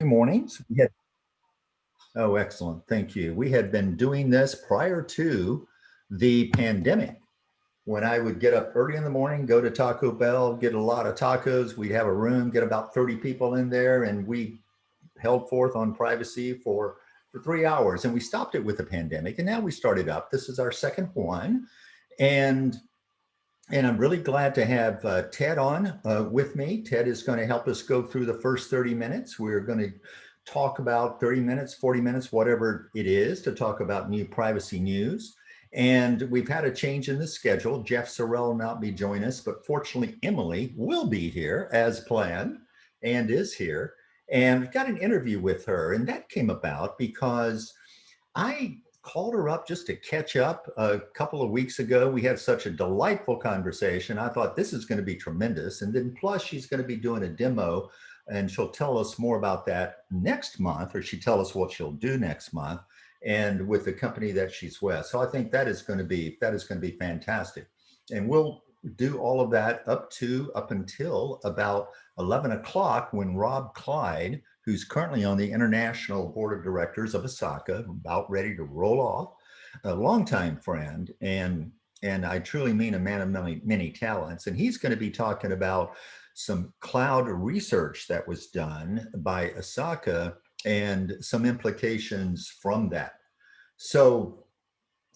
Good morning. Oh, excellent. Thank you. We had been doing this prior to the pandemic, when I would get up early in the morning, go to Taco Bell, get a lot of tacos. We'd have a room, get about 30 people in there, and we held forth on privacy for 3 hours. And we stopped it with the pandemic, and now we started up. This is our second one. And I'm really glad to have Ted on with me. Ted is going to help us go through the first 30 minutes. We're going to talk about 30 minutes, 40 minutes, whatever it is, to talk about new privacy news. And we've had a change in the schedule. Jeff Sorrell will not be joining us, but fortunately, Emily will be here as planned and is here. And we've got an interview with her, and that came about because I called her up just to catch up a couple of weeks ago. We had such a delightful conversation. I thought this is going to be tremendous. And then plus she's going to be doing a demo, and she'll tell us more about that next month, or she tell us what she'll do next month, and with the company that she's with. So I think that is going to be fantastic. And we'll do all of that up until about 11 o'clock, when Rob Clyde, who's currently on the International Board of Directors of ISACA, about ready to roll off, a longtime friend, and I truly mean a man of many talents. And he's going to be talking about some cloud research that was done by ISACA and some implications from that. So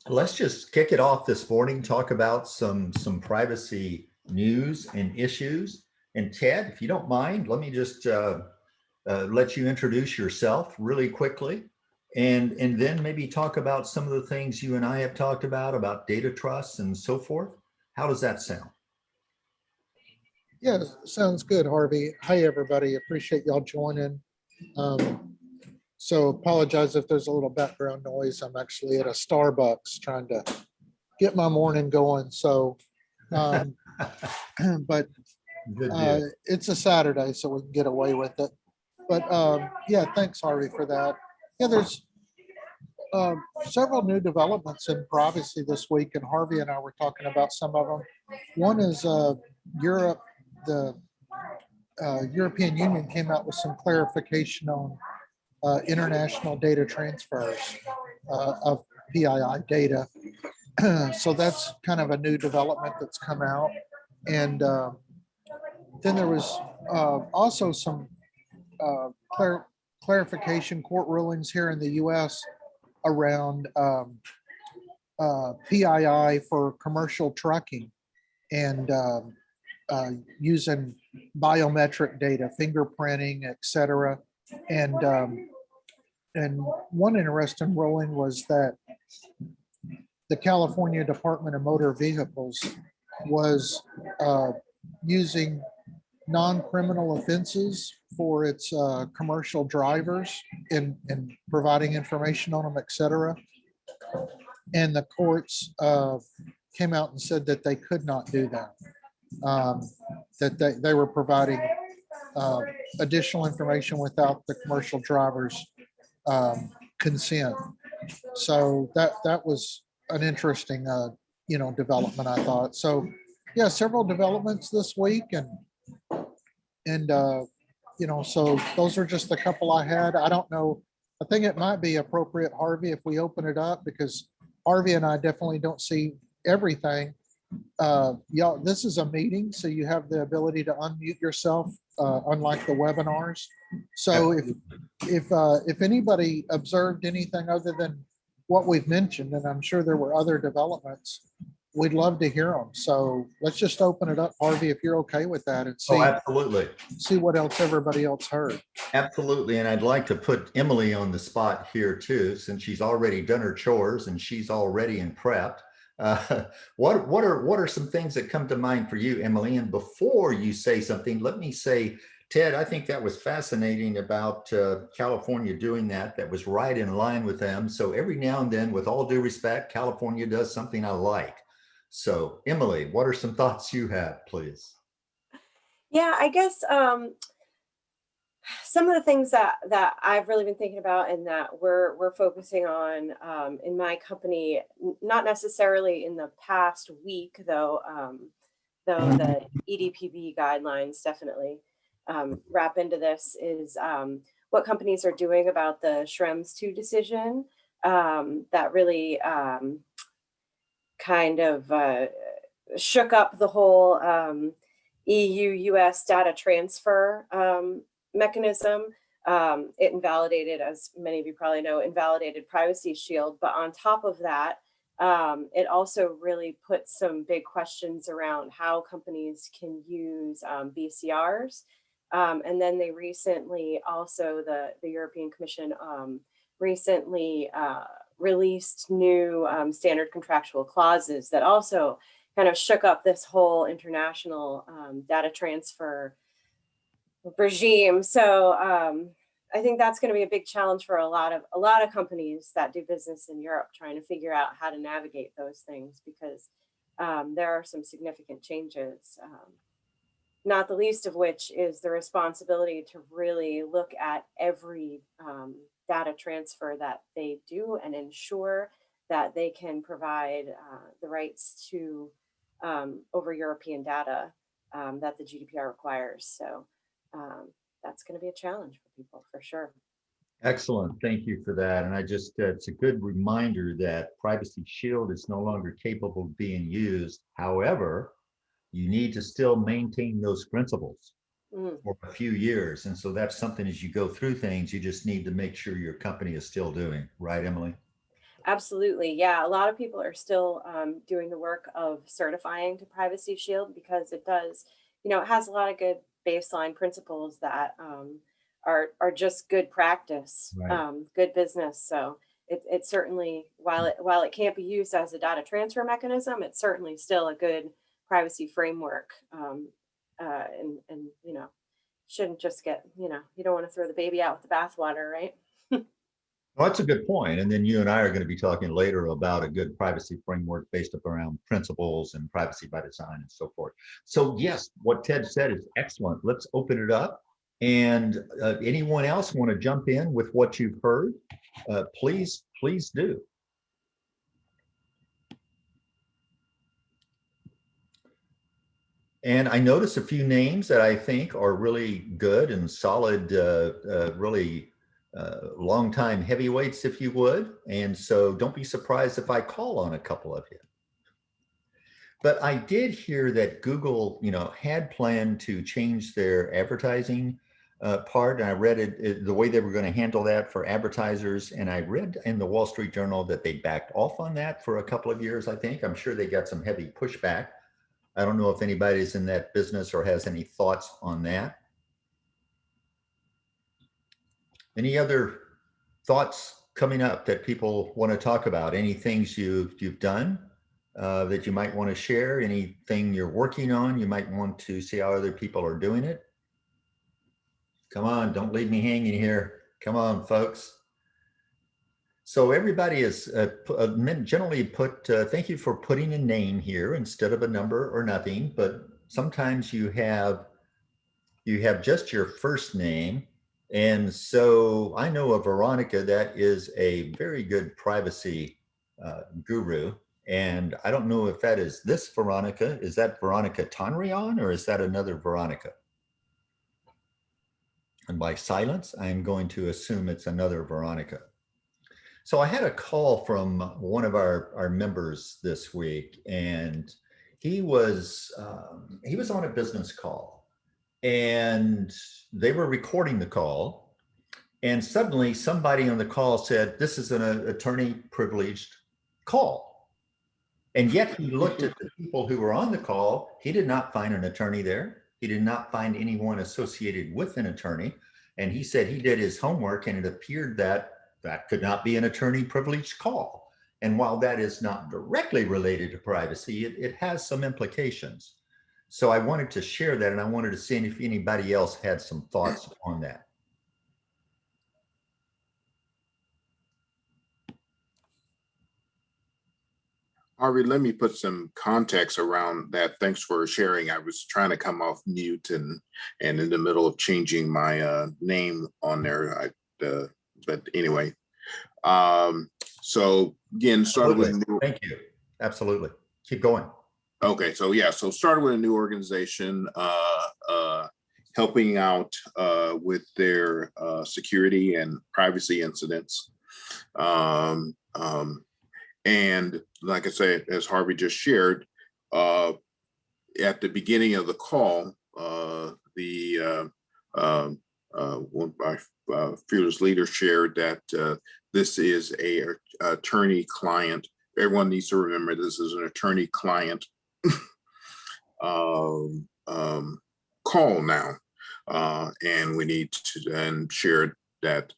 let's just kick it off this morning, talk about some privacy news and issues. And Ted, if you don't mind, let me just let you introduce yourself really quickly, and then maybe talk about some of the things you and I have talked about data trust and so forth. How does that sound? Yeah, sounds good, Harvey. Hi, everybody. Appreciate y'all joining. So apologize if there's a little background noise. I'm actually at a Starbucks trying to get my morning going. So, but it's a Saturday, so we can get away with it. But yeah, thanks, Harvey, for that. Yeah, there's several new developments in privacy this week, and Harvey and I were talking about some of them. One is Europe. The European Union came out with some clarification on international data transfers of PII data. So that's kind of a new development that's come out. And then there was also some clarification court rulings here in the US around PII for commercial trucking, and using biometric data, fingerprinting, etc. And one interesting ruling was that the California Department of Motor Vehicles was using non-criminal offenses for its commercial drivers and providing information on them, etc. And the courts came out and said that they could not do that. That they were providing additional information without the commercial driver's consent. So that was an interesting development, I thought. So yeah, several developments this week, and so those are just a couple I had. I don't know. I think it might be appropriate, Harvey, if we open it up, because Harvey and I definitely don't see everything. Y'all, this is a meeting, so you have the ability to unmute yourself, unlike the webinars. So if anybody observed anything other than what we've mentioned, and I'm sure there were other developments, we'd love to hear them. So let's just open it up, Harvey, if you're okay with that, and see. Oh, absolutely. See what else everybody else heard. Absolutely. And I'd like to put Emily on the spot here too, since she's already done her chores and she's already in prep. What are some things that come to mind for you, Emily? And before you say something, let me say, Ted, I think that was fascinating about California doing that. That was right in line with them. So every now and then, with all due respect, California does something I like. So Emily, what are some thoughts you have, please? Yeah, I guess some of the things that I've really been thinking about, and that we're focusing on in my company, not necessarily in the past week, though the EDPB guidelines definitely wrap into this, is what companies are doing about the Schrems 2 decision that really kind of shook up the whole EU-US data transfer mechanism. It invalidated, as many of you probably know, invalidated Privacy Shield. But on top of that, it also really put some big questions around how companies can use BCRs. And then they recently also, the European Commission recently released new standard contractual clauses that also kind of shook up this whole international data transfer regime. So I think that's going to be a big challenge for a lot of companies that do business in Europe, trying to figure out how to navigate those things, because there are some significant changes, not the least of which is the responsibility to really look at every data transfer that they do and ensure that they can provide the rights to over European data that the GDPR requires. So that's going to be a challenge for people for sure. Excellent. Thank you for that. And I just, it's a good reminder that Privacy Shield is no longer capable of being used. However, you need to still maintain those principles for a few years. And so that's something, as you go through things, you just need to make sure your company is still doing. Right, Emily? Absolutely. Yeah. A lot of people are still doing the work of certifying to Privacy Shield, because it does, you know, it has a lot of good baseline principles that are just good practice, Right. good business. So it certainly, while it can't be used as a data transfer mechanism, it's certainly still a good privacy framework. And you know, shouldn't just get, you know, you don't want to throw the baby out with the bathwater, right? Well, that's a good point. And then you and I are going to be talking later about a good privacy framework based up around principles and privacy by design and so forth. So yes, what Ted said is excellent. Let's open it up. And anyone else want to jump in with what you've heard? Please do. And I noticed a few names that I think are really good and solid, really longtime heavyweights, if you would. And so don't be surprised if I call on a couple of you. But I did hear that Google, you know, had planned to change their advertising part. And I read it, the way they were going to handle that for advertisers. And I read in the Wall Street Journal that they backed off on that for a couple of years, I think. I'm sure they got some heavy pushback. I don't know if anybody's in that business or has any thoughts on that. Any other thoughts coming up that people want to talk about? Any things you've done that you might want to share? Anything you're working on you might want to see how other people are doing it? Come on, don't leave me hanging here. Come on, folks. So everybody is generally put, thank you for putting a name here instead of a number or nothing, but sometimes you have just your first name. And so I know of Veronica that is a very good privacy guru. And I don't know if that is this Veronica. Is that Veronica Tonrion, or is that another Veronica? And by silence, I'm going to assume it's another Veronica. So I had a call from one of our members this week, and he was on a business call, and they were recording the call, and suddenly somebody on the call said, "This is an attorney privileged call." And yet he looked at the people who were on the call. He did not find an attorney there. He did not find anyone associated with an attorney. And he said he did his homework, and it appeared that could not be an attorney privileged call. And while that is not directly related to privacy, it has some implications. So I wanted to share that, and I wanted to see if anybody else had some thoughts on that. Harvey, let me put some context around that. Thanks for sharing. I was trying to come off mute and in the middle of changing my name on there. But anyway, so again, started with a new. Thank you. Absolutely. Keep going. Okay, so yeah, so started with a new organization. helping out with their security and privacy incidents. And like I said, as Harvey just shared, at the beginning of the call, one of my fearless leader shared that this is a attorney-client. Everyone needs to remember this is an attorney-client call now, and we need to then share that,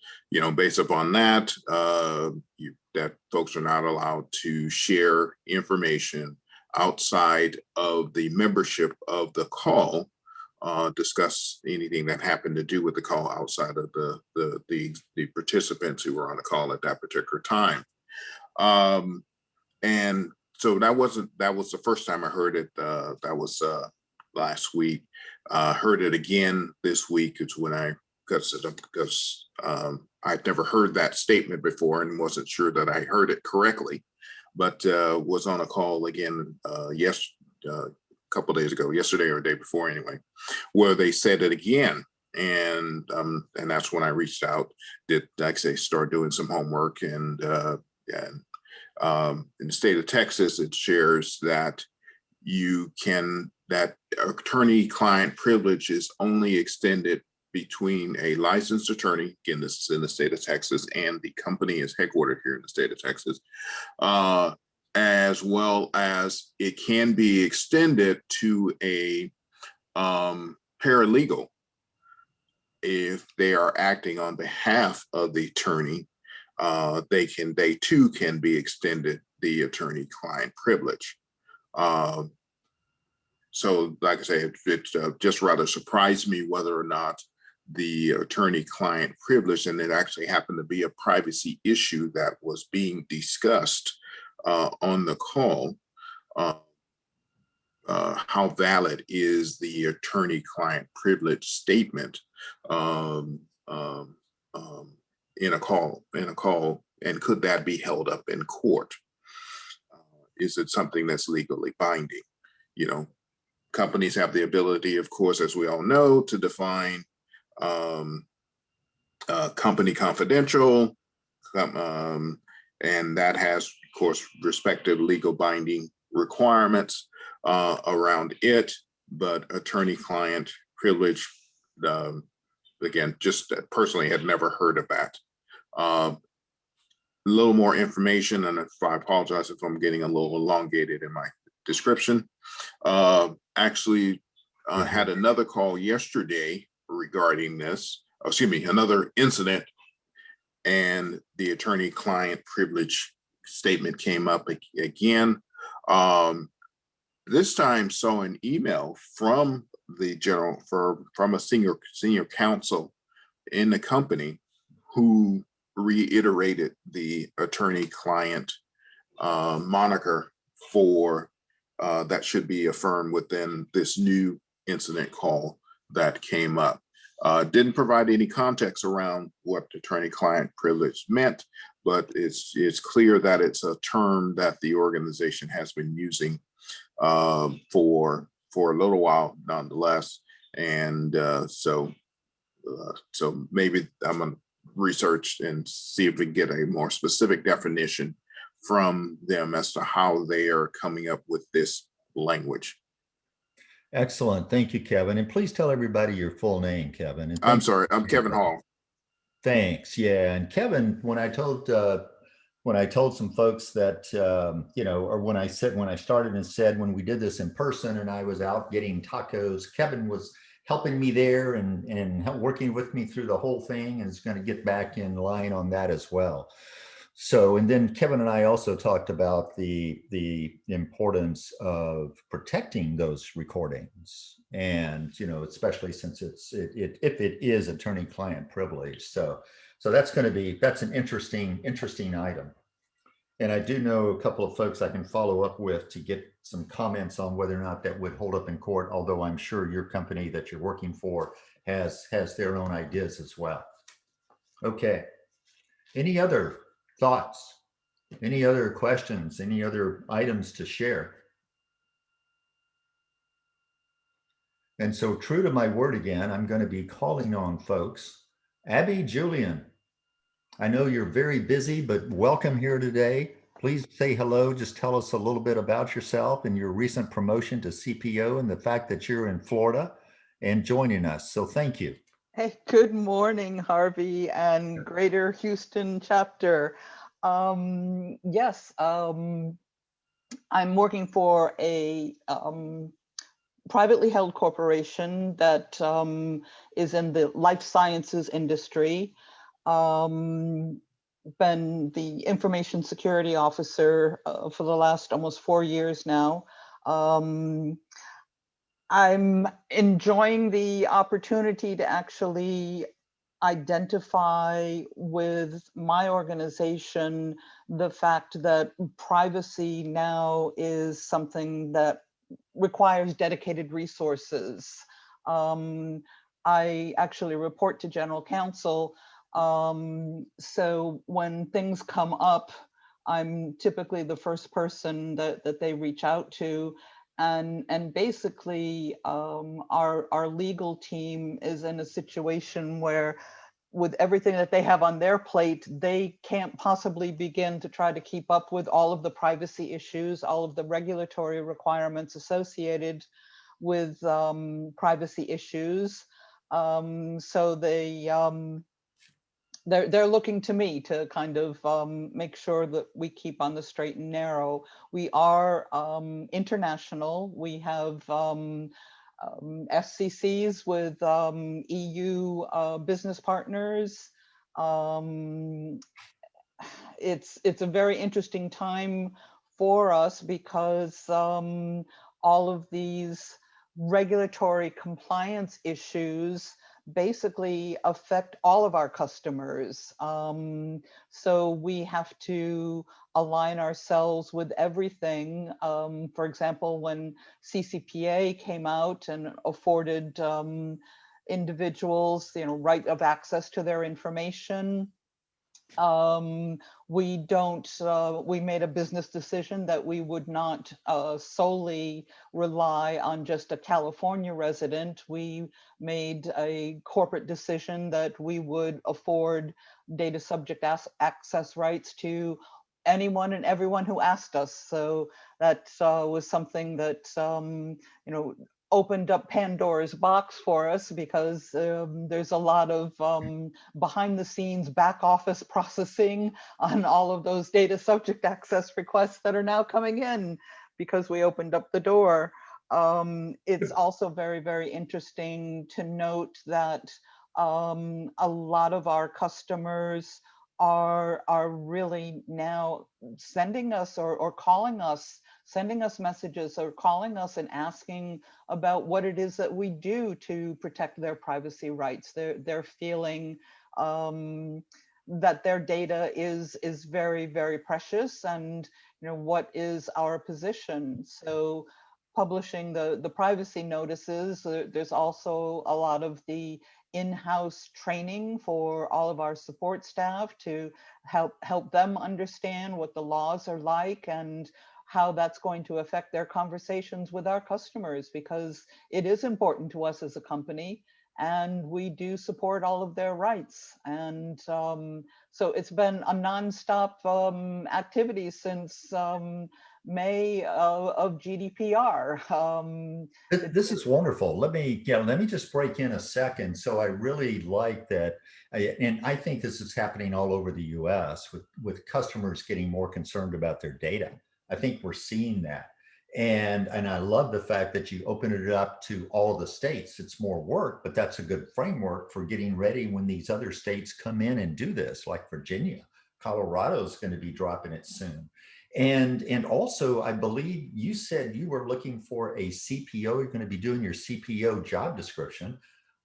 based upon that, that folks are not allowed to share information outside of the membership of the call, discuss anything that happened to do with the call outside of the participants who were on the call at that particular time. And so that was the first time I heard it. That was last week. Heard it again this week. It's when because I'd never heard that statement before and wasn't sure that I heard it correctly, but was on a call again a couple days ago, yesterday or the day before anyway, where they said it again. And that's when I reached out, did, like I say, start doing some homework, and in the state of Texas, it shares that that attorney-client privilege is only extended between a licensed attorney, again, this is in the state of Texas, and the company is headquartered here in the state of Texas, as well as it can be extended to a paralegal if they are acting on behalf of the attorney. They too can be extended the attorney-client privilege. So, like I say, it just rather surprised me whether or not the attorney-client privilege, and it actually happened to be a privacy issue that was being discussed on the call. How valid is the attorney-client privilege statement in a call, and could that be held up in court? Is it something that's legally binding? Companies have the ability, of course, as we all know, to define company confidential, and that has, of course, respective legal binding requirements around it. But attorney-client privilege, again, just personally had never heard of that. A little more information, and if I apologize if I'm getting a little elongated in my description. Actually had another call yesterday regarding this, another incident, and the attorney-client privilege statement came up again. This time saw an email from from a senior counsel in the company who reiterated the attorney-client moniker for that should be affirmed within this new incident call that came up. Didn't provide any context around what attorney-client privilege meant, but it's clear that it's a term that the organization has been using for a little while, nonetheless. And so maybe I'm gonna research and see if we can get a more specific definition from them as to how they are coming up with this language. Excellent. Thank you, Kevin. And please tell everybody your full name, Kevin. And I'm sorry, I'm Kevin Hall. Thanks. Yeah. And Kevin, when I told some folks that, or when I started and said, when we did this in person and I was out getting tacos, Kevin was helping me there and working with me through the whole thing, and is going to get back in line on that as well. So, and then Kevin and I also talked about the importance of protecting those recordings, and especially since if it is attorney-client privilege. So that's an interesting item. And I do know a couple of folks I can follow up with to get some comments on whether or not that would hold up in court, although I'm sure your company that you're working for has their own ideas as well. Okay. Any other thoughts? Any other questions? Any other items to share? And so true to my word again, I'm going to be calling on folks. Abby, Julian, I know you're very busy, but welcome here today. Please say hello. Just tell us a little bit about yourself and your recent promotion to CPO and the fact that you're in Florida and joining us. So thank you. Hey, good morning, Harvey and Greater Houston chapter. Yes, I'm working for a privately held corporation that is in the life sciences industry. Been the information security officer for the last almost 4 years now. I'm enjoying the opportunity to actually identify with my organization the fact that privacy now is something that requires dedicated resources. I actually report to General Counsel, so when things come up, I'm typically the first person that they reach out to. And basically, our legal team is in a situation where, with everything that they have on their plate, they can't possibly begin to try to keep up with all of the privacy issues, all of the regulatory requirements associated with privacy issues. So they're looking to me to kind of make sure that we keep on the straight and narrow. We are international. We have FCCs with EU business partners. It's a very interesting time for us because all of these regulatory compliance issues basically affect all of our customers. So we have to align ourselves with everything. For example, when CCPA came out and afforded individuals, right of access to their information, we made a business decision that we would not solely rely on just a California resident. We made a corporate decision that we would afford data subject access rights to anyone and everyone who asked us. So that was something that opened up Pandora's box for us, because there's a lot of behind the scenes back office processing on all of those data subject access requests that are now coming in because we opened up the door. It's also very, very interesting to note that a lot of our customers are really now sending us or calling us, sending us messages or calling us and asking about what it is that we do to protect their privacy rights. They're feeling that their data is very, very precious, and what is our position. So publishing the privacy notices, there's also a lot of the in-house training for all of our support staff to help them understand what the laws are like and how that's going to affect their conversations with our customers, because it is important to us as a company and we do support all of their rights. And so it's been a nonstop activity since May of GDPR. This is wonderful. Let me just break in a second. So I really like that. And I think this is happening all over the US with customers getting more concerned about their data. I think we're seeing that. And I love the fact that you open it up to all the states. It's more work, but that's a good framework for getting ready when these other states come in and do this, like Virginia. Colorado's going to be dropping it soon. And also, I believe you said you were looking for a CPO. You're going to be doing your CPO job description.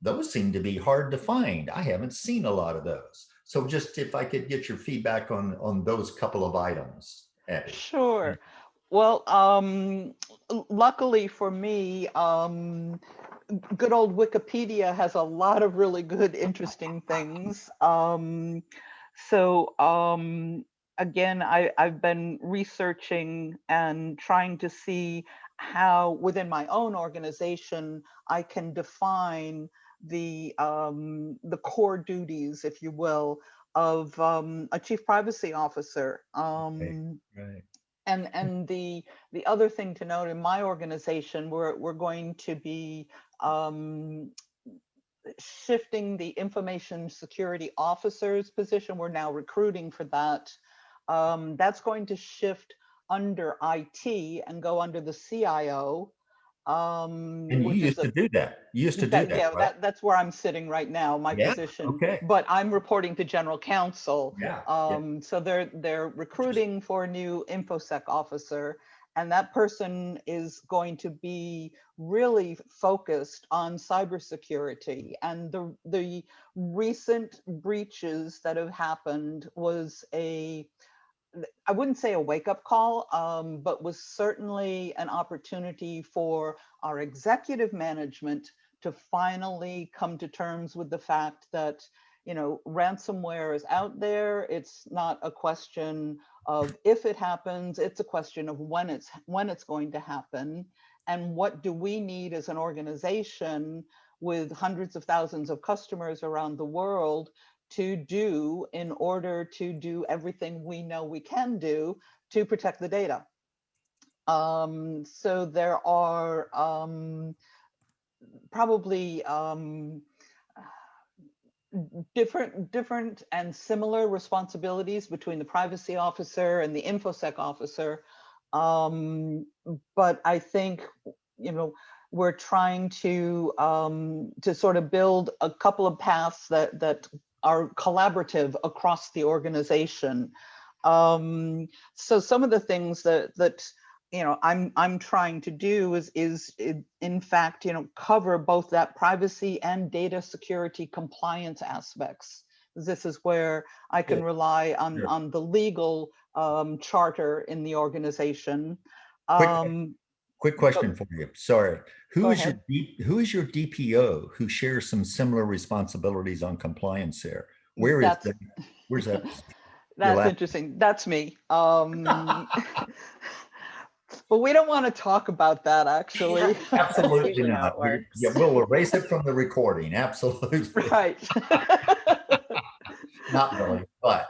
Those seem to be hard to find. I haven't seen a lot of those. So just if I could get your feedback on those couple of items. Abby. Sure. Well, luckily for me, good old Wikipedia has a lot of really good, interesting things. Again, I've been researching and trying to see how within my own organization I can define the core duties, if you will, of a chief privacy officer. Right. And the other thing to note, in my organization, we're going to be shifting the information security officer's position. We're now recruiting for that. That's going to shift under IT and go under the CIO. And you Which used is to do that. You used to do that, that, yeah, right? that's where I'm sitting right now, my Yeah. position. Okay. But I'm reporting to general counsel. Yeah. So they're recruiting for a new InfoSec officer, and that person is going to be really focused on cybersecurity. And the recent breaches that have happened was I wouldn't say a wake-up call, but was certainly an opportunity for our executive management to finally come to terms with the fact that, you know, ransomware is out there. It's not a question of if it happens, it's a question of when it's going to happen. And what do we need as an organization with hundreds of thousands of customers around the world to do in order to do everything we know we can do to protect the data. So there are probably different and similar responsibilities between the privacy officer and the InfoSec officer. But I think, you know, we're trying to sort of build a couple of paths that are collaborative across the organization. So some of the things that you know I'm trying to do is in fact, you know, cover both that privacy and data security compliance aspects. This is where I can rely on the legal charter in the organization. Quick question for you. Sorry. Go Who is ahead. your DPO who shares some similar responsibilities on compliance there? Where's that? Your That's last? interesting. That's me. But we don't want to talk about that, actually. That's Absolutely usually how not. it works. Yeah, we'll erase it from the recording. Absolutely. Right. Not really, but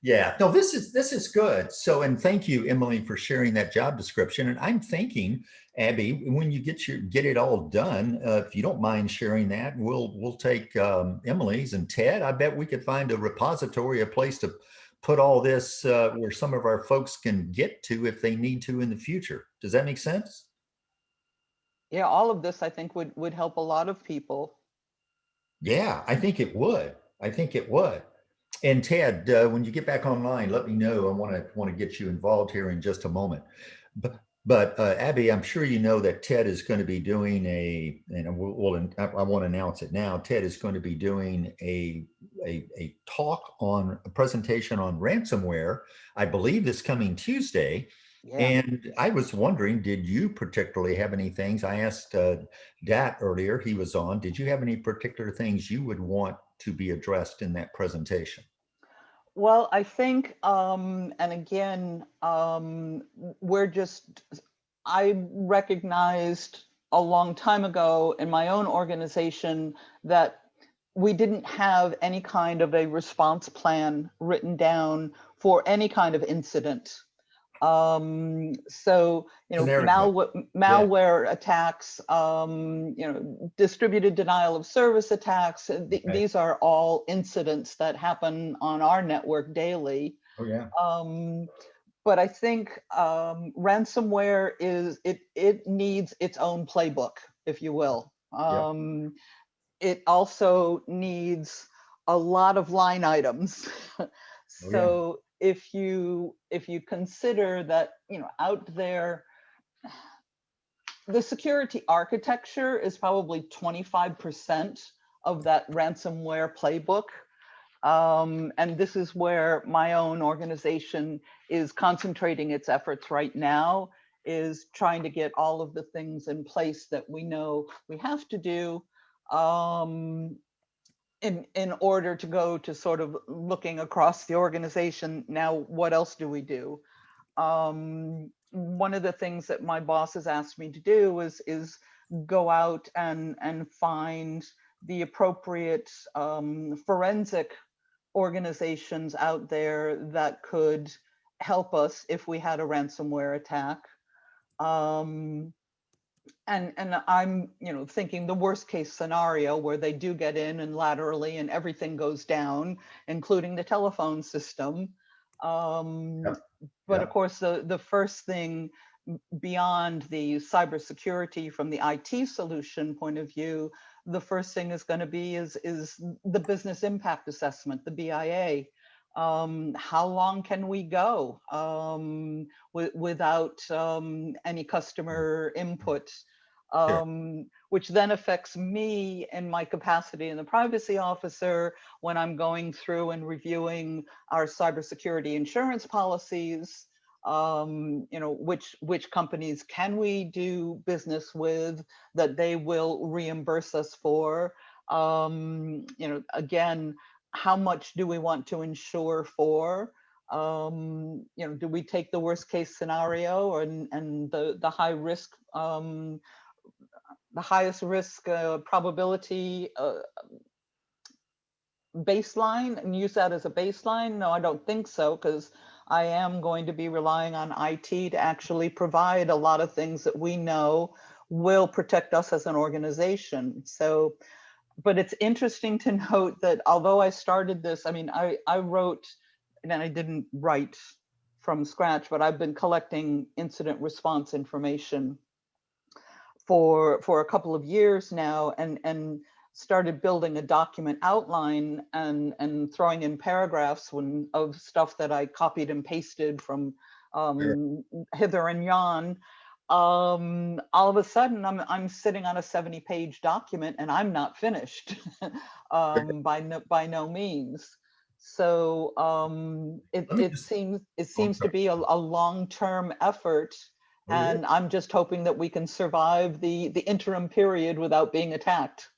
yeah, no, this is good. So, and thank you, Emily, for sharing that job description. And I'm thinking, Abby, when you get it all done, if you don't mind sharing that, we'll take Emily's and Ted. I bet we could find a repository, a place to put all this where some of our folks can get to if they need to in the future. Does that make sense? Yeah, all of this I think would help a lot of people. Yeah, I think it would. I think it would. And Ted, when you get back online, let me know. I want to get you involved here in just a moment. But Abby, I'm sure you know that Ted is going to be doing and I want to announce it now. Ted is going to be doing a talk on a presentation on ransomware, I believe this coming Tuesday. Yeah. And I was wondering, did you particularly have any things? I asked Dat earlier, he was on. Did you have any particular things you would want to be addressed in that presentation? Well, I think, and again, I recognized a long time ago in my own organization that we didn't have any kind of a response plan written down for any kind of incident. So, you know, malware attacks, you know, distributed denial of service attacks, these are all incidents that happen on our network daily. Oh, yeah. But I think ransomware it needs its own playbook, if you will. It also needs a lot of line items. So if you consider that, you know, out there, the security architecture is probably 25% of that ransomware playbook. And this is where my own organization is concentrating its efforts right now, is trying to get all of the things in place that we know we have to do in order to go to sort of looking across the organization. Now, what else do we do? one of the things that my boss has asked me to do is go out and find the appropriate forensic organizations out there that could help us if we had a ransomware attack. And I'm, thinking the worst case scenario where they do get in and laterally and everything goes down, including the telephone system. But of course, the first thing beyond the cybersecurity from the IT solution point of view, the first thing is going to be is the business impact assessment, the BIA. How long can we go without any customer input, which then affects me in my capacity in the privacy officer when I'm going through and reviewing our cybersecurity insurance policies. Which companies can we do business with that they will reimburse us for? Again, how much do we want to insure for? Do we take the worst case scenario and the high risk, the highest risk probability baseline and use that as a baseline? No, I don't think so, because I am going to be relying on IT to actually provide a lot of things that we know will protect us as an organization. So, but it's interesting to note that although I started this, I mean, I wrote, and I didn't write from scratch, but I've been collecting incident response information for a couple of years now, and started building a document outline and throwing in paragraphs of stuff that I copied and pasted from hither and yon. All of a sudden I'm sitting on a 70-page document and I'm not finished by no means. So it seems to be a long-term effort, and I'm just hoping that we can survive the interim period without being attacked.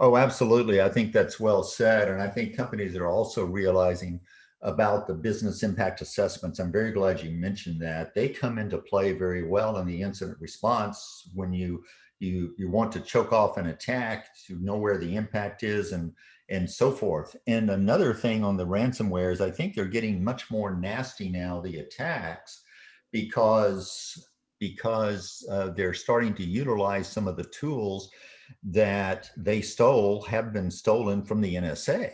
Oh, absolutely. I think that's well said. And I think companies are also realizing about the business impact assessments. I'm very glad you mentioned that. They come into play very well in the incident response when you want to choke off an attack, to know where the impact is and so forth. And another thing on the ransomware is I think they're getting much more nasty now, the attacks, because they're starting to utilize some of the tools that they have been stolen from the NSA.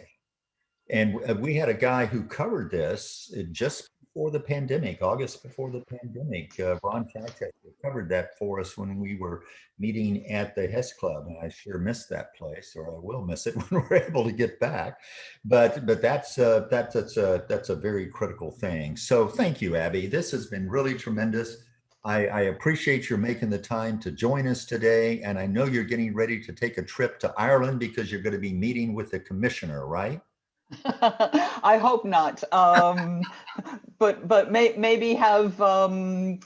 And we had a guy who covered this just before the pandemic, August before the pandemic. Ron Caltech covered that for us when we were meeting at the Hess Club. And I sure missed that place, or I will miss it when we're able to get back. But that's a very critical thing. So thank you, Abby. This has been really tremendous. I appreciate your making the time to join us today. And I know you're getting ready to take a trip to Ireland because you're going to be meeting with the commissioner, right? I hope not. But maybe have, a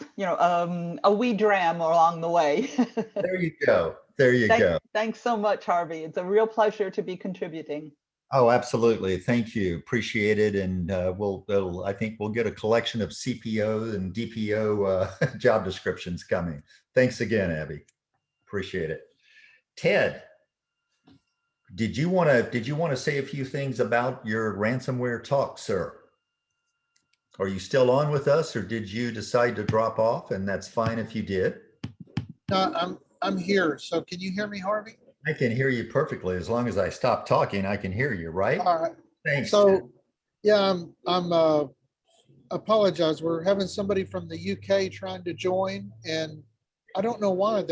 wee dram along the way. There you go. There you go. Thanks so much, Harvey. It's a real pleasure to be contributing. Oh, absolutely. Thank you. Appreciate it. And I think we'll get a collection of CPO and DPO job descriptions coming. Thanks again, Abby. Appreciate it. Ted, did you want to say a few things about your ransomware talk, sir? Are you still on with us, or did you decide to drop off? And that's fine if you did. No, I'm here. So can you hear me, Harvey? I can hear you perfectly. As long as I stop talking, I can hear you, right? All right. Thanks. So, yeah, I'm apologize. We're having somebody from the UK trying to join, and I don't know why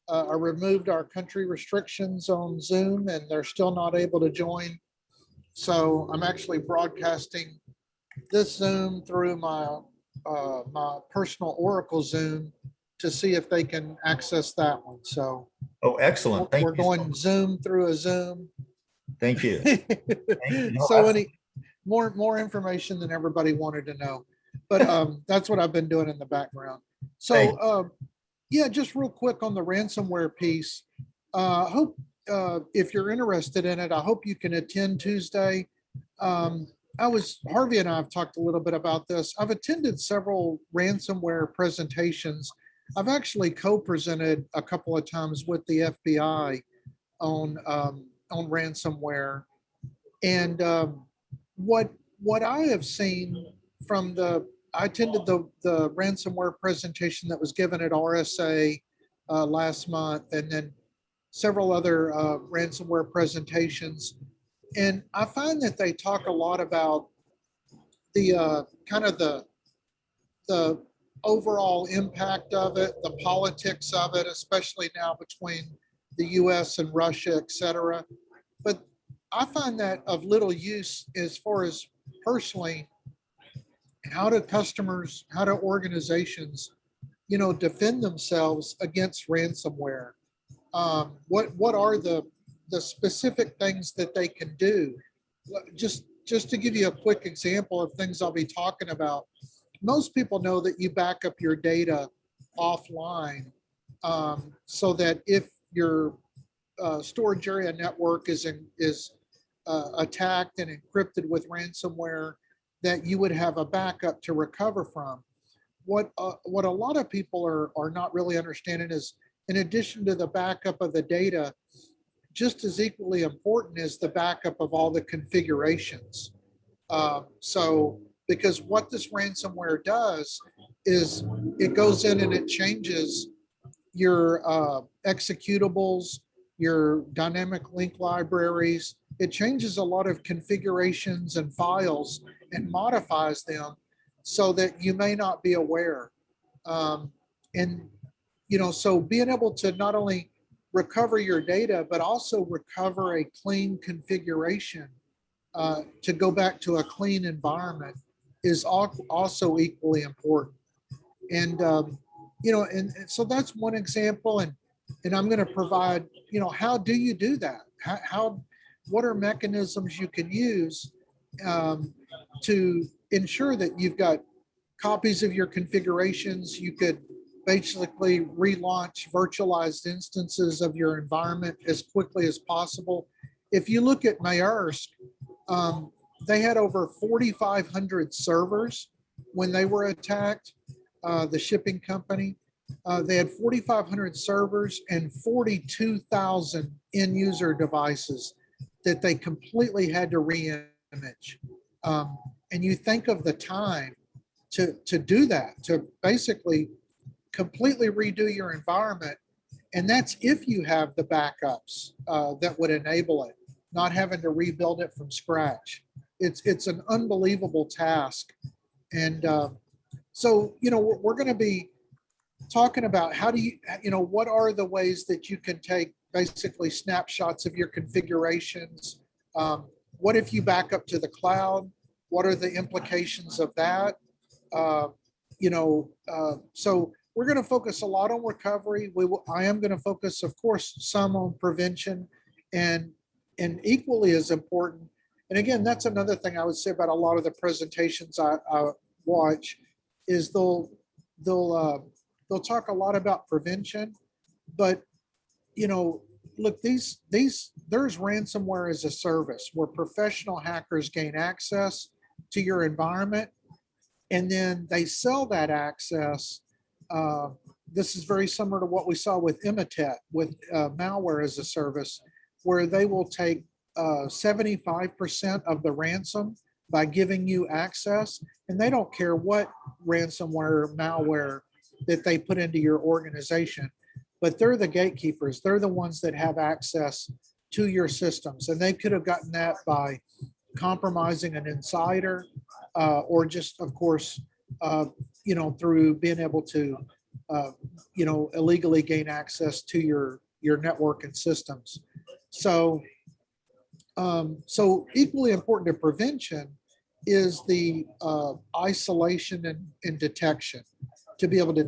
I removed our country restrictions on Zoom, and they're still not able to join. So I'm actually broadcasting this Zoom through my my personal Oracle Zoom to see if they can access that one. So, oh, excellent. Thank we're you. going Zoom through a Zoom. Thank you. So any more information than everybody wanted to know, but that's what I've been doing in the background. So yeah, just real quick on the ransomware piece. I hope if you're interested in it, I hope you can attend Tuesday. Harvey and I have talked a little bit about this. I've attended several ransomware presentations. I've actually co-presented a couple of times with the FBI on ransomware. And what I have seen from I attended the ransomware presentation that was given at RSA last month, and then several other ransomware presentations. And I find that they talk a lot about the kind of the overall impact of it, the politics of it, especially now between the US and Russia, et cetera. But I find that of little use as far as personally, how do organizations, defend themselves against ransomware? What are the specific things that they can do? Just to give you a quick example of things I'll be talking about. Most people know that you back up your data offline, so that if your storage area network is attacked and encrypted with ransomware, that you would have a backup to recover from. What a lot of people are not really understanding is, in addition to the backup of the data, just as equally important is the backup of all the configurations. Because what this ransomware does is it goes in and it changes your executables, your dynamic link libraries. It changes a lot of configurations and files and modifies them so that you may not be aware. So being able to not only recover your data, but also recover a clean configuration to go back to a clean environment is also equally important. And, and so that's one example. And I'm going to provide, how do you do that? What are mechanisms you can use to ensure that you've got copies of your configurations? You could basically relaunch virtualized instances of your environment as quickly as possible. If you look at Maersk, they had over 4,500 servers when they were attacked, the shipping company. They had 4,500 servers and 42,000 end user devices that they completely had to re-image. And you think of the time to do that, to basically completely redo your environment. And that's if you have the backups that would enable it, not having to rebuild it from scratch. It's an unbelievable task. And so, we're going to be talking about how do you, what are the ways that you can take basically snapshots of your configurations? What if you back up to the cloud? What are the implications of that? So we're going to focus a lot on recovery. I am going to focus, of course, some on prevention, and equally as important. And again, that's another thing I would say about a lot of the presentations I watch is they'll talk a lot about prevention, but look, there's ransomware as a service where professional hackers gain access to your environment, and then they sell that access. This is very similar to what we saw with Imitet, with malware as a service, where they will take 75% of the ransom by giving you access, and they don't care what ransomware, malware that they put into your organization, but they're the gatekeepers. They're the ones that have access to your systems, and they could have gotten that by compromising an insider, or just, of course, through being able to, illegally gain access to your network and systems. So equally important to prevention is the isolation and detection, to be able to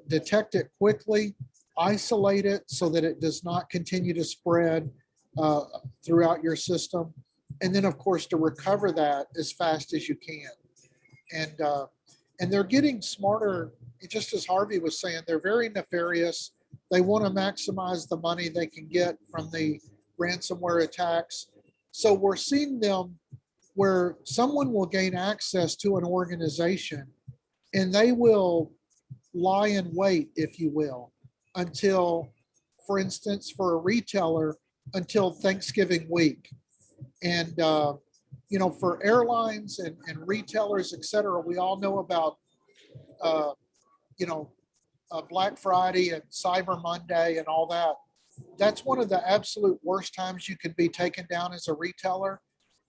detect it quickly, isolate it so that it does not continue to spread throughout your system, and then, of course, to recover that as fast as you can. And they're getting smarter, just as Harvey was saying. They're very nefarious. They want to maximize the money they can get from the ransomware attacks. So we're seeing them where someone will gain access to an organization and they will lie in wait, if you will, until, for instance, for a retailer, until Thanksgiving week. And, you know, for airlines and retailers, et cetera, we all know about, you know, Black Friday and Cyber Monday and all that. That's one of the absolute worst times you can be taken down as a retailer.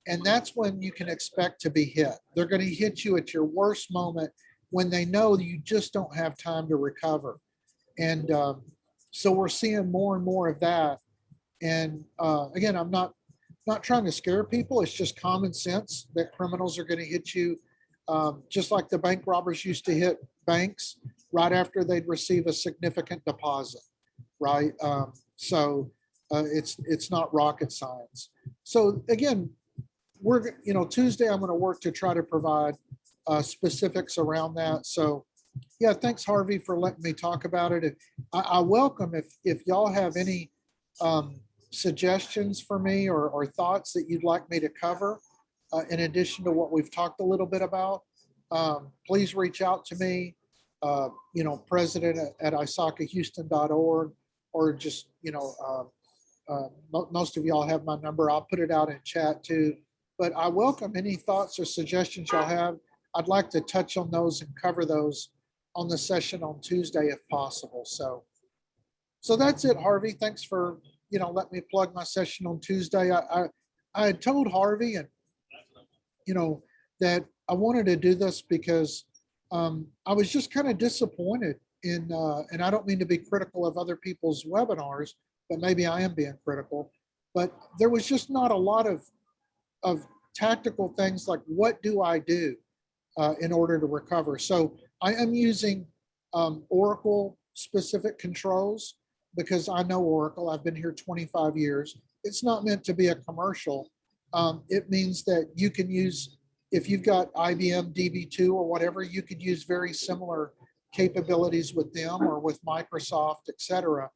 And that's when you can expect to be hit. They're going to hit you at your worst moment when they know you just don't have time to recover. And so we're seeing more and more of that. And again, I'm not trying to scare people. It's just common sense that criminals are going to hit you, just like the bank robbers used to hit banks right after they'd receive a significant deposit, right? So it's not rocket science. So again, we're, you know, Tuesday I'm going to work to try to provide specifics around that. So yeah, thanks Harvey for letting me talk about it. I welcome if y'all have any suggestions for me or thoughts that you'd like me to cover in addition to what we've talked a little bit about. Please reach out to me, you know, president at ISACAHouston.org, or just, you know, most of y'all have my number. I'll put it out in chat too. But I welcome any thoughts or suggestions y'all have. I'd like to touch on those and cover those on the session on Tuesday if possible. So that's it, Harvey. Thanks for, you know, let me plug my session on Tuesday. I had told Harvey, and you know, that I wanted to do this because I was just kind of disappointed in, and I don't mean to be critical of other people's webinars, but maybe I am being critical, but there was just not a lot of tactical things like, what do I do in order to recover? So I am using Oracle specific controls because I know Oracle. I've been here 25 years. It's not meant to be a commercial. It means that you can use, if you've got IBM DB2 or whatever, you could use very similar capabilities with them or with Microsoft, et cetera.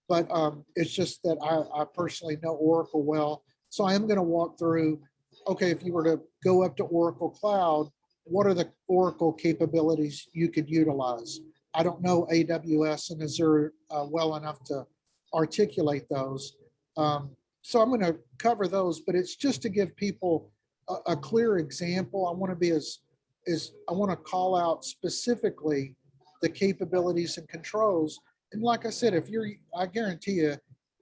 But it's just that I personally know Oracle well. So I am going to walk through, okay, if you were to go up to Oracle Cloud, what are the Oracle capabilities you could utilize? I don't know AWS and Azure well enough to articulate those. So I'm going to cover those, but it's just to give people a clear example. I want to be I want to call out specifically the capabilities and controls. And like I said, I guarantee you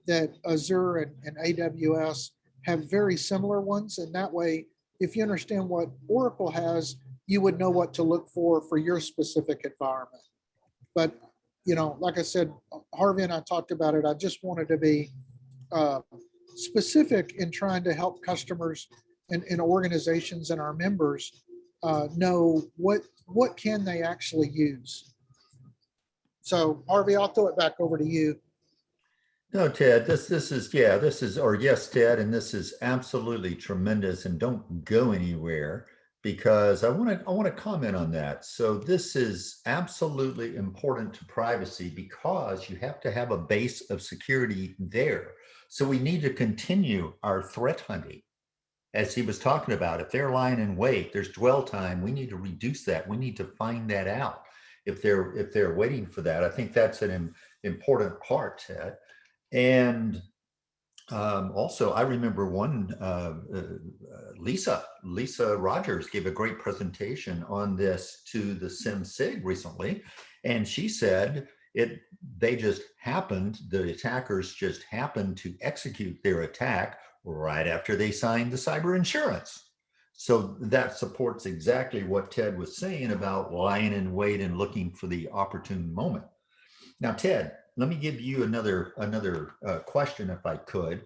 that Azure and AWS have very similar ones. And that way, if you understand what Oracle has, you would know what to look for your specific environment. But, you know, like I said, Harvey and I talked about it. I just wanted to be specific in trying to help customers and organizations and our members know what can they actually use. So Harvey, I'll throw it back over to you. No, Ted, this is yes, Ted, and this is absolutely tremendous, and don't go anywhere because I want to comment on that. So this is absolutely important to privacy because you have to have a base of security there. So we need to continue our threat hunting. As he was talking about, if they're lying in wait, there's dwell time. We need to reduce that. We need to find that out if they're waiting for that. I think that's an important part, Ted. And also, I remember one, Lisa Rogers gave a great presentation on this to the SimSig recently. And she said the attackers just happened to execute their attack right after they signed the cyber insurance. So that supports exactly what Ted was saying about lying in wait and looking for the opportune moment. Now, Ted, let me give you another question if I could.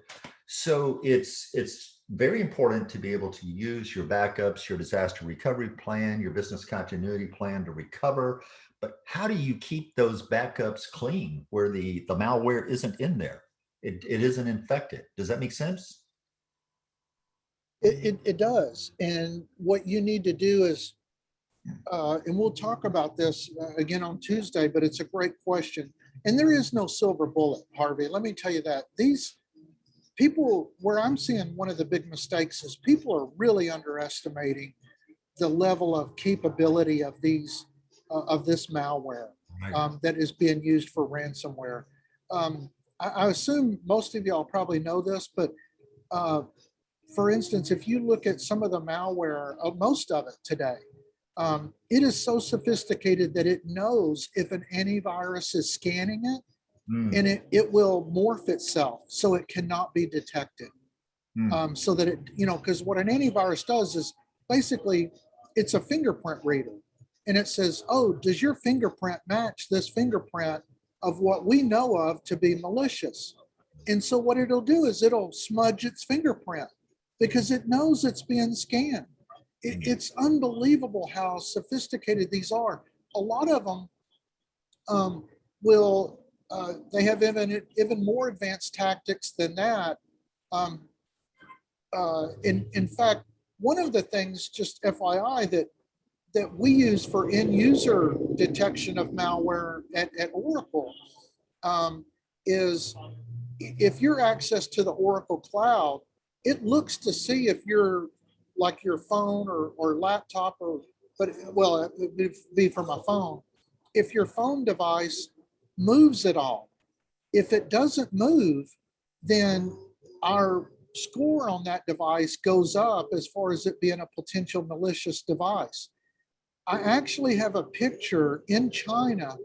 So it's very important to be able to use your backups, your disaster recovery plan, your business continuity plan to recover. But how do you keep those backups clean where the malware isn't in there? It isn't infected. Does that make sense? It does. And what you need to do is, and we'll talk about this again on Tuesday, but it's a great question. And there is no silver bullet, Harvey. Let me tell you that. These people, where I'm seeing one of the big mistakes is people are really underestimating the level of capability of these, of this malware that is being used for ransomware. I assume most of y'all probably know this, but for instance, if you look at some of the malware, most of it today, it is so sophisticated that it knows if an antivirus is scanning it, and it will morph itself so it cannot be detected. So that it, because what an antivirus does is basically it's a fingerprint reader, and it says, oh, does your fingerprint match this fingerprint of what we know of to be malicious? And so what it'll do is it'll smudge its fingerprint because it knows it's being scanned. It's unbelievable how sophisticated these are. A lot of them they have even more advanced tactics than that. In fact, one of the things, just FYI, that we use for end user detection of malware at Oracle is if you're access to the Oracle cloud, it looks to see if you're like your phone or laptop it would be from a phone. If your phone device moves at all, if it doesn't move, then our score on that device goes up as far as it being a potential malicious device. I actually have a picture in China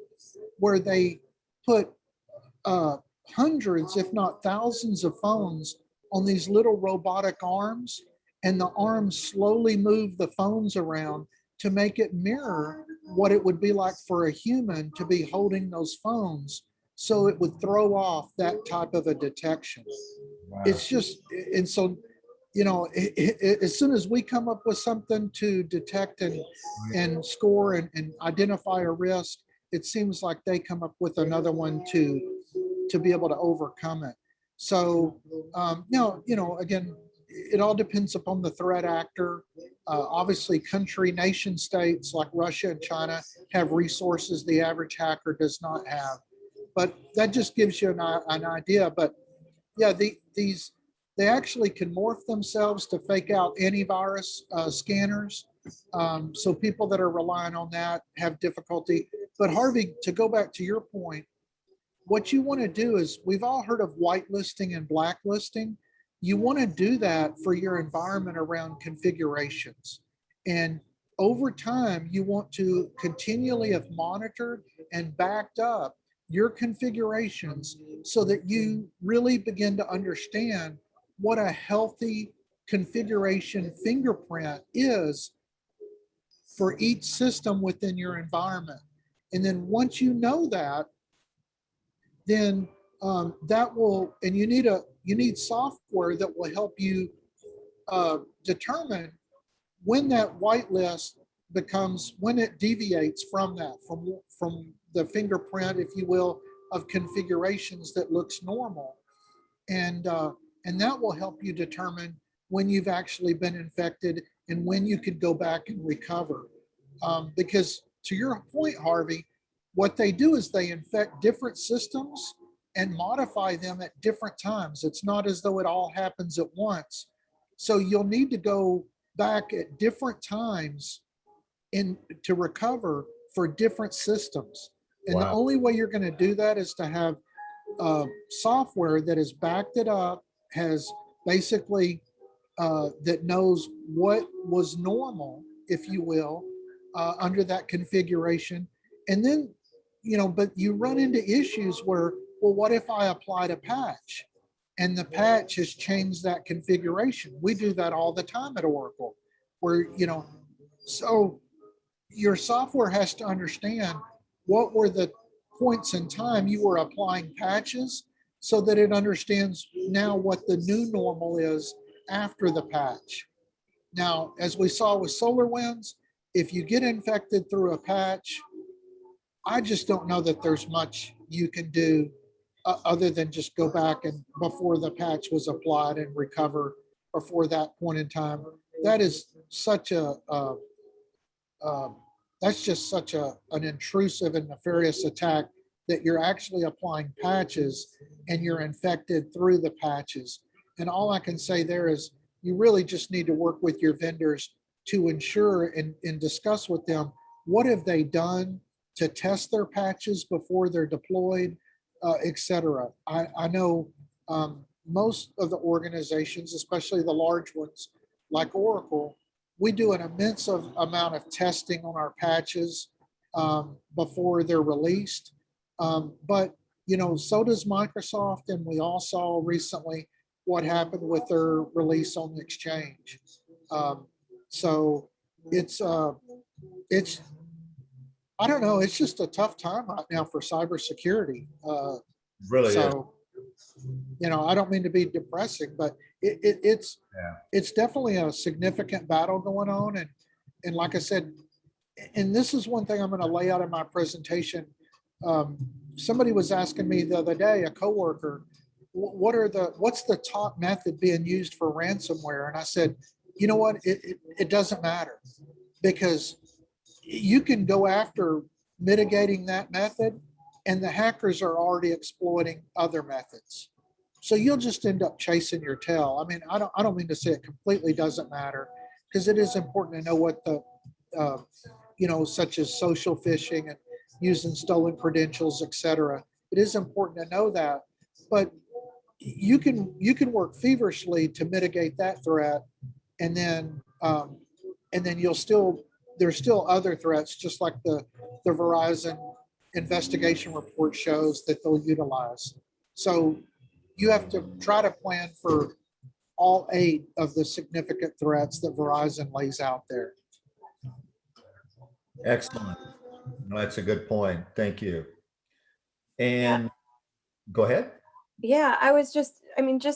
where they put hundreds, if not thousands of phones on these little robotic arms, and the arms slowly move the phones around to make it mirror what it would be like for a human to be holding those phones. So it would throw off that type of a detection. Wow. It's just, and so, as soon as we come up with something to detect and score and identify a risk, it seems like they come up with another one to be able to overcome it. So now, again, it all depends upon the threat actor. Obviously, nation states like Russia and China have resources the average hacker does not have. But that just gives you an idea. But yeah, they actually can morph themselves to fake out antivirus scanners. So people that are relying on that have difficulty. But Harvey, to go back to your point, what you want to do is, we've all heard of whitelisting and blacklisting. You want to do that for your environment around configurations. And over time, you want to continually have monitored and backed up your configurations so that you really begin to understand what a healthy configuration fingerprint is for each system within your environment. And then once you know that, then that will, and you need software that will help you determine when that whitelist becomes, when it deviates from that, from the fingerprint, if you will, of configurations that looks normal. And that will help you determine when you've actually been infected and when you could go back and recover. Because to your point, Harvey, what they do is they infect different systems and modify them at different times. It's not as though it all happens at once. So you'll need to go back at different times to recover for different systems. And The only way you're going to do that is to have software that has backed it up, has basically that knows what was normal, if you will, under that configuration. And then, but you run into issues where, well, what if I applied a patch and the patch has changed that configuration? We do that all the time at Oracle, where, so your software has to understand what were the points in time you were applying patches so that it understands now what the new normal is after the patch. Now, as we saw with SolarWinds, if you get infected through a patch, I just don't know that there's much you can do other than just go back and before the patch was applied and recover before that point in time. That is such that's just such an intrusive and nefarious attack that you're actually applying patches and you're infected through the patches. And all I can say there is you really just need to work with your vendors to ensure and discuss with them, what have they done to test their patches before they're deployed, et cetera. I know most of the organizations, especially the large ones like Oracle, we do an immense amount of testing on our patches before they're released. But so does Microsoft, and we all saw recently what happened with their release on the Exchange. So it's I don't know, it's just a tough time right now for cybersecurity. Really is. So, I don't mean to be depressing, but it's definitely a significant battle going on. And like I said, and this is one thing I'm going to lay out in my presentation. Somebody was asking me the other day, a coworker, what's the top method being used for ransomware? And I said, you know what, it doesn't matter, because you can go after mitigating that method, and the hackers are already exploiting other methods. So you'll just end up chasing your tail. I mean, I don't mean to say it completely doesn't matter, because it is important to know what the, such as social phishing and using stolen credentials, et cetera. It is important to know that, but you can work feverishly to mitigate that threat, and then there's still other threats, just like the Verizon investigation report shows that they'll utilize. So you have to try to plan for all 8 of the significant threats that Verizon lays out there. Excellent. No, that's a good point. Thank you. And go ahead. Yeah, I was just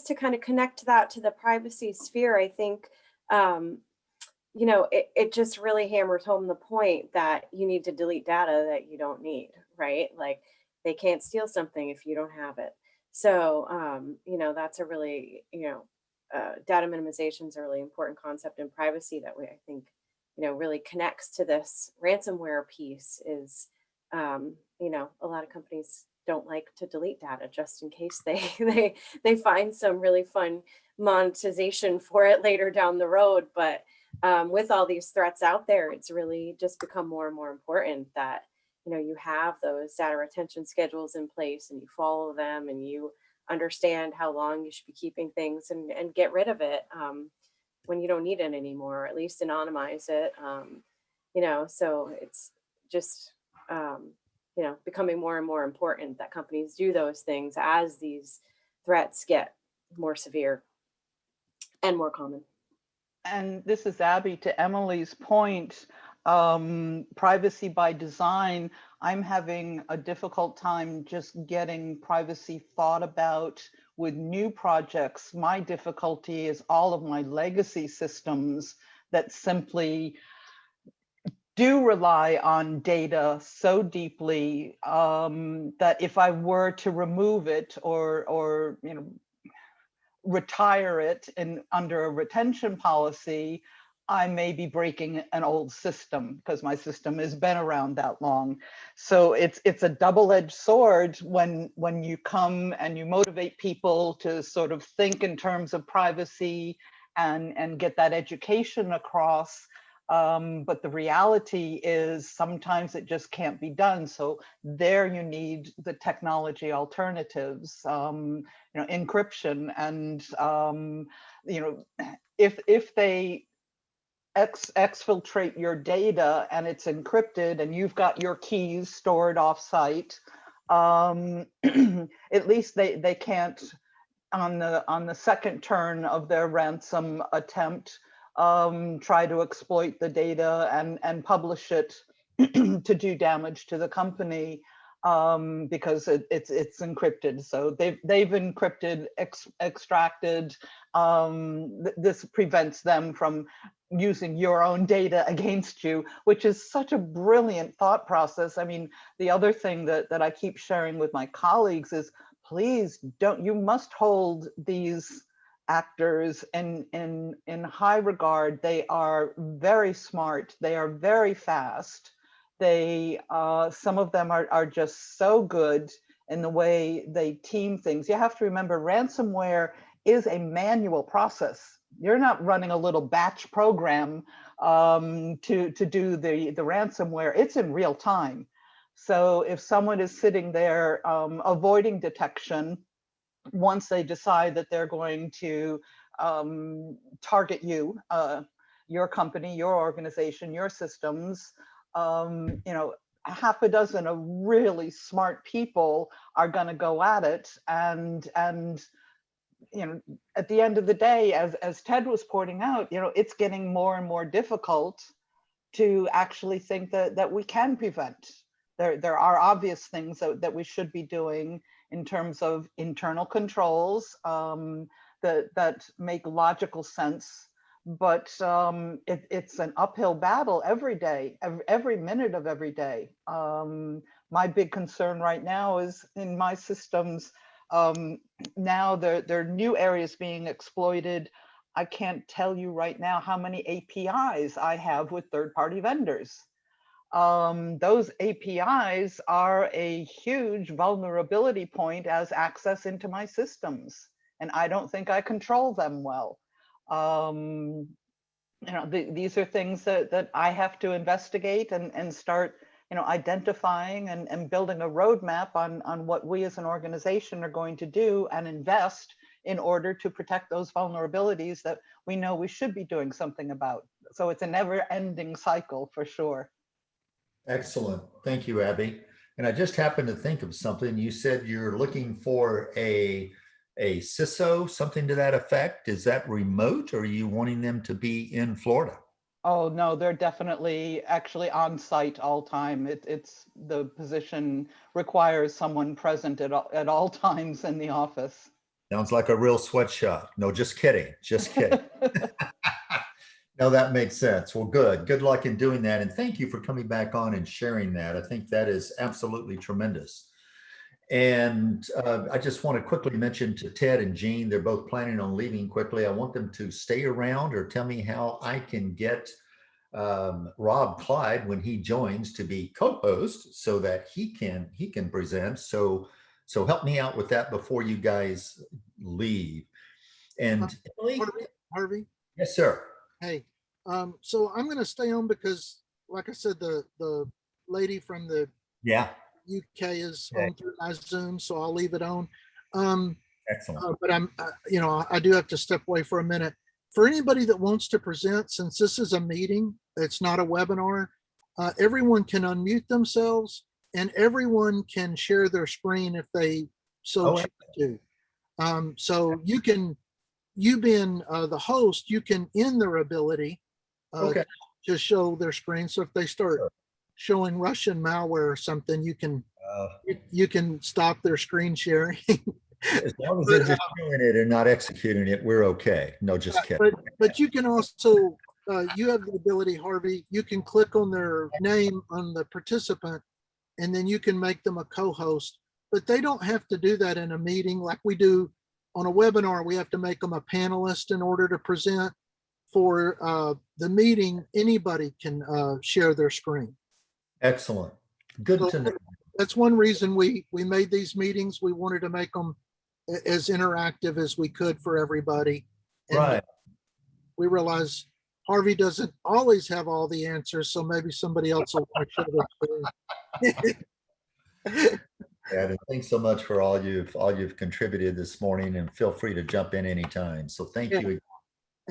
to kind of connect that to the privacy sphere, I think, it just really hammers home the point that you need to delete data that you don't need, right? Like, they can't steal something if you don't have it. So, that's a really, data minimization is a really important concept in privacy that I think, really connects to this ransomware piece is, a lot of companies don't like to delete data just in case they find some really fun monetization for it later down the road. But with all these threats out there, it's really just become more and more important that, you have those data retention schedules in place, and you follow them, and you understand how long you should be keeping things, and get rid of it when you don't need it anymore, or at least anonymize it. So it's just, becoming more and more important that companies do those things as these threats get more severe and more common. And this is Abby. To Emily's point, privacy by design, I'm having a difficult time just getting privacy thought about with new projects. My difficulty is all of my legacy systems that simply do rely on data so deeply that if I were to remove it or retire it under a retention policy, I may be breaking an old system because my system has been around that long. So it's a double-edged sword when you come and you motivate people to sort of think in terms of privacy and get that education across. But the reality is sometimes it just can't be done. So there you need the technology alternatives, encryption, and if they exfiltrate your data and it's encrypted and you've got your keys stored offsite, at least they can't on the second turn of their ransom attempt try to exploit the data and publish it to do damage to the company because it's encrypted. So they've encrypted, extracted. This prevents them from using your own data against you, which is such a brilliant thought process. I mean, the other thing that I keep sharing with my colleagues is, please you must hold these actors in high regard. They are very smart. They are very fast. They some of them are just so good in the way they team things. You have to remember, ransomware is a manual process. You're not running a little batch program to do the ransomware. It's in real time. So if someone is sitting there avoiding detection, once they decide that they're going to target you, your company, your organization, your systems, you know, half a dozen of really smart people are going to go at it. And you know, at the end of the day, as Ted was pointing out, you know, it's getting more and more difficult to actually think that we can prevent. There are obvious things that we should be doing in terms of internal controls that make logical sense, but it's an uphill battle every day, every minute of every day. My big concern right now is in my systems. Now there are new areas being exploited. I can't tell you right now how many APIs I have with third-party vendors. Those APIs are a huge vulnerability point as access into my systems, and I don't think I control them well. You know, these are things that I have to investigate and start, you know, identifying and building a roadmap on what we as an organization are going to do and invest in order to protect those vulnerabilities that we know we should be doing something about. So it's a never-ending cycle for sure. Excellent. Thank you, Abby. And I just happened to think of something. You said you're looking for a CISO, something to that effect. Is that remote, or are you wanting them to be in Florida? Oh, no, they're definitely actually on site all time. It's the position requires someone present at all times in the office. Sounds like a real sweatshop. No, just kidding. Just kidding. No, that makes sense. Well, good. Good luck in doing that. And thank you for coming back on and sharing that. I think that is absolutely tremendous. And I just want to quickly mention to Ted and Jean, they're both planning on leaving quickly. I want them to stay around or tell me how I can get Rob Clyde when he joins to be co-host so that he can present. So help me out with that before you guys leave. And Harvey? Yes, sir. Hey, so I'm going to stay on because, like I said, the lady from the UK is on through my Zoom, so I'll leave it on. Excellent. But I'm, you know, I do have to step away for a minute. For anybody that wants to present, since this is a meeting, it's not a webinar, everyone can unmute themselves and everyone can share their screen if they so choose to. So you can, you being the host, you can end their ability to show their screen. So if they start showing Russian malware or something, you can stop their screen sharing. As long as they're just doing it and not executing it, we're okay. No, just kidding. But you can also, you have the ability, Harvey, you can click on their name on the participant and then you can make them a co-host, but they don't have to do that in a meeting like we do on a webinar. We have to make them a panelist in order to present. For the meeting, anybody can share their screen. Excellent. Good to know. That's one reason we made these meetings. We wanted to make them as interactive as we could for everybody. And right. We realize Harvey doesn't always have all the answers, so maybe somebody else will want to share their Yeah, and thanks so much for all you've contributed this morning, and feel free to jump in anytime. So thank you.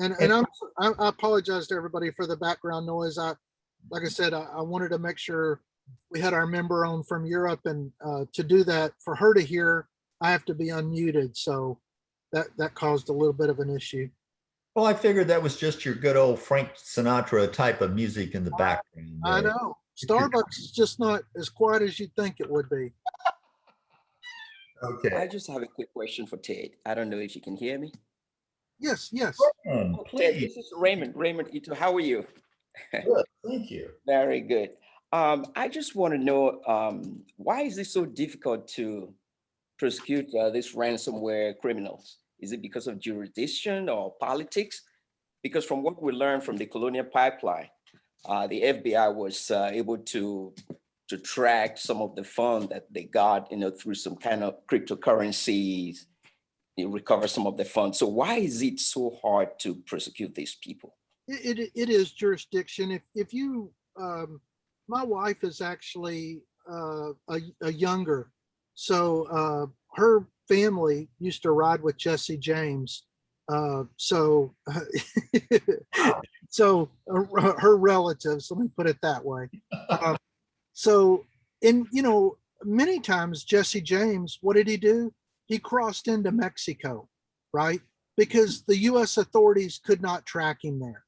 And I apologize to everybody for the background noise. Like I said, I wanted to make sure we had our member on from Europe, and to do that, for her to hear, I have to be unmuted. So that caused a little bit of an issue. Well, I figured that was just your good old Frank Sinatra type of music in the background. I know. Starbucks is just not as quiet as you'd think it would be. Okay. I just have a quick question for Ted. I don't know if you can hear me. Yes, yes. Oh, Ted, this is Raymond Ito. How are you? Good, thank you. Very good. I just want to know, why is it so difficult to prosecute these ransomware criminals? Is it because of jurisdiction or politics? Because from what we learned from the Colonial Pipeline, the FBI was able to track some of the funds that they got, through some kind of cryptocurrencies recover some of the funds. So why is it so hard to prosecute these people? It is jurisdiction. If you, my wife is actually a younger, so her family used to ride with Jesse James. So her relatives, let me put it that way. So, and you know, many times Jesse James, what did he do? He crossed into Mexico, right? Because the US authorities could not track him there.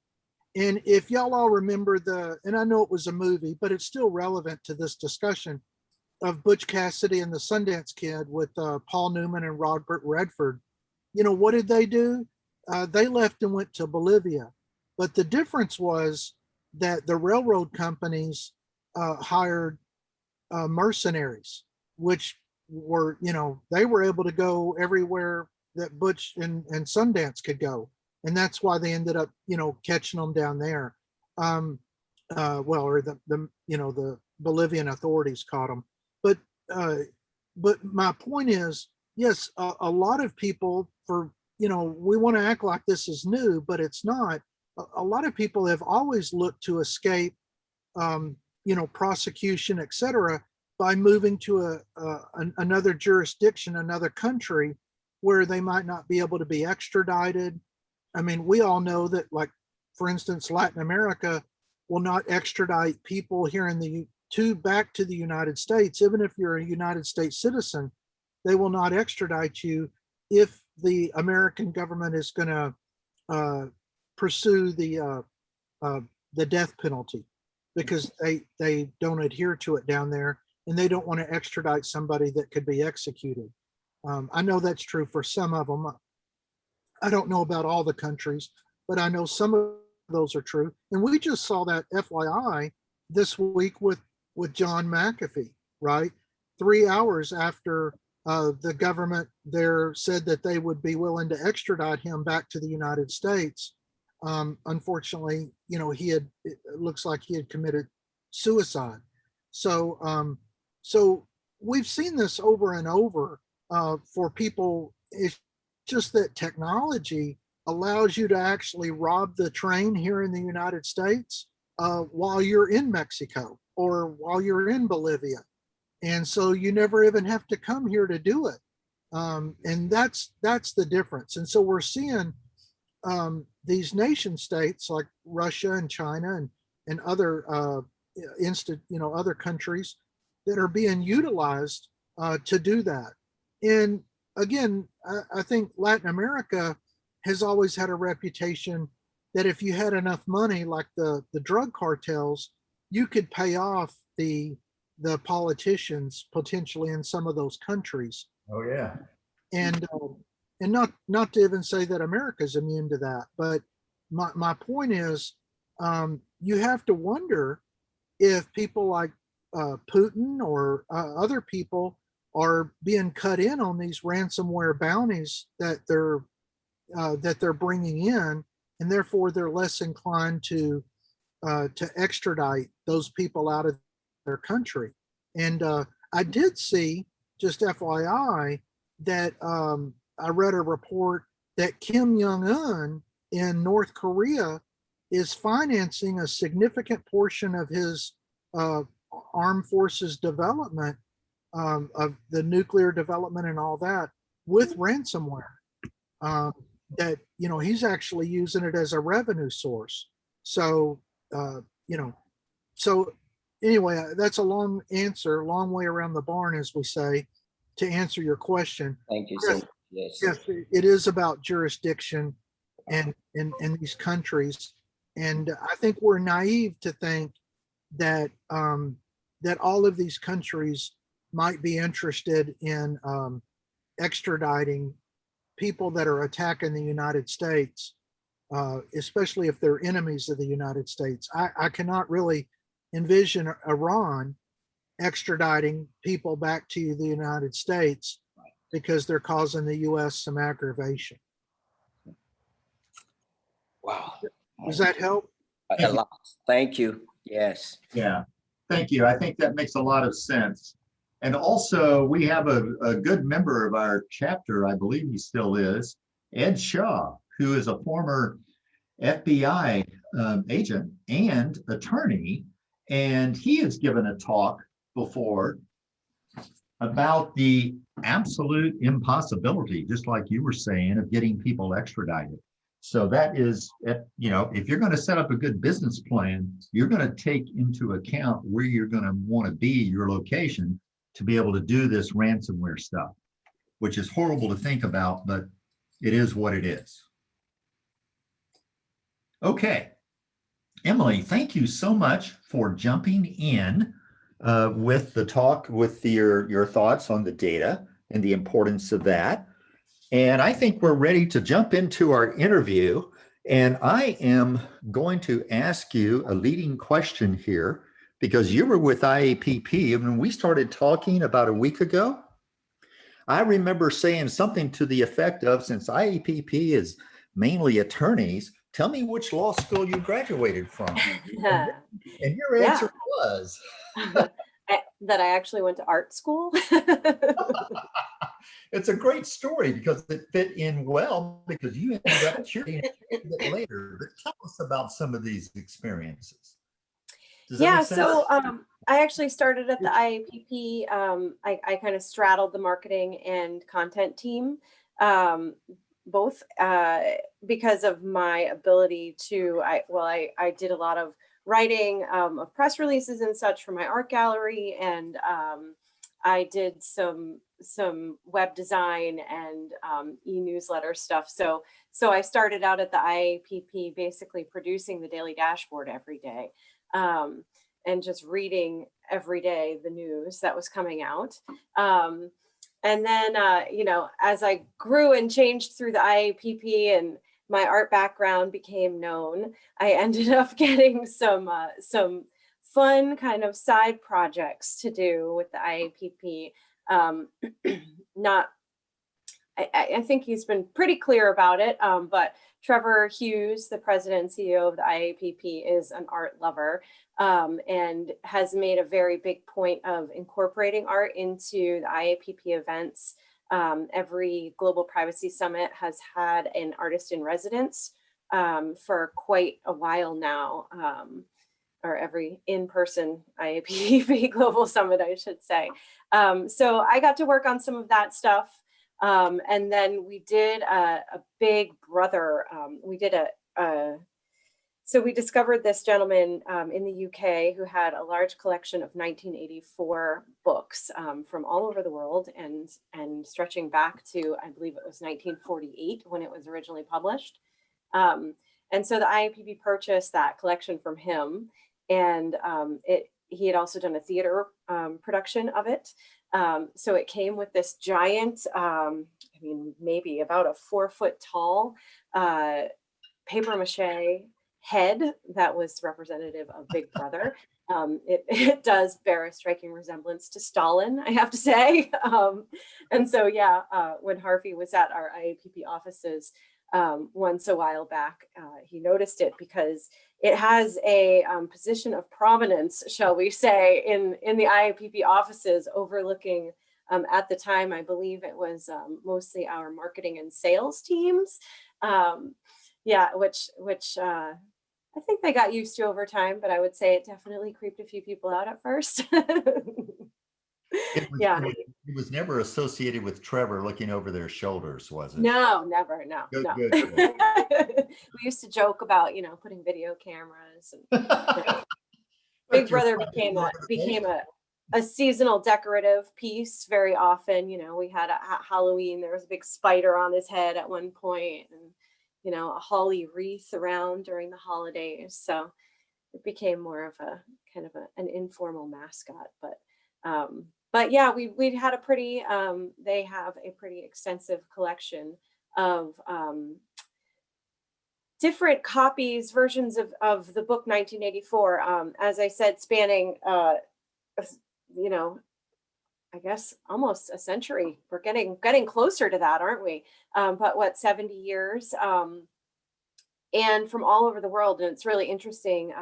And if y'all all remember and I know it was a movie, but it's still relevant to this discussion of Butch Cassidy and the Sundance Kid with Paul Newman and Robert Redford. You know, what did they do? They left and went to Bolivia. But the difference was that the railroad companies hired mercenaries, which were, you know, they were able to go everywhere that Butch and Sundance could go. And that's why they ended up, you know, catching them down there. Or the you know, the Bolivian authorities caught them. But my point is, yes, a lot of people, for, you know, we want to act like this is new, but it's not. A lot of people have always looked to escape, you know, prosecution, etc., by moving to another jurisdiction, another country, where they might not be able to be extradited. I mean, we all know that, like, for instance, Latin America will not extradite people here back to the United States. Even if you're a United States citizen, they will not extradite you if the American government is going to pursue the death penalty, because they don't adhere to it down there, and they don't want to extradite somebody that could be executed. I know that's true for some of them. I don't know about all the countries, but I know some of those are true. And we just saw that, FYI, this week with John McAfee, right? 3 hours after the government there said that they would be willing to extradite him back to the United States. Unfortunately, you know, it looks like he had committed suicide. So we've seen this over and over for people. It's just that technology allows you to actually rob the train here in the United States while you're in Mexico or while you're in Bolivia. And so you never even have to come here to do it. And that's the difference. And so we're seeing these nation states like Russia and China and other other countries that are being utilized to do that. And again, I think Latin America has always had a reputation that if you had enough money, like the drug cartels, you could pay off the politicians potentially in some of those countries. Oh yeah. And not to even say that America's immune to that, but my point is, you have to wonder if people like Putin or other people are being cut in on these ransomware bounties that they're bringing in, and therefore they're less inclined to extradite those people out of their country. And I did see, just FYI, that I read a report that Kim Jong-un in North Korea is financing a significant portion of his armed forces development, of the nuclear development and all that, with ransomware. That, you know, he's actually using it as a revenue source. So, so anyway, that's a long answer, long way around the barn, as we say, to answer your question. Thank you so much. Yes. Yes, it is about jurisdiction and in these countries. And I think we're naive to think that that all of these countries might be interested in extraditing people that are attacking the United States, especially if they're enemies of the United States. I cannot really envision Iran extraditing people back to the United States because they're causing the US some aggravation. Wow. Does that help? A lot. Thank you. Yes. Yeah, thank you. I think that makes a lot of sense. And also, we have a good member of our chapter, I believe he still is, Ed Shaw, who is a former FBI agent and attorney. And he has given a talk before about the absolute impossibility, just like you were saying, of getting people extradited. So that is, you know, if you're going to set up a good business plan, you're going to take into account where you're going to want to be, your location, to be able to do this ransomware stuff, which is horrible to think about, but it is what it is. Okay. Emily, thank you so much for jumping in with the talk, with your thoughts on the data and the importance of that. And I think we're ready to jump into our interview. And I am going to ask you a leading question here, because you were with IAPP. And when we started talking about a week ago, I remember saying something to the effect of, since IAPP is mainly attorneys, tell me which law school you graduated from. And your answer was? That I actually went to art school. It's a great story because it fit in well, because you ended up curating it later. But tell us about some of these experiences. Yeah, so I actually started at the IAPP. I kind of straddled the marketing and content team, both because of my ability to, I did a lot of writing of press releases and such for my art gallery, and I did some web design and e-newsletter stuff. So I started out at the IAPP basically producing the daily dashboard every day, and just reading every day the news that was coming out. And then, you know, as I grew and changed through the IAPP and my art background became known, I ended up getting some fun kind of side projects to do with the IAPP. I think he's been pretty clear about it, but Trevor Hughes, the president and CEO of the IAPP, is an art lover, and has made a very big point of incorporating art into the IAPP events. Every Global Privacy Summit has had an artist in residence for quite a while now, or every in-person IAPP Global Summit, I should say. So I got to work on some of that stuff. And then we did a big brother, so we discovered this gentleman in the UK who had a large collection of 1984 books from all over the world, and stretching back to, I believe it was 1948 when it was originally published. And so the IAPP purchased that collection from him, and he had also done a theater production of it. So it came with this giant, I mean, maybe about a 4-foot tall paper mache head that was representative of Big Brother. It does bear a striking resemblance to Stalin, I have to say. And so, yeah, when Harvey was at our IAPP offices once a while back, he noticed it because it has a position of prominence, shall we say, in the IAPP offices, overlooking, at the time, I believe it was mostly our marketing and sales teams. Yeah, which I think they got used to over time, but I would say it definitely creeped a few people out at first. Yeah. It was never associated with Trevor looking over their shoulders, was it? No, never. No, Good, no. good, good. We used to joke about, you know, putting video cameras. And, Big Brother became a seasonal decorative piece very often. You know, we had at Halloween, there was a big spider on his head at one point, and, you know, a holly wreath around during the holidays. So it became more of a kind of an informal mascot. But yeah, we had a pretty, they have a pretty extensive collection of different copies, versions of the book 1984, as I said, spanning, you know, I guess almost a century. We're getting closer to that, aren't we? But what, 70 years, and from all over the world. And it's really interesting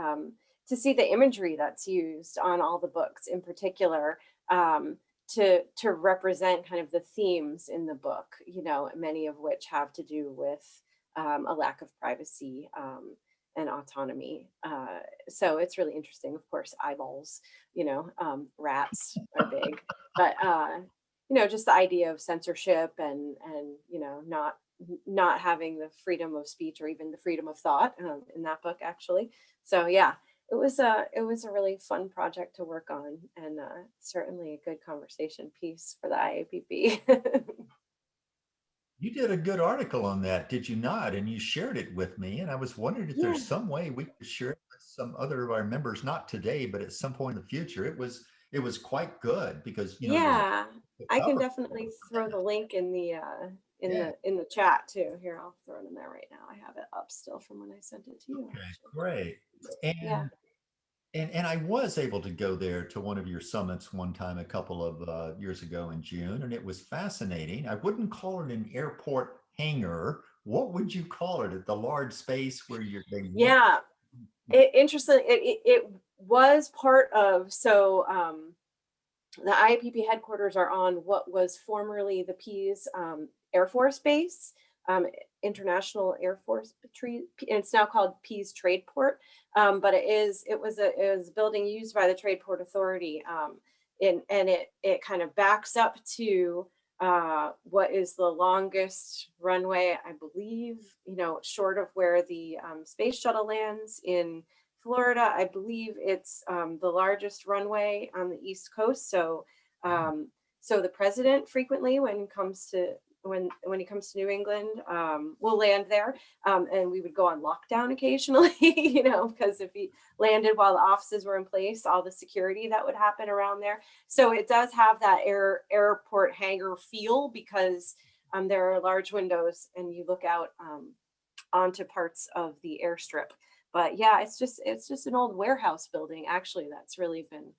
to see the imagery that's used on all the books in particular. to represent kind of the themes in the book, you know, many of which have to do with a lack of privacy and autonomy. So it's really interesting. Of course, eyeballs, you know, rats are big, but you know, just the idea of censorship and you know, not having the freedom of speech or even the freedom of thought in that book, actually. So yeah, it was a really fun project to work on, and certainly a good conversation piece for the IAPP. You did a good article on that, did you not? And you shared it with me. And I was wondering if Yeah. there's some way we could share it with some other of our members, not today, but at some point in the future. It was quite good because, you know, Yeah, the I can cover- definitely throw the link in the Yeah. in the chat too. Here, I'll throw it in there right now. I have it up still from when I sent it to you. Okay, Actually. great. Yeah. And I was able to go there to one of your summits one time a couple of years ago in June, and it was fascinating. I wouldn't call it an airport hangar. What would you call it? At the large space where you're Yeah. Interesting. It was part of, so the IAPP headquarters are on what was formerly the Pease Air Force Base, International Air Force, and it's now called Pease Trade Port. But it was a building used by the Trade Port Authority, and it kind of backs up to what is the longest runway, I believe, you know, short of where the space shuttle lands in Florida. I believe it's the largest runway on the East Coast. So, so the president frequently, when he comes to New England, will land there, and we would go on lockdown occasionally, you know, because if he landed while the offices were in place, all the security that would happen around there. So it does have that airport hangar feel because there are large windows and you look out onto parts of the airstrip. But yeah, it's just an old warehouse building, actually, that's really been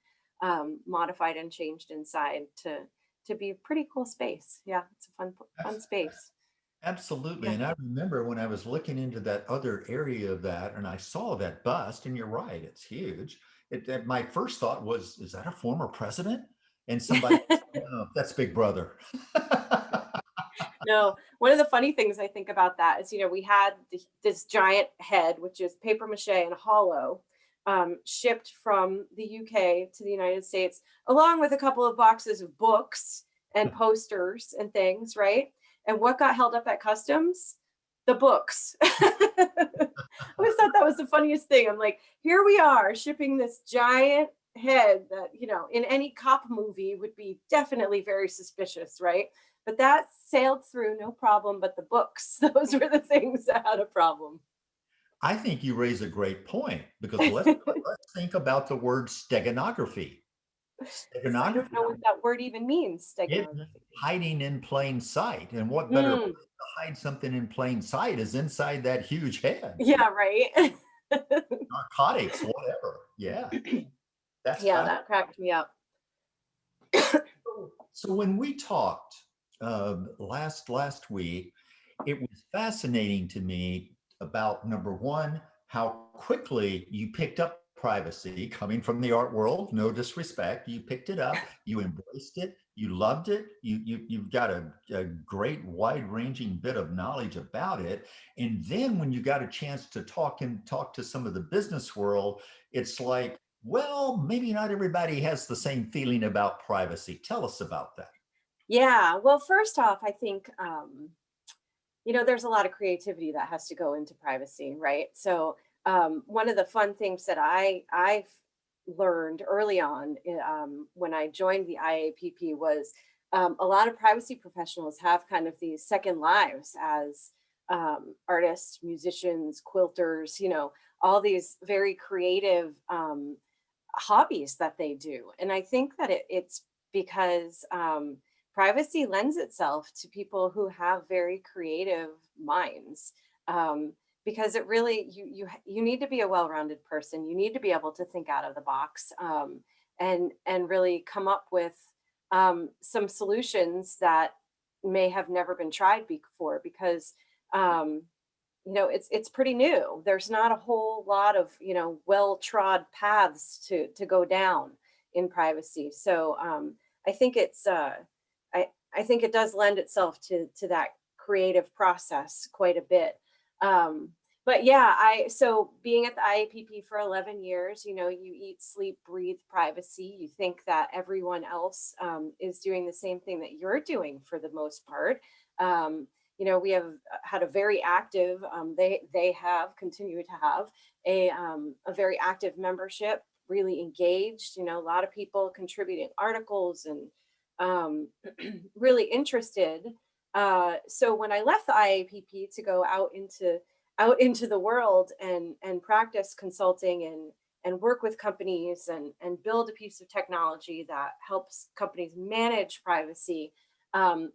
modified and changed inside to be a pretty cool space. Yeah, it's a fun space. Absolutely. Yeah. And I remember when I was looking into that other area of that and I saw that bust, and you're right, it's huge. My first thought was, is that a former president? And somebody, no, that's Big Brother. No, one of the funny things I think about that is, you know, we had this giant head, which is paper mache and hollow, shipped from the UK to the United States, along with a couple of boxes of books and posters and things, right? And what got held up at customs? The books. I always thought that was the funniest thing. I'm like, here we are shipping this giant head that, you know, in any cop movie would be definitely very suspicious, right? But that sailed through no problem, but the books, those were the things that had a problem. I think you raise a great point because let's think about the word steganography. I don't know what that word even means, steganography. Hiding in plain sight. And what better place to hide something in plain sight is inside that huge head. Yeah, right. Narcotics, whatever. Yeah. That's Yeah, that cracked me up. So when we talked last week, it was fascinating to me about, number one, how quickly you picked up privacy coming from the art world. No disrespect, you picked it up, you embraced it, you loved it, you've got a great wide-ranging bit of knowledge about it. And then when you got a chance to talk to some of the business world, it's like, well, maybe not everybody has the same feeling about privacy. Tell us about that. Yeah, well, first off, I think, you know, there's a lot of creativity that has to go into privacy, right? So one of the fun things that I've learned early on when I joined the IAPP was a lot of privacy professionals have kind of these second lives as artists, musicians, quilters, you know, all these very creative hobbies that they do. And I think that it's because privacy lends itself to people who have very creative minds, because it really, you need to be a well-rounded person. You need to be able to think out of the box, and really come up with some solutions that may have never been tried before, because you know, it's pretty new. There's not a whole lot of, you know, well-trod paths to go down in privacy. So I think it's I think it does lend itself to that creative process quite a bit. But yeah, so being at the IAPP for 11 years, you eat, sleep, breathe privacy. You think that everyone else is doing the same thing that you're doing for the most part. We have had a very active, they have continued to have a very active membership, really engaged, a lot of people contributing articles and really interested. So when I left the IAPP to go out into the world and practice consulting and work with companies and build a piece of technology that helps companies manage privacy,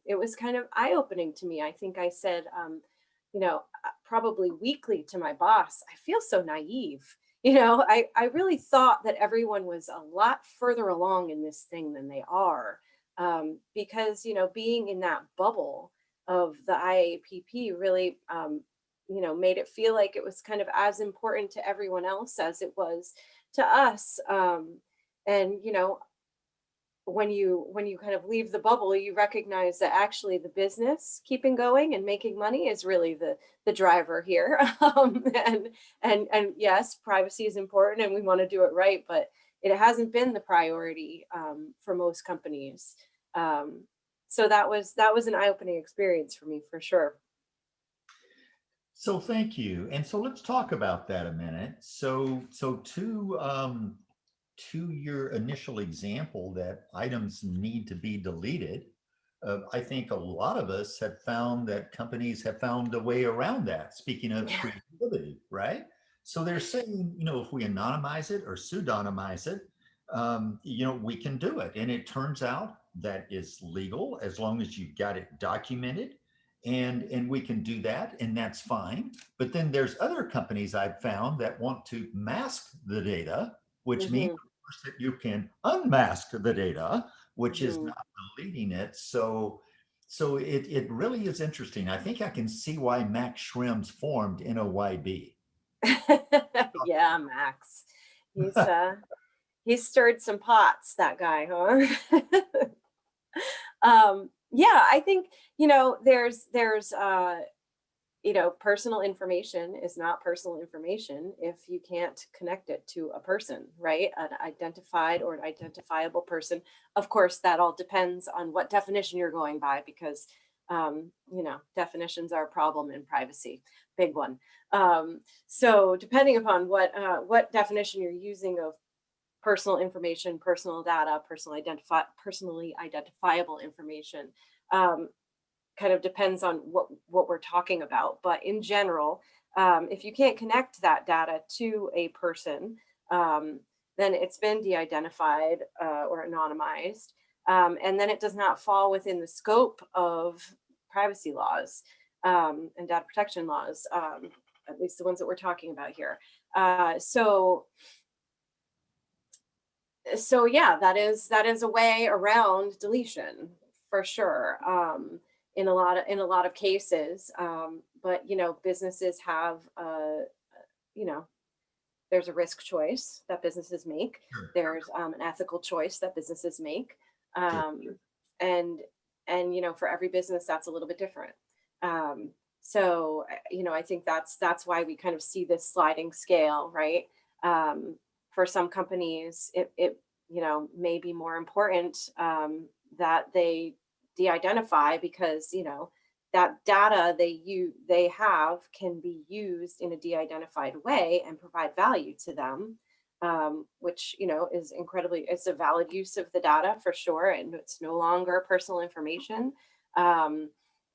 it was kind of eye-opening to me. I think I said, probably weekly to my boss, I feel so naive. I really thought that everyone was a lot further along in this thing than they are, because, being in that bubble of the IAPP really, made it feel like it was kind of as important to everyone else as it was to us. And, when you kind of leave the bubble, you recognize that actually the business keeping going and making money is really the driver here. And yes, privacy is important and we want to do it right, but it hasn't been the priority for most companies. So that was an eye-opening experience for me, for sure. So thank you. And so let's talk about that a minute. So to your initial example that items need to be deleted, I think a lot of us have found that companies have found a way around that. Speaking of creativity, right? So they're saying, if we anonymize it or pseudonymize it, we can do it. And it turns out that is legal as long as you've got it documented. And we can do that, and that's fine. But then there's other companies I've found that want to mask the data, which means of course, that you can unmask the data, which is not deleting it. So it really is interesting. I think I can see why Max Schrems formed NOYB. Yeah, Max. He's stirred some pots, that guy, huh? Yeah, I think, there's personal information is not personal information if you can't connect it to a person, right? An identified or an identifiable person. Of course, that all depends on what definition you're going by, because, definitions are a problem in privacy, big one. So depending upon what definition you're using of personal information, personal data, personally identifiable information, kind of depends on what we're talking about. But in general, if you can't connect that data to a person, then it's been de-identified or anonymized, and then it does not fall within the scope of privacy laws and data protection laws, at least the ones that we're talking about here. So yeah, that is a way around deletion for sure, in a lot of cases. But businesses have there's a risk choice that businesses make. Sure. There's an ethical choice that businesses make, Sure. and for every business that's a little bit different. So I think that's why we kind of see this sliding scale, right? For some companies, it may be more important that they de-identify, because that data they have can be used in a de-identified way and provide value to them, which is it's a valid use of the data for sure, and it's no longer personal information.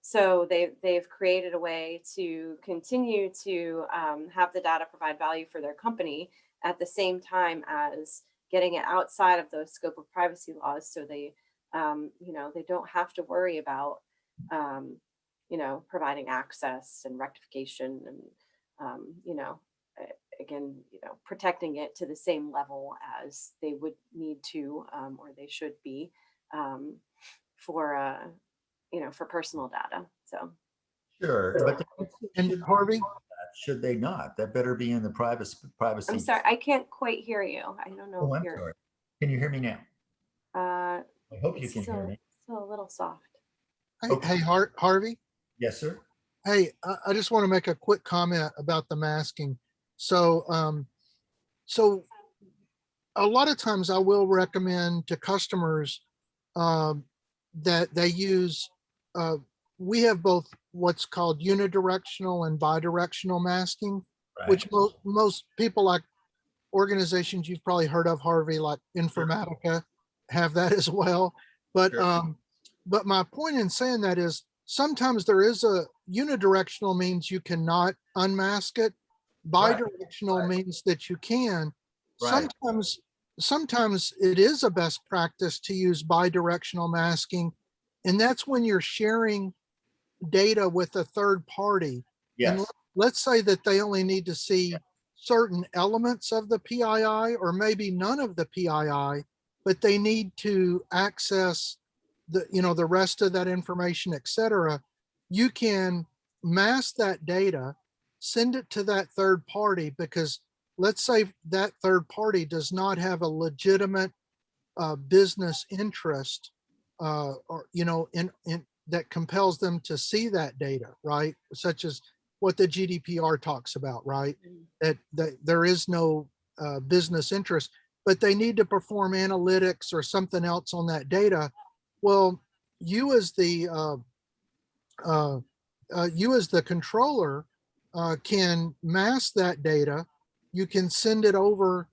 So they've created a way to continue to have the data provide value for their company at the same time as getting it outside of the scope of privacy laws. So they don't have to worry about, providing access and rectification and, again, protecting it to the same level as they would need to, or they should be, for personal data. So. Sure, but And Harvey, should they not? That better be in the privacy. I'm sorry, I can't quite hear you. I don't know Oh, if I'm you're. sorry. Can you hear me now? I hope you It's can hear still, me. still a little soft. Hey, Okay. hey, Harvey. Yes, sir. Hey, I just want to make a quick comment about the masking. So, so a lot of times I will recommend to customers that they use, we have both what's called unidirectional and bidirectional masking, which Right. most people, like organizations you've probably heard of, Harvey, like Sure. Informatica, have that as well. But Sure. but my point in saying that is sometimes there is a unidirectional means you cannot unmask it. Right. Bidirectional Right. means that you can. Right. Sometimes it is a best practice to use bidirectional masking, and that's when you're sharing data with a third party. And Yes. let's say that they only need to see certain elements of the PII or maybe none of the PII, but they need to access the rest of that information, et cetera. You can mask that data, send it to that third party, because let's say that third party does not have a legitimate business interest, or in that compels them to see that data, right? Such as what the GDPR talks about, right? That there is no business interest, but they need to perform analytics or something else on that data. Well, you as the controller can mask that data. You can send it over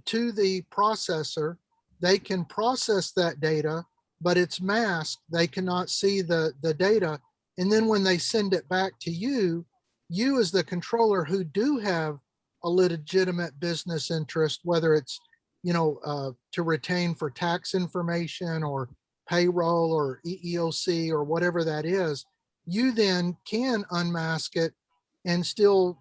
to the processor. They can process that data, but it's masked. They cannot see the data. And then when they send it back to you, you as the controller who do have a legitimate business interest, whether it's, to retain for tax information or payroll or EEOC or whatever that is, you then can unmask it and still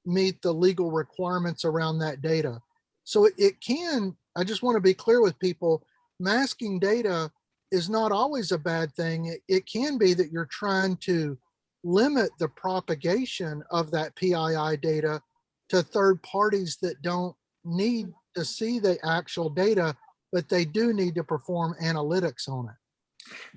meet the legal requirements around that data. So it can, I just want to be clear with people, masking data is not always a bad thing. It can be that you're trying to limit the propagation of that PII data to third parties that don't need to see the actual data, but they do need to perform analytics on it.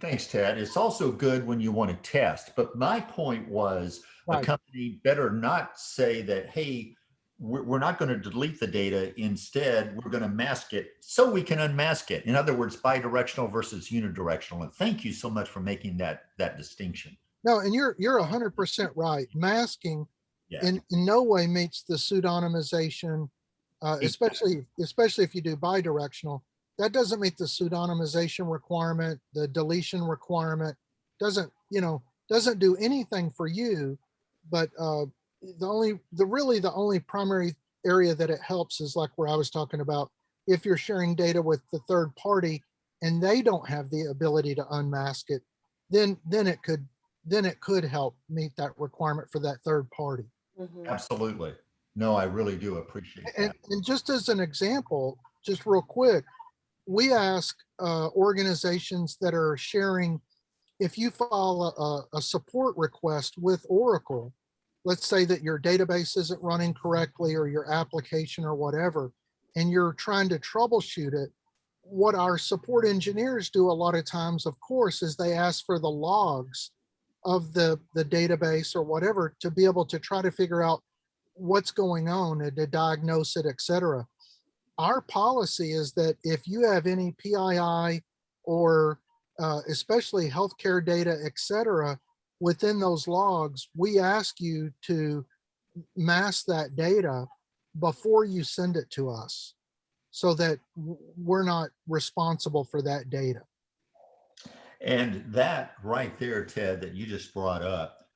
Thanks, Ted. It's also good when you want to test. But my point was a Right. company better not say that, hey, we're not going to delete the data. Instead, we're going to mask it so we can unmask it. In other words, bidirectional versus unidirectional. And thank you so much for making that distinction. No, and you're 100% right. Masking Yeah. in no way meets the pseudonymization, especially if you do bidirectional. That doesn't meet the pseudonymization requirement, the deletion requirement. Doesn't do anything for you. But the only primary area that it helps is like where I was talking about. If you're sharing data with the third party and they don't have the ability to unmask it, then it could help meet that requirement for that third party. Mhm. Absolutely. No, I really do appreciate that. And just as an example, just real quick, we ask organizations that are sharing, if you file a support request with Oracle, let's say that your database isn't running correctly or your application or whatever, and you're trying to troubleshoot it, what our support engineers do a lot of times, of course, is they ask for the logs of the database or whatever to be able to try to figure out what's going on and to diagnose it, et cetera. Our policy is that if you have any PII or especially healthcare data, et cetera, within those logs, we ask you to mask that data before you send it to us so that we're not responsible for that data. And that right there, Ted, that you just brought up,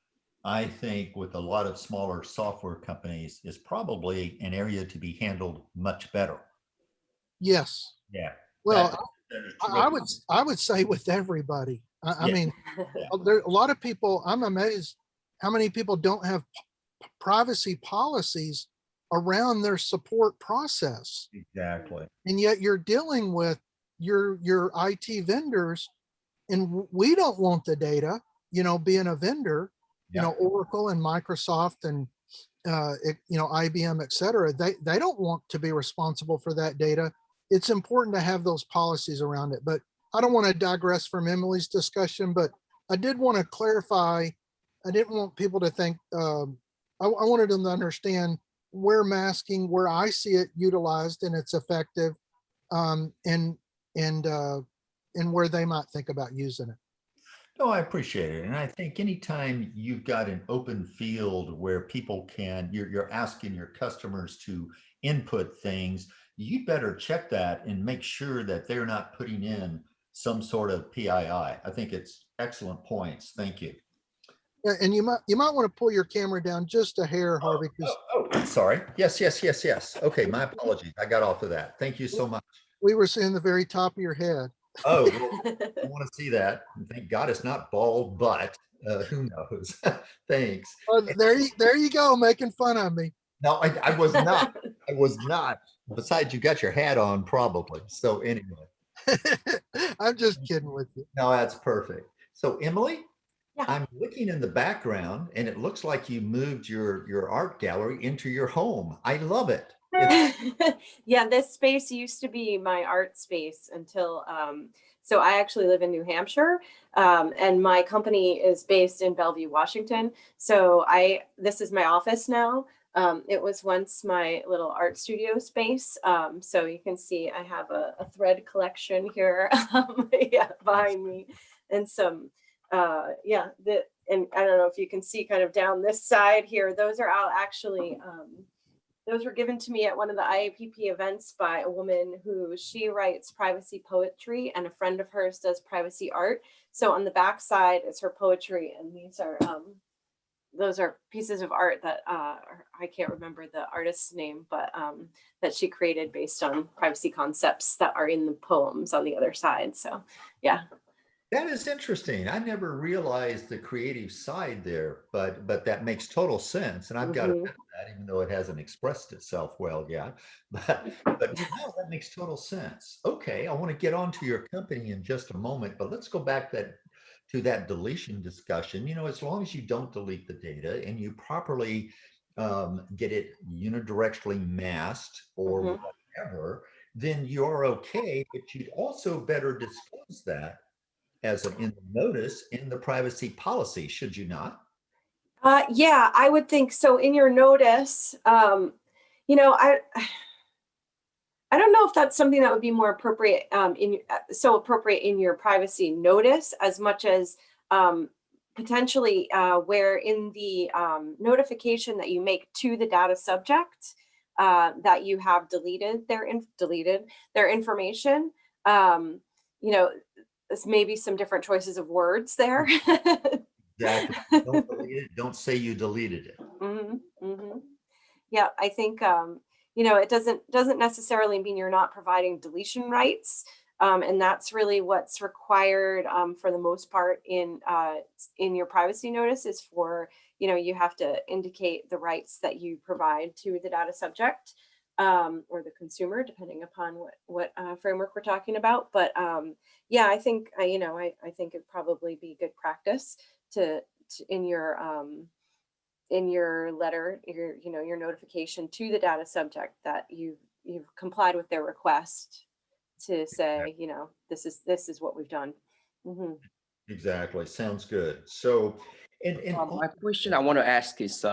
I think with a lot of smaller software companies is probably an area to be handled much better. Yes. Yeah. Well, that is I would say with everybody. I Yeah. mean, Yeah. there a lot of people. I'm amazed how many people don't have privacy policies around their support process, Exactly. and yet you're dealing with your IT vendors, and we don't want the data. Being a vendor, Yeah. Oracle and Microsoft and IBM, et cetera, they don't want to be responsible for that data. It's important to have those policies around it. But I don't want to digress from Emily's discussion, but I did want to clarify. I didn't want people to think, I wanted them to understand where masking, where I see it utilized and it's effective, and where they might think about using it. No, I appreciate it. And I think anytime you've got an open field where people can, you're asking your customers to input things, you better check that and make sure that they're not putting in some sort of PII. I think it's excellent points. Thank you. Yeah, and you might want to pull your camera down just a hair, Harvey, because I'm sorry. Yes. Okay, my apologies. I got off of that. Thank you so much. we were seeing the very top of your head. Oh, well, I want to see that. Thank God it's not bald, but who knows? Thanks. Oh, there you go, making fun of me. No, I was not. I was not. Besides, you got your hat on probably. So anyway. I'm just kidding with you. No, that's perfect. So Emily, Yeah. I'm looking in the background and it looks like you moved your art gallery into your home. I love it. Yeah, this space used to be my art space until, so I actually live in New Hampshire, and my company is based in Bellevue, Washington. So this is my office now. It was once my little art studio space. So you can see I have a thread collection here yeah, behind me, and some, and I don't know if you can see kind of down this side here, those are all actually, those were given to me at one of the IAPP events by a woman who she writes privacy poetry, and a friend of hers does privacy art. So on the back side is her poetry, and these are those are pieces of art that I can't remember the artist's name, but that she created based on privacy concepts that are in the poems on the other side. So yeah. That is interesting. I never realized the creative side there, but that makes total sense. And I've got to admit that, even though it hasn't expressed itself well yet. But no, that makes total sense. Okay, I want to get on to your company in just a moment, but let's go back to that deletion discussion. You know, as long as you don't delete the data and you properly get it unidirectionally masked or whatever, then you're okay. But you'd also better disclose that as in the notice in the privacy policy, should you not? Yeah, I would think so. In your notice, you know, I don't know if that's something that would be more appropriate appropriate in your privacy notice, as much as potentially where in the notification that you make to the data subject that you have deleted their information. You know, there's maybe some different choices of words there. Exactly. Don't delete it. Don't say you deleted it. Yeah, I think you know, it doesn't necessarily mean you're not providing deletion rights, and that's really what's required for the most part in your privacy notice, is for, you know, you have to indicate the rights that you provide to the data subject or the consumer, depending upon what framework we're talking about. But yeah, I think you know, I think it'd probably be good practice to in your letter, your notification to the data subject that you've complied with their request, to say, you know, this is what we've done. Exactly. Sounds good. So, My question I want to ask is,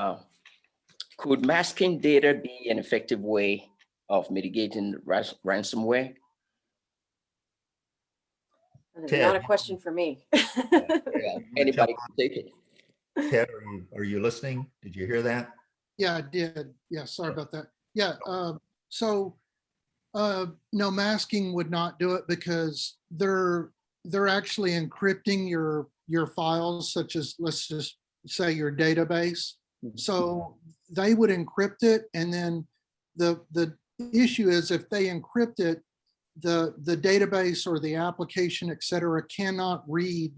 could masking data be an effective way of mitigating ransomware? That is Ted, not a question for me. Yeah, anybody can take it. Ted, are you listening? Did you hear that? Yeah, I did. Yeah, sorry about that. Yeah, no, masking would not do it, because they're actually encrypting your files, such as, let's just say, your database. So they would encrypt it, and then the issue is, if they encrypt it, the database or the application, et cetera, cannot read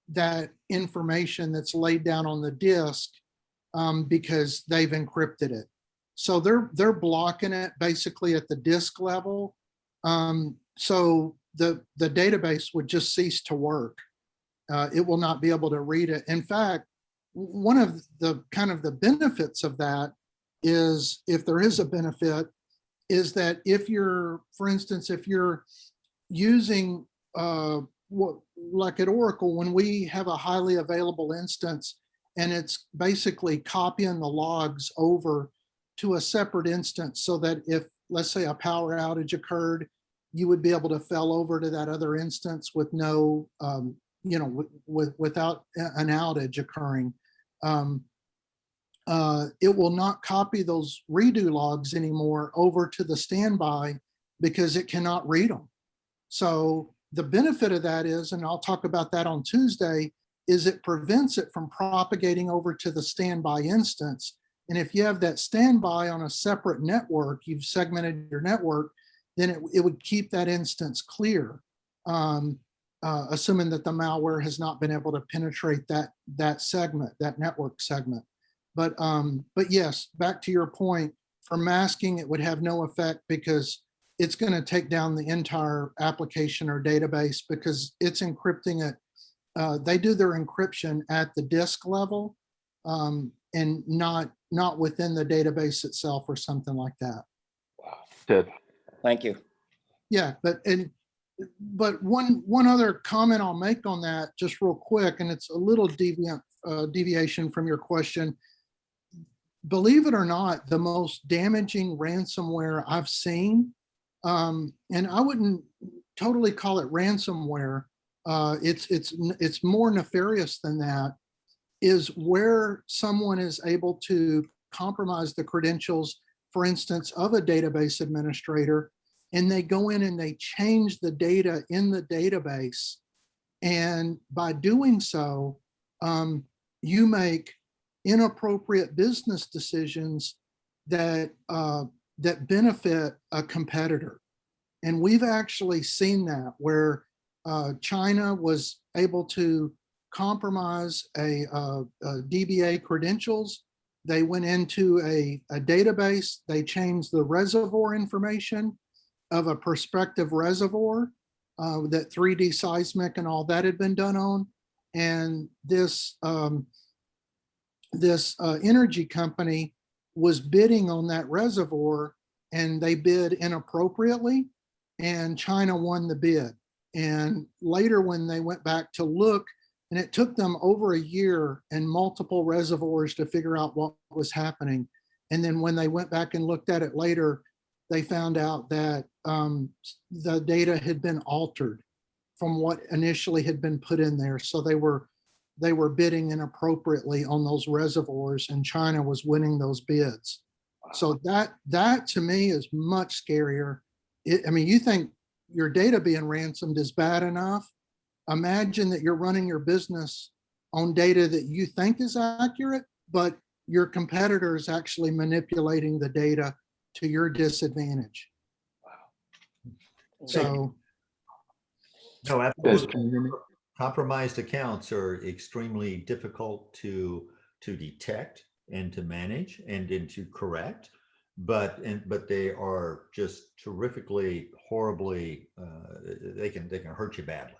that information that's laid down on the disk because they've encrypted it. So they're blocking it basically at the disk level. So the database would just cease to work. It will not be able to read it. In fact, one of the kind of the benefits of that is, if there is a benefit, is that if you're, for instance, if you're using like at Oracle, when we have a highly available instance and it's basically copying the logs over to a separate instance so that if, let's say, a power outage occurred, you would be able to fail over to that other instance with no, without an outage occurring. It will not copy those redo logs anymore over to the standby because it cannot read them. So the benefit of that is, and I'll talk about that on Tuesday, is it prevents it from propagating over to the standby instance. And if you have that standby on a separate network, you've segmented your network, then it would keep that instance clear, assuming that the malware has not been able to penetrate that segment, that network segment. But yes, back to your point, for masking, it would have no effect because it's going to take down the entire application or database because it's encrypting it. They do their encryption at the disk level and not within the database itself or something like that. Wow. Good. Thank you. Yeah, but one other comment I'll make on that just real quick, and it's a little deviation from your question. Believe it or not, the most damaging ransomware I've seen, and I wouldn't totally call it ransomware, it's more nefarious than that, is where someone is able to compromise the credentials, for instance, of a database administrator, and they go in and they change the data in the database. And by doing so, you make inappropriate business decisions that benefit a competitor. And we've actually seen that where China was able to compromise a DBA credentials. They went into a database, they changed the reservoir information of a prospective reservoir that 3D seismic and all that had been done on. And this energy company was bidding on that reservoir and they bid inappropriately and China won the bid. And later when they went back to look, and it took them over a year and multiple reservoirs to figure out what was happening. And then when they went back and looked at it later, they found out that the data had been altered from what initially had been put in there. So they were bidding inappropriately on those reservoirs and China was winning those bids. So that to me is much scarier. I mean, you think your data being ransomed is bad enough. Imagine that you're running your business on data that you think is accurate, but your competitor is actually manipulating the data to your disadvantage. Wow. So, No, Good. absolutely. Can you hear me? Compromised accounts are extremely difficult to detect and to manage and to correct, but they are just terrifically, horribly, they can hurt you badly.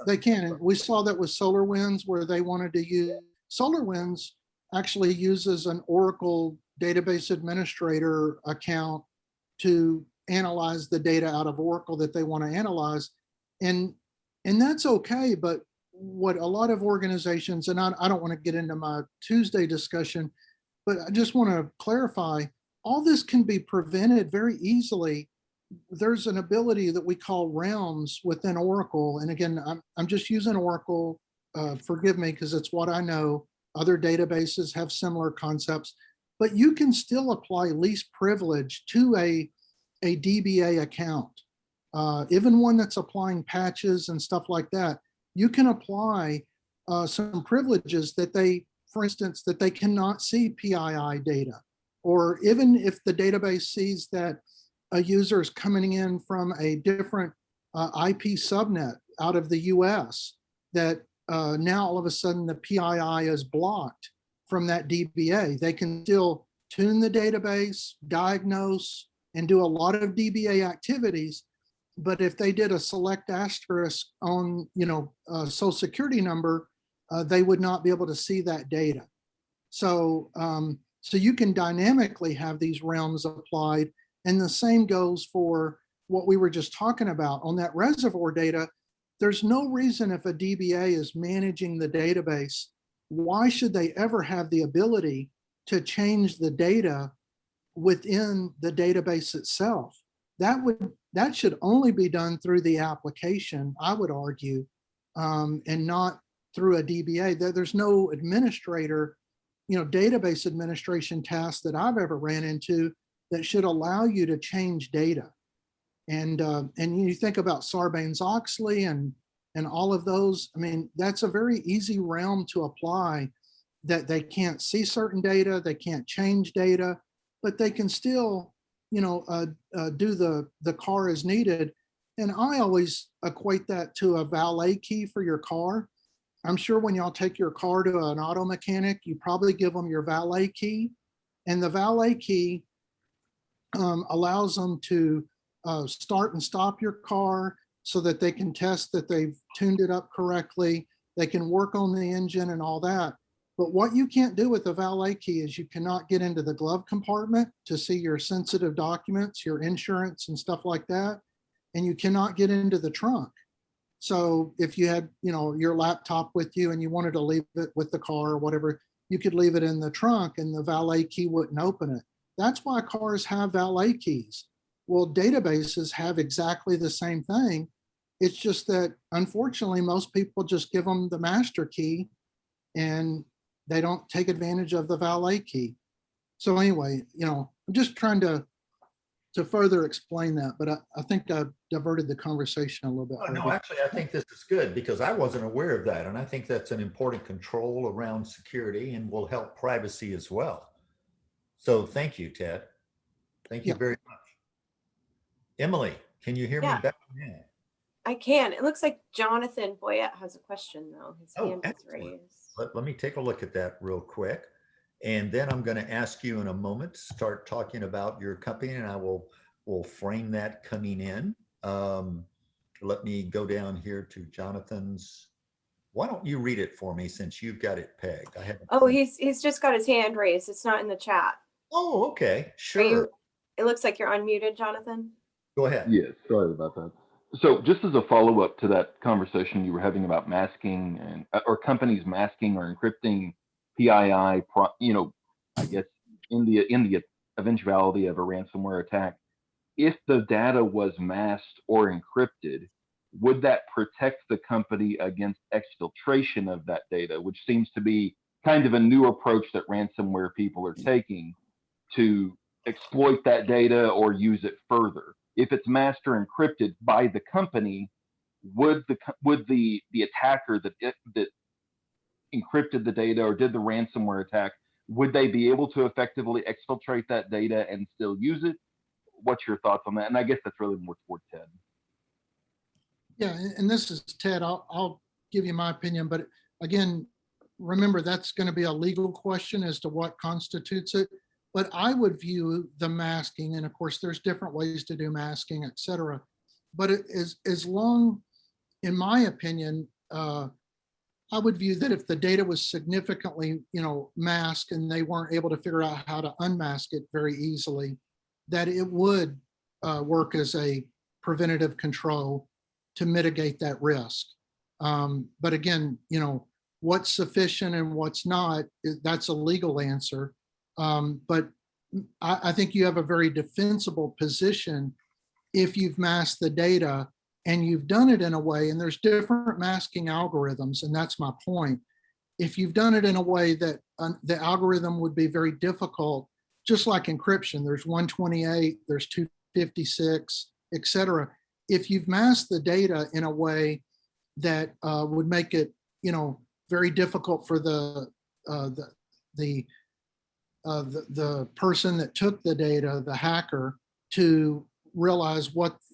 they can. And we saw that with SolarWinds where they wanted to use, SolarWinds actually uses an Oracle database administrator account to analyze the data out of Oracle that they want to analyze. And that's okay, but what a lot of organizations, and I don't want to get into my Tuesday discussion, but I just want to clarify, all this can be prevented very easily. There's an ability that we call realms within Oracle. And again, I'm just using Oracle, forgive me, because it's what I know. Other databases have similar concepts, but you can still apply least privilege to a DBA account. Even one that's applying patches and stuff like that, you can apply some privileges that they, for instance, that they cannot see PII data, or even if the database sees that a user is coming in from a different IP subnet out of the US, that now all of a sudden the PII is blocked from that DBA. They can still tune the database, diagnose, and do a lot of DBA activities. But if they did a select asterisk on, social security number, they would not be able to see that data. So, so you can dynamically have these realms applied. And the same goes for what we were just talking about on that reservoir data, there's no reason if a DBA is managing the database, why should they ever have the ability to change the data within the database itself? That should only be done through the application, I would argue, and not through a DBA. There's no administrator, database administration task that I've ever ran into that should allow you to change data. And you think about Sarbanes-Oxley and all of those. I mean, that's a very easy realm to apply, that they can't see certain data, they can't change data, but they can still, do the car as needed. And I always equate that to a valet key for your car. I'm sure when y'all take your car to an auto mechanic, you probably give them your valet key, and the valet key allows them to start and stop your car so that they can test that they've tuned it up correctly. They can work on the engine and all that. But what you can't do with the valet key is you cannot get into the glove compartment to see your sensitive documents, your insurance and stuff like that. And you cannot get into the trunk. So if you had, your laptop with you and you wanted to leave it with the car or whatever, you could leave it in the trunk and the valet key wouldn't open it. That's why cars have valet keys. Well, databases have exactly the same thing. It's just that unfortunately, most people just give them the master key and they don't take advantage of the valet key. So anyway, I'm just trying to further explain that, but I think I diverted the conversation a little bit. Oh, no, actually, I think this is good because I wasn't aware of that. And I think that's an important control around security and will help privacy as well. So thank you, Ted. Thank you very much. Emily, can you hear me back? I can. It looks like Jonathan Boyette has a question though. His hand is raised. Let me take a look at that real quick. And then I'm going to ask you in a moment to start talking about your company, and I will frame that coming in. Let me go down here to Jonathen's. Why don't you read it for me since you've got it pegged? He's just got his hand raised. It's not in the chat. Oh, okay. Sure. It looks like you're unmuted, Jonathan. Go ahead. Yes, sorry about that. So just as a follow-up to that conversation you were having about masking and or companies masking or encrypting PII, I guess in the eventuality of a ransomware attack, if the data was masked or encrypted, would that protect the company against exfiltration of that data, which seems to be kind of a new approach that ransomware people are taking to exploit that data or use it further? If it's masked or encrypted by the company, would the attacker that encrypted the data or did the ransomware attack, would they be able to effectively exfiltrate that data and still use it? What's your thoughts on that? And I guess that's really more toward Ted. Yeah, and this is Ted. I'll give you my opinion, but again, remember that's going to be a legal question as to what constitutes it. But I would view the masking, and of course there's different ways to do masking, et cetera. But it is, as long, in my opinion, I would view that if the data was significantly, masked and they weren't able to figure out how to unmask it very easily, that it would work as a preventative control to mitigate that risk. But again, what's sufficient and what's not, that's a legal answer. But I think you have a very defensible position if you've masked the data and you've done it in a way, and there's different masking algorithms, and that's my point. If you've done it in a way that the algorithm would be very difficult, just like encryption, there's 128, there's 256, et cetera. If you've masked the data in a way that would make it, very difficult for the person that took the data, the hacker, to realize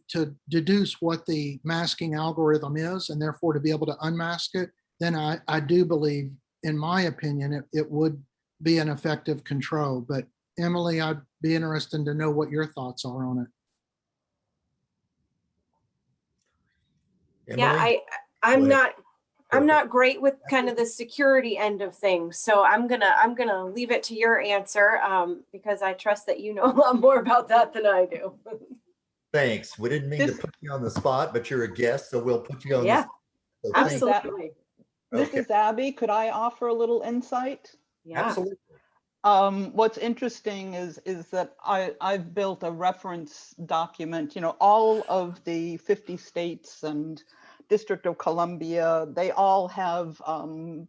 to deduce what the masking algorithm is, and therefore to be able to unmask it, then I do believe, in my opinion, it would be an effective control. But Emily, I'd be interested to know what your thoughts are on it. Emily? Yeah, I'm not great with kind of the security end of things. So I'm gonna leave it to your answer because I trust that you know a lot more about that than I do. Thanks. We didn't mean to This- put you on the spot, but you're a guest, so we'll put you on the Yeah, spot. So thank you. absolutely. This Okay. is Abby. Could I offer a little insight? Yeah. Absolutely. What's interesting is that I've built a reference document, all of the 50 states and District of Columbia, they all have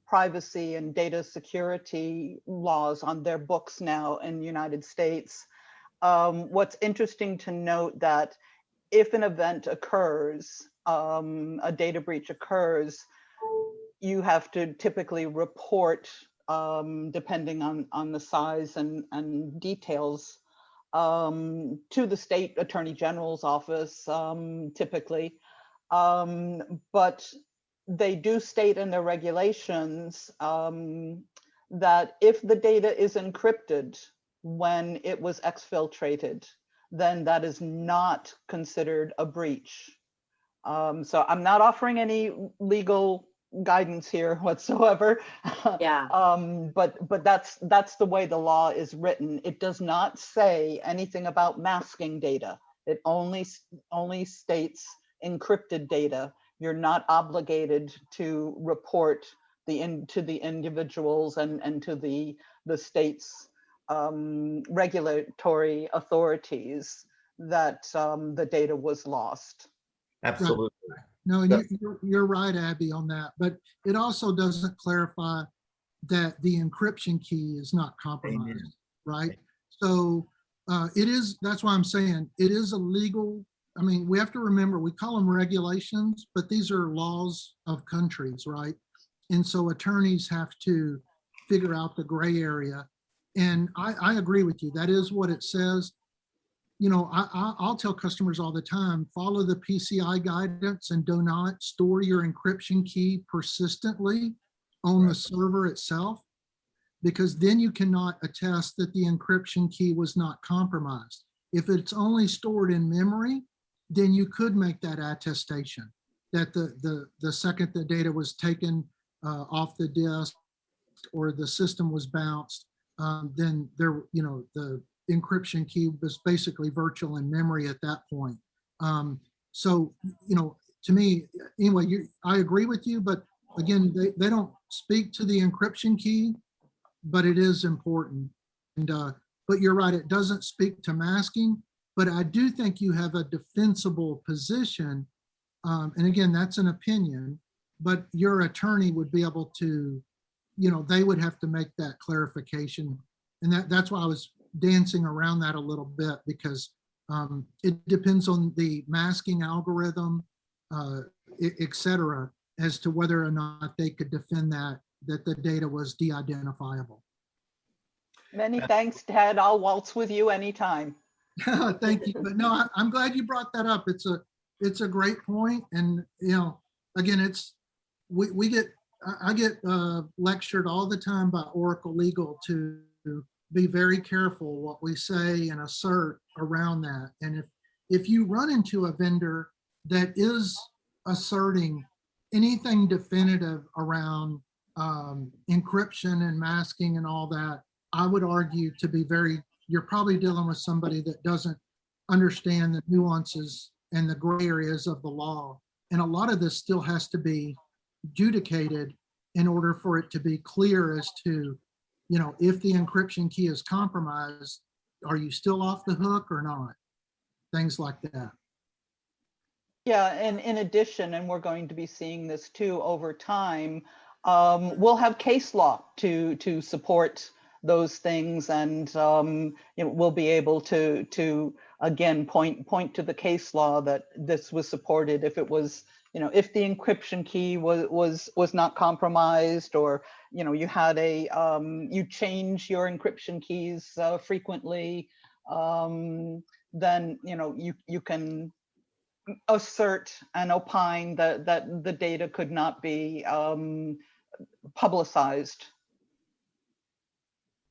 privacy and data security laws on their books now in the United States. What's interesting to note that if an event occurs, a data breach occurs, you have to typically report, depending on the size and details, to the state attorney general's office, typically. But they do state in their regulations that if the data is encrypted when it was exfiltrated, then that is not considered a breach. So I'm not offering any legal guidance here whatsoever. Yeah. But that's the way the law is written. It does not say anything about masking data. It only states encrypted data. You're not obligated to report to the individuals and to the state's regulatory authorities that the data was lost. Absolutely. No, and Yes. you're right, Abby, on that. But it also doesn't clarify that the encryption key is not compromised, right? So it is, that's why I'm saying it is a legal, I mean, we have to remember, we call them regulations, but these are laws of countries, right? And so attorneys have to figure out the gray area. And I agree with you. That is what it says. I'll tell customers all the time, follow the PCI guidance and do not store your encryption key persistently on the server itself, because then you cannot attest that the encryption key was not compromised. If it's only stored in memory, then you could make that attestation that the second the data was taken off the disk or the system was bounced, then the encryption key was basically virtual in memory at that point. So, to me, anyway, I agree with you, but again, they don't speak to the encryption key, but it is important. And but you're right, it doesn't speak to masking, but I do think you have a defensible position. And again, that's an opinion, but your attorney would be able to, they would have to make that clarification. And that's why I was dancing around that a little bit, because it depends on the masking algorithm, et cetera, as to whether or not they could defend that the data was de-identifiable. Many thanks, Ted. I'll waltz with you anytime. Thank you. But no, I'm glad you brought that up. It's a great point. And, again, I get lectured all the time by Oracle Legal to be very careful what we say and assert around that. And if you run into a vendor that is asserting anything definitive around encryption and masking and all that, I would argue to be you're probably dealing with somebody that doesn't understand the nuances and the gray areas of the law. And a lot of this still has to be adjudicated in order for it to be clear as to, if the encryption key is compromised, are you still off the hook or not? Things like that. Yeah, and in addition, and we're going to be seeing this too over time, we'll have case law to support those things, and we'll be able to again point to the case law that this was supported if it was, if the encryption key was not compromised, or you had you change your encryption keys frequently, then you can assert and opine that the data could not be publicized.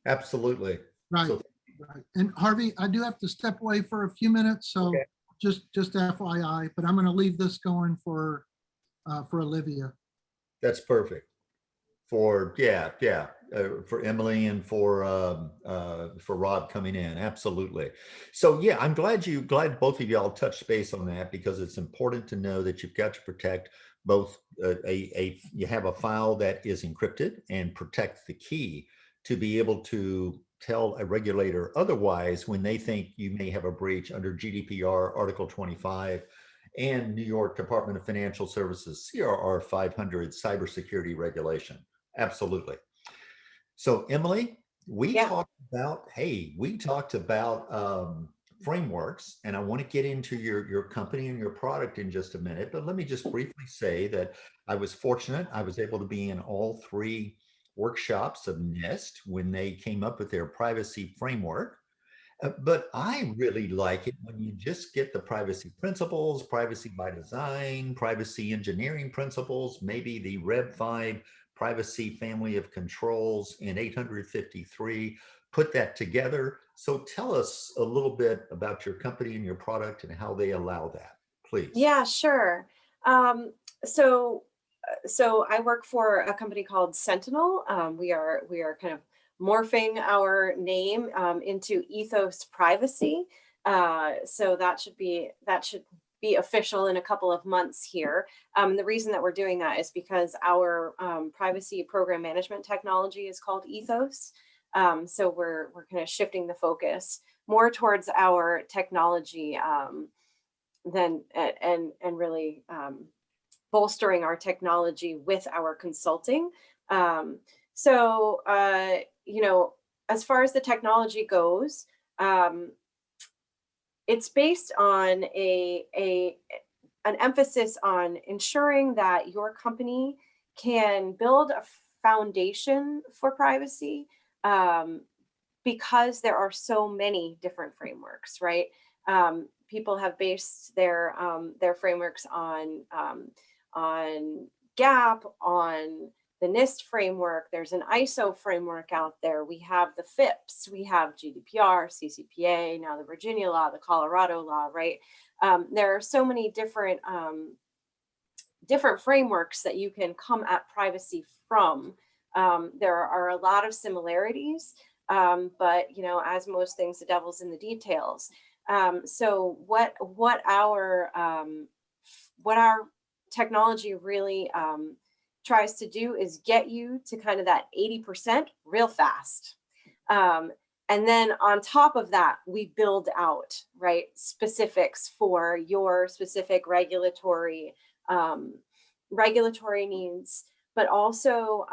Absolutely. Right. So- Right. And Harvey, I do have to step away for a few minutes, so Okay. just FYI, but I'm going to leave this going for Olivia. That's perfect. for Emily and for Rob coming in. Absolutely. So yeah, I'm glad both of y'all touched base on that, because it's important to know that you've got to protect both you have a file that is encrypted and protect the key to be able to tell a regulator otherwise when they think you may have a breach under GDPR Article 25 and New York Department of Financial Services CRR 500 cybersecurity regulation. Absolutely. So Emily, we talked about frameworks, and I want to get into your company and your product in just a minute, but let me just briefly say that I was fortunate. I was able to be in all 3 workshops of NIST when they came up with their privacy framework. But I really like it when you just get the privacy principles, privacy by design, privacy engineering principles, maybe the Rev 5 privacy family of controls in 853, put that together. So tell us a little bit about your company and your product and how they allow that, please. Yeah, sure. So I work for a company called Sentinel. We are kind of morphing our name into Ethos Privacy. So that should be official in a couple of months here. The reason that we're doing that is because our privacy program management technology is called Ethos. So we're kind of shifting the focus more towards our technology than and really bolstering our technology with our consulting. You know, as far as the technology goes, it's based on an emphasis on ensuring that your company can build a foundation for privacy, because there are so many different frameworks, right? People have based their frameworks on GAP, on the NIST framework. There's an ISO framework out there. We have the FIPS, we have GDPR, CCPA, now the Virginia law, the Colorado law, right? There are so many different frameworks that you can come at privacy from. There are a lot of similarities, but you know, as most things, the devil's in the details. So what our technology really tries to do is get you to kind of that 80% real fast. And then on top of that, we build out, right, specifics for your specific regulatory needs. But also,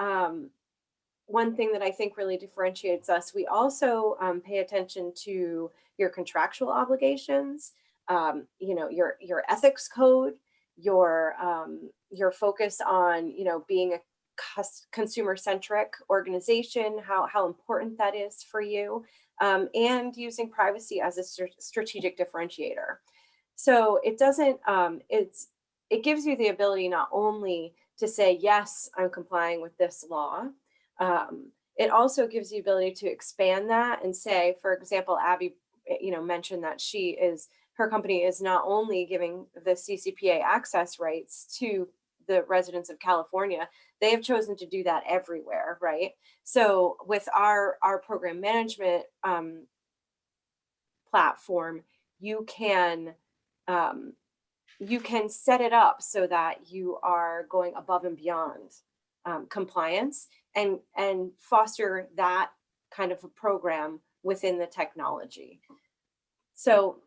one thing that I think really differentiates us, we also pay attention to your contractual obligations, you know, your ethics code, your focus on, you know, being a consumer-centric organization, how important that is for you, and using privacy as a strategic differentiator. So it doesn't, it gives you the ability not only to say, yes, I'm complying with this law, it also gives you the ability to expand that and say, for example, Abby, you know, mentioned that her company is not only giving the CCPA access rights to the residents of California, they have chosen to do that everywhere, right? So with our program management platform, you can set it up so that you are going above and beyond compliance and foster that kind of a program within the technology. So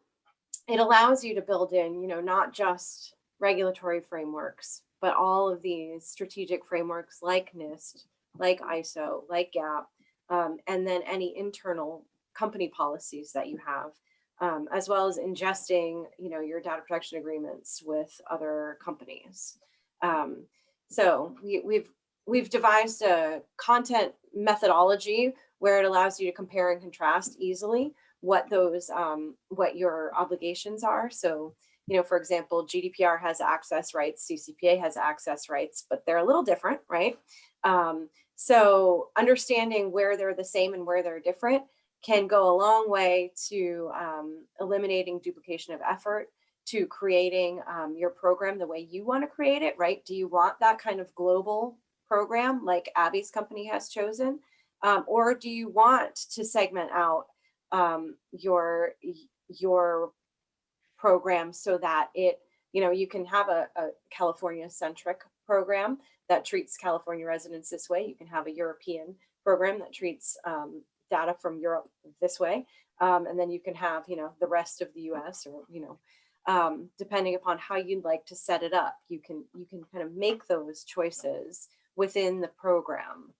it allows you to build in, you know, not just regulatory frameworks, but all of these strategic frameworks like NIST, like ISO, like GAP, and then any internal company policies that you have, as well as ingesting, you know, your data protection agreements with other companies. So we've devised a content methodology where it allows you to compare and contrast easily what your obligations are. So, you know, for example, GDPR has access rights, CCPA has access rights, but they're a little different, right? So understanding where they're the same and where they're different can go a long way to eliminating duplication of effort, to creating your program the way you want to create it, right? Do you want that kind of global program like Abby's company has chosen? Or do you want to segment out your program so that it, you can have a California-centric program that treats California residents this way. You can have a European program that treats data from Europe this way. And then you can have, the rest of the US, or, depending upon how you'd like to set it up, you can kind of make those choices within the program.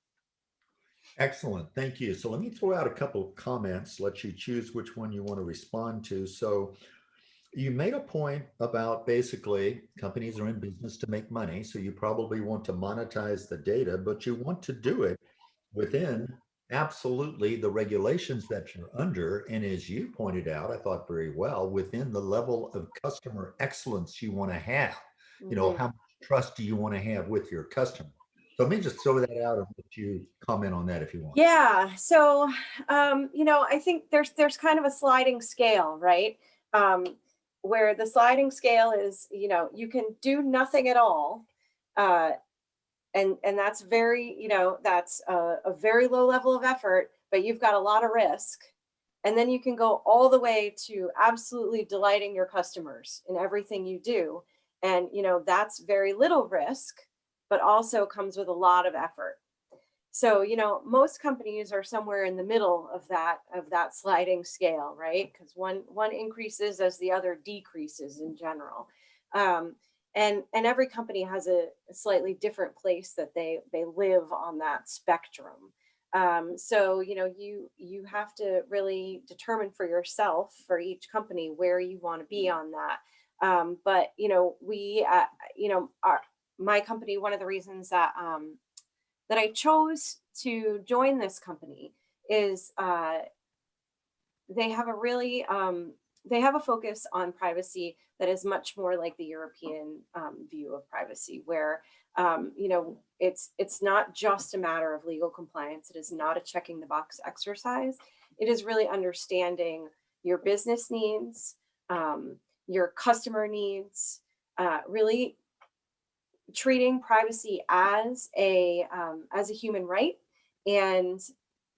Excellent, thank you. So let me throw out a couple of comments, let you choose which one you want to respond to. So you made a point about basically companies are in business to make money. So you probably want to monetize the data, but you want to do it within absolutely the regulations that you're under. And as you pointed out, I thought very well, within the level of customer excellence you want to have, how much trust do you want to have with your customer? So let me just throw that out and let you comment on that if you want. Yeah. So, I think there's kind of a sliding scale, right? Where the sliding scale is, you can do nothing at all. And that's very, that's a very low level of effort, but you've got a lot of risk. And then you can go all the way to absolutely delighting your customers in everything you do. And, that's very little risk, but also comes with a lot of effort. So, most companies are somewhere in the middle of that sliding scale, right? Because one increases as the other decreases in general. And every company has a slightly different place that they live on that spectrum. So, you have to really determine for yourself, for each company, where you want to be on that. But, my company, one of the reasons that I chose to join this company is they have a really they have a focus on privacy that is much more like the European view of privacy, where it's not just a matter of legal compliance. It is not a checking the box exercise. It is really understanding your business needs, your customer needs, really treating privacy as a human right, and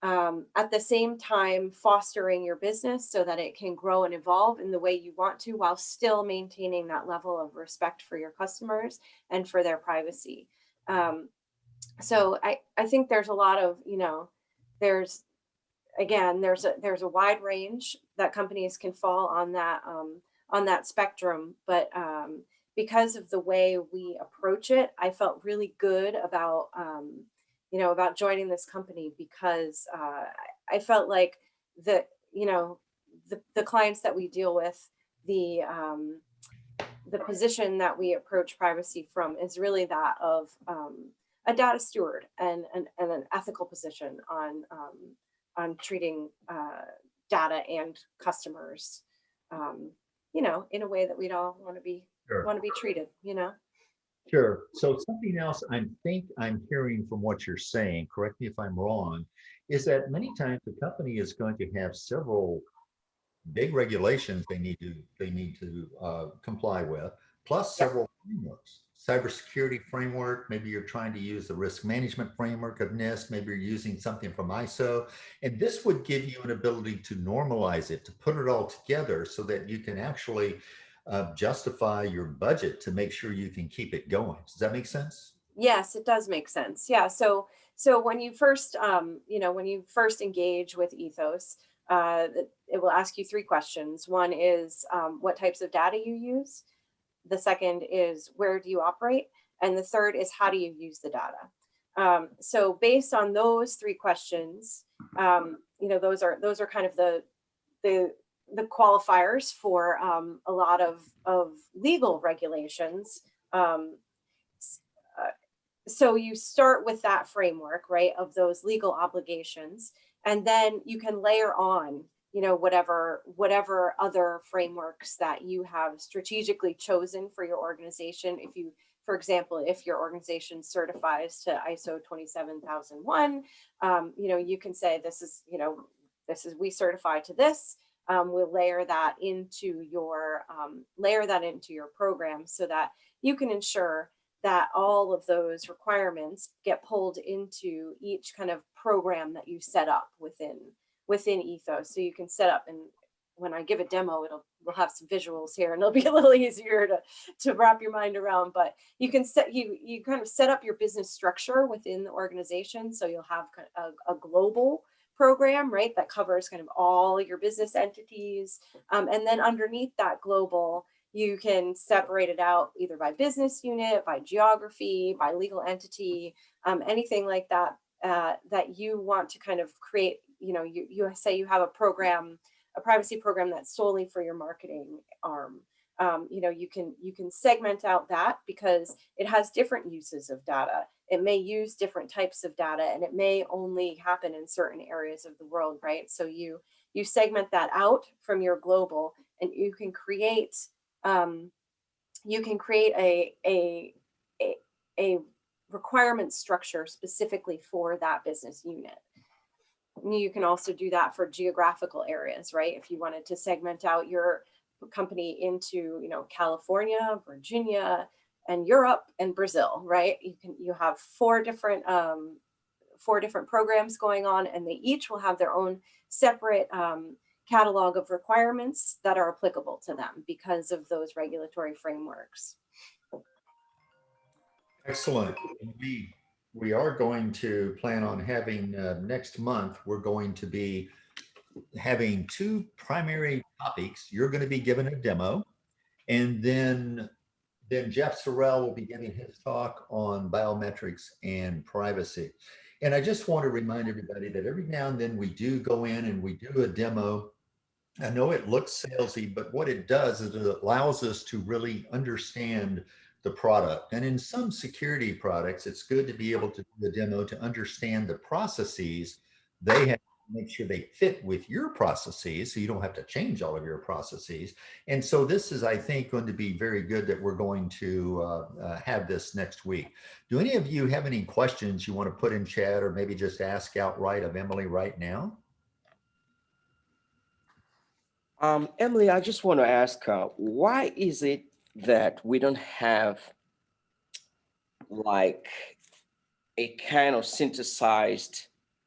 at the same time fostering your business so that it can grow and evolve in the way you want to, while still maintaining that level of respect for your customers and for their privacy. So I think there's a lot of, there's a wide range that companies can fall on that spectrum, but because of the way we approach it, I felt really good about about joining this company, because I felt like the clients that we deal with, the position that we approach privacy from is really that of a data steward and an ethical position on treating data and customers, in a way that we'd all want to be treated, Sure. So something else I think I'm hearing from what you're saying, correct me if I'm wrong, is that many times the company is going to have several big regulations they need to comply with, plus several frameworks. Cybersecurity framework, maybe you're trying to use the risk management framework of NIST, maybe you're using something from ISO, and this would give you an ability to normalize it, to put it all together so that you can actually justify your budget to make sure you can keep it going. Does that make sense? Yes, it does make sense. Yeah. So when you first, engage with Ethos, it will ask you 3 questions. One is what types of data you use. The second is where do you operate? And the third is how do you use the data? So based on those 3 questions, those are kind of the qualifiers for a lot of legal regulations. So you start with that framework, right, of those legal obligations, and then you can layer on, whatever other frameworks that you have strategically chosen for your organization. If you, for example, if your organization certifies to ISO 27001, you can say this is we certify to this. We'll layer that into your program so that you can ensure that all of those requirements get pulled into each kind of program that you set up within Ethos. So you can set up, and when I give a demo, we'll have some visuals here, and it'll be a little easier to wrap your mind around. But you can you kind of set up your business structure within the organization. So you'll have a global program, right, that covers kind of all your business entities. And then underneath that global, you can separate it out either by business unit, by geography, by legal entity, anything like that, that you want to kind of create. You say you have a program, a privacy program that's solely for your marketing arm. You can segment out that because it has different uses of data. It may use different types of data, and it may only happen in certain areas of the world, right? So you segment that out from your global, and you can create a requirement structure specifically for that business unit. You can also do that for geographical areas, right? If you wanted to segment out your company into, California, Virginia, and Europe and Brazil, right? You have four different programs going on, and they each will have their own separate catalog of requirements that are applicable to them because of those regulatory frameworks. Excellent. We are going to plan on having next month, we're going to be having two primary topics. You're going to be given a demo, and then Jeff Sorrell will be giving his talk on biometrics and privacy. And I just want to remind everybody that every now and then we do go in and we do a demo. I know it looks salesy, but what it does is it allows us to really understand the product. And in some security products, it's good to be able to do the demo to understand the processes. They have to make sure they fit with your processes, so you don't have to change all of your processes. And so this is, I think, going to be very good that we're going to have this next week. Do any of you have any questions you want to put in chat, or maybe just ask outright of Emily right now? Emily, I just want to ask, why is it that we don't have like a kind of synthesized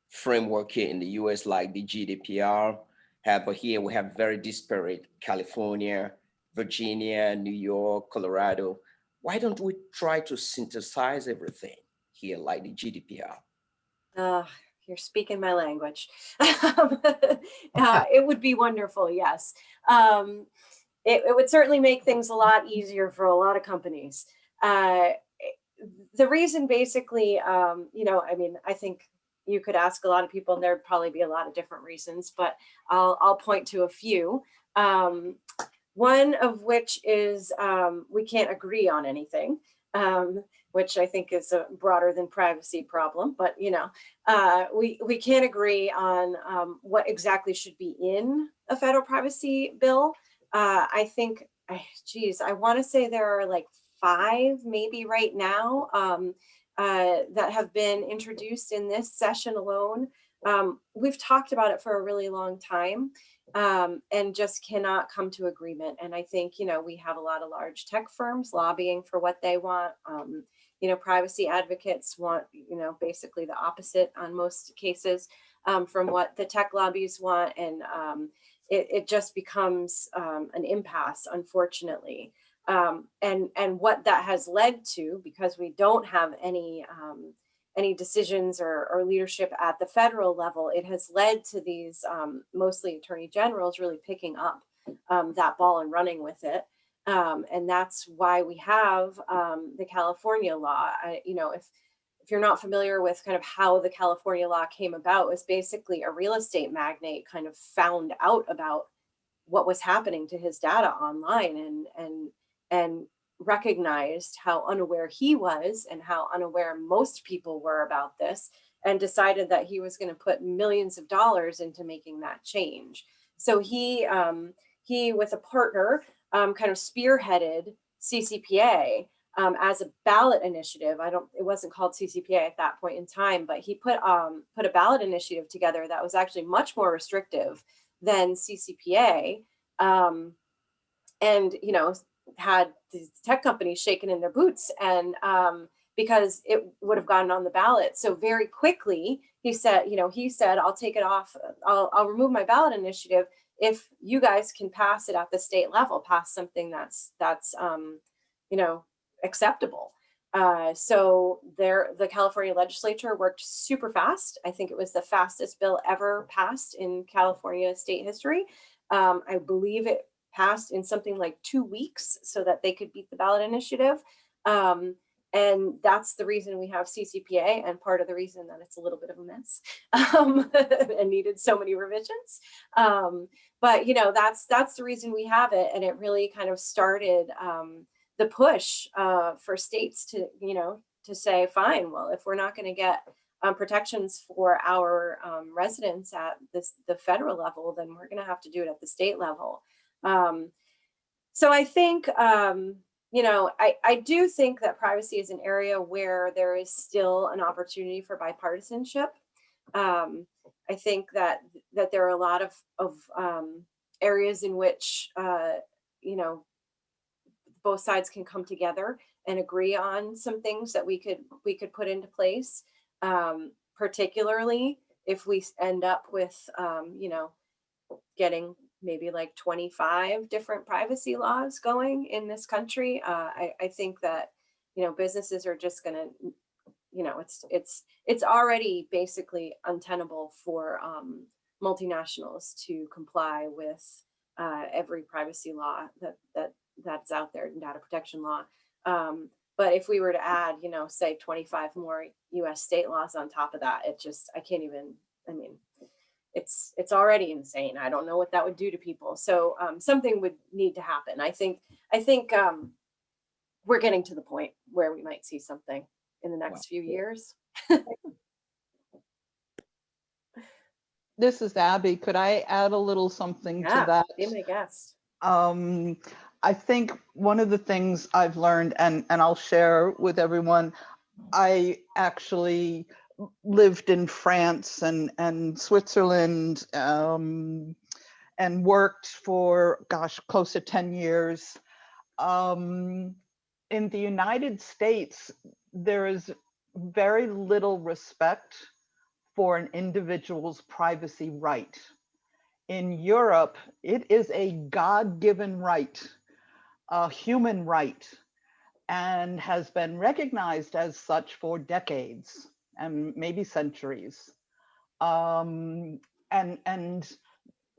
framework here in the US like the GDPR have, but here we have very disparate California, Virginia, New York, Colorado. Why don't we try to synthesize everything here like the GDPR? You're speaking my language. It would be wonderful, yes. It would certainly make things a lot easier for a lot of companies. The reason basically, I think you could ask a lot of people and there'd probably be a lot of different reasons, but I'll point to a few. One of which is we can't agree on anything. Which I think is a broader than privacy problem, but we can't agree on what exactly should be in a federal privacy bill. I think, I want to say there are like 5 maybe right now that have been introduced in this session alone. We've talked about it for a really long time and just cannot come to agreement. And I think, we have a lot of large tech firms lobbying for what they want. Privacy advocates want, basically the opposite on most cases from what the tech lobbies want. And it just becomes an impasse, unfortunately. And what that has led to, because we don't have any decisions or leadership at the federal level, it has led to these mostly attorney generals really picking up that ball and running with it. And that's why we have the California law. If you're not familiar with kind of how the California law came about, it was basically a real estate magnate kind of found out about what was happening to his data online and recognized how unaware he was and how unaware most people were about this, and decided that he was going to put millions of dollars into making that change. So he with a partner kind of spearheaded CCPA as a ballot initiative. It wasn't called CCPA at that point in time, but he put a ballot initiative together that was actually much more restrictive than CCPA. And had the tech companies shaking in their boots, and because it would have gotten on the ballot. So very quickly, he said, I'll take it off. I'll remove my ballot initiative if you guys can pass it at the state level, pass something that's acceptable. So the California legislature worked super fast. I think it was the fastest bill ever passed in California state history. I believe it passed in something like 2 weeks so that they could beat the ballot initiative. And that's the reason we have CCPA, and part of the reason that it's a little bit of a mess and needed so many revisions. But that's the reason we have it, and it really kind of started the push for states to say, fine, well, if we're not going to get protections for our residents at the federal level, then we're going to have to do it at the state level. So I think, I do think that privacy is an area where there is still an opportunity for bipartisanship. I think that there are a lot of areas in which, both sides can come together and agree on some things that we could put into place, particularly if we end up with, getting maybe like 25 different privacy laws going in this country. I think that, businesses are just going to, it's already basically untenable for multinationals to comply with every privacy law that's out there, and data protection law. But if we were to add, say 25 more US state laws on top of that, I can't even, it's already insane. I don't know what that would do to people. So something would need to happen. I think we're getting to the point where we might see something in the next few years. This is Abby. Could I add a little something to that? Be my guest. I think one of the things I've learned, and I'll share with everyone, I actually lived in France and Switzerland and worked for, close to 10 years. In the United States, there is very little respect for an individual's privacy right. In Europe, it is a God-given right, a human right, and has been recognized as such for decades and maybe centuries. And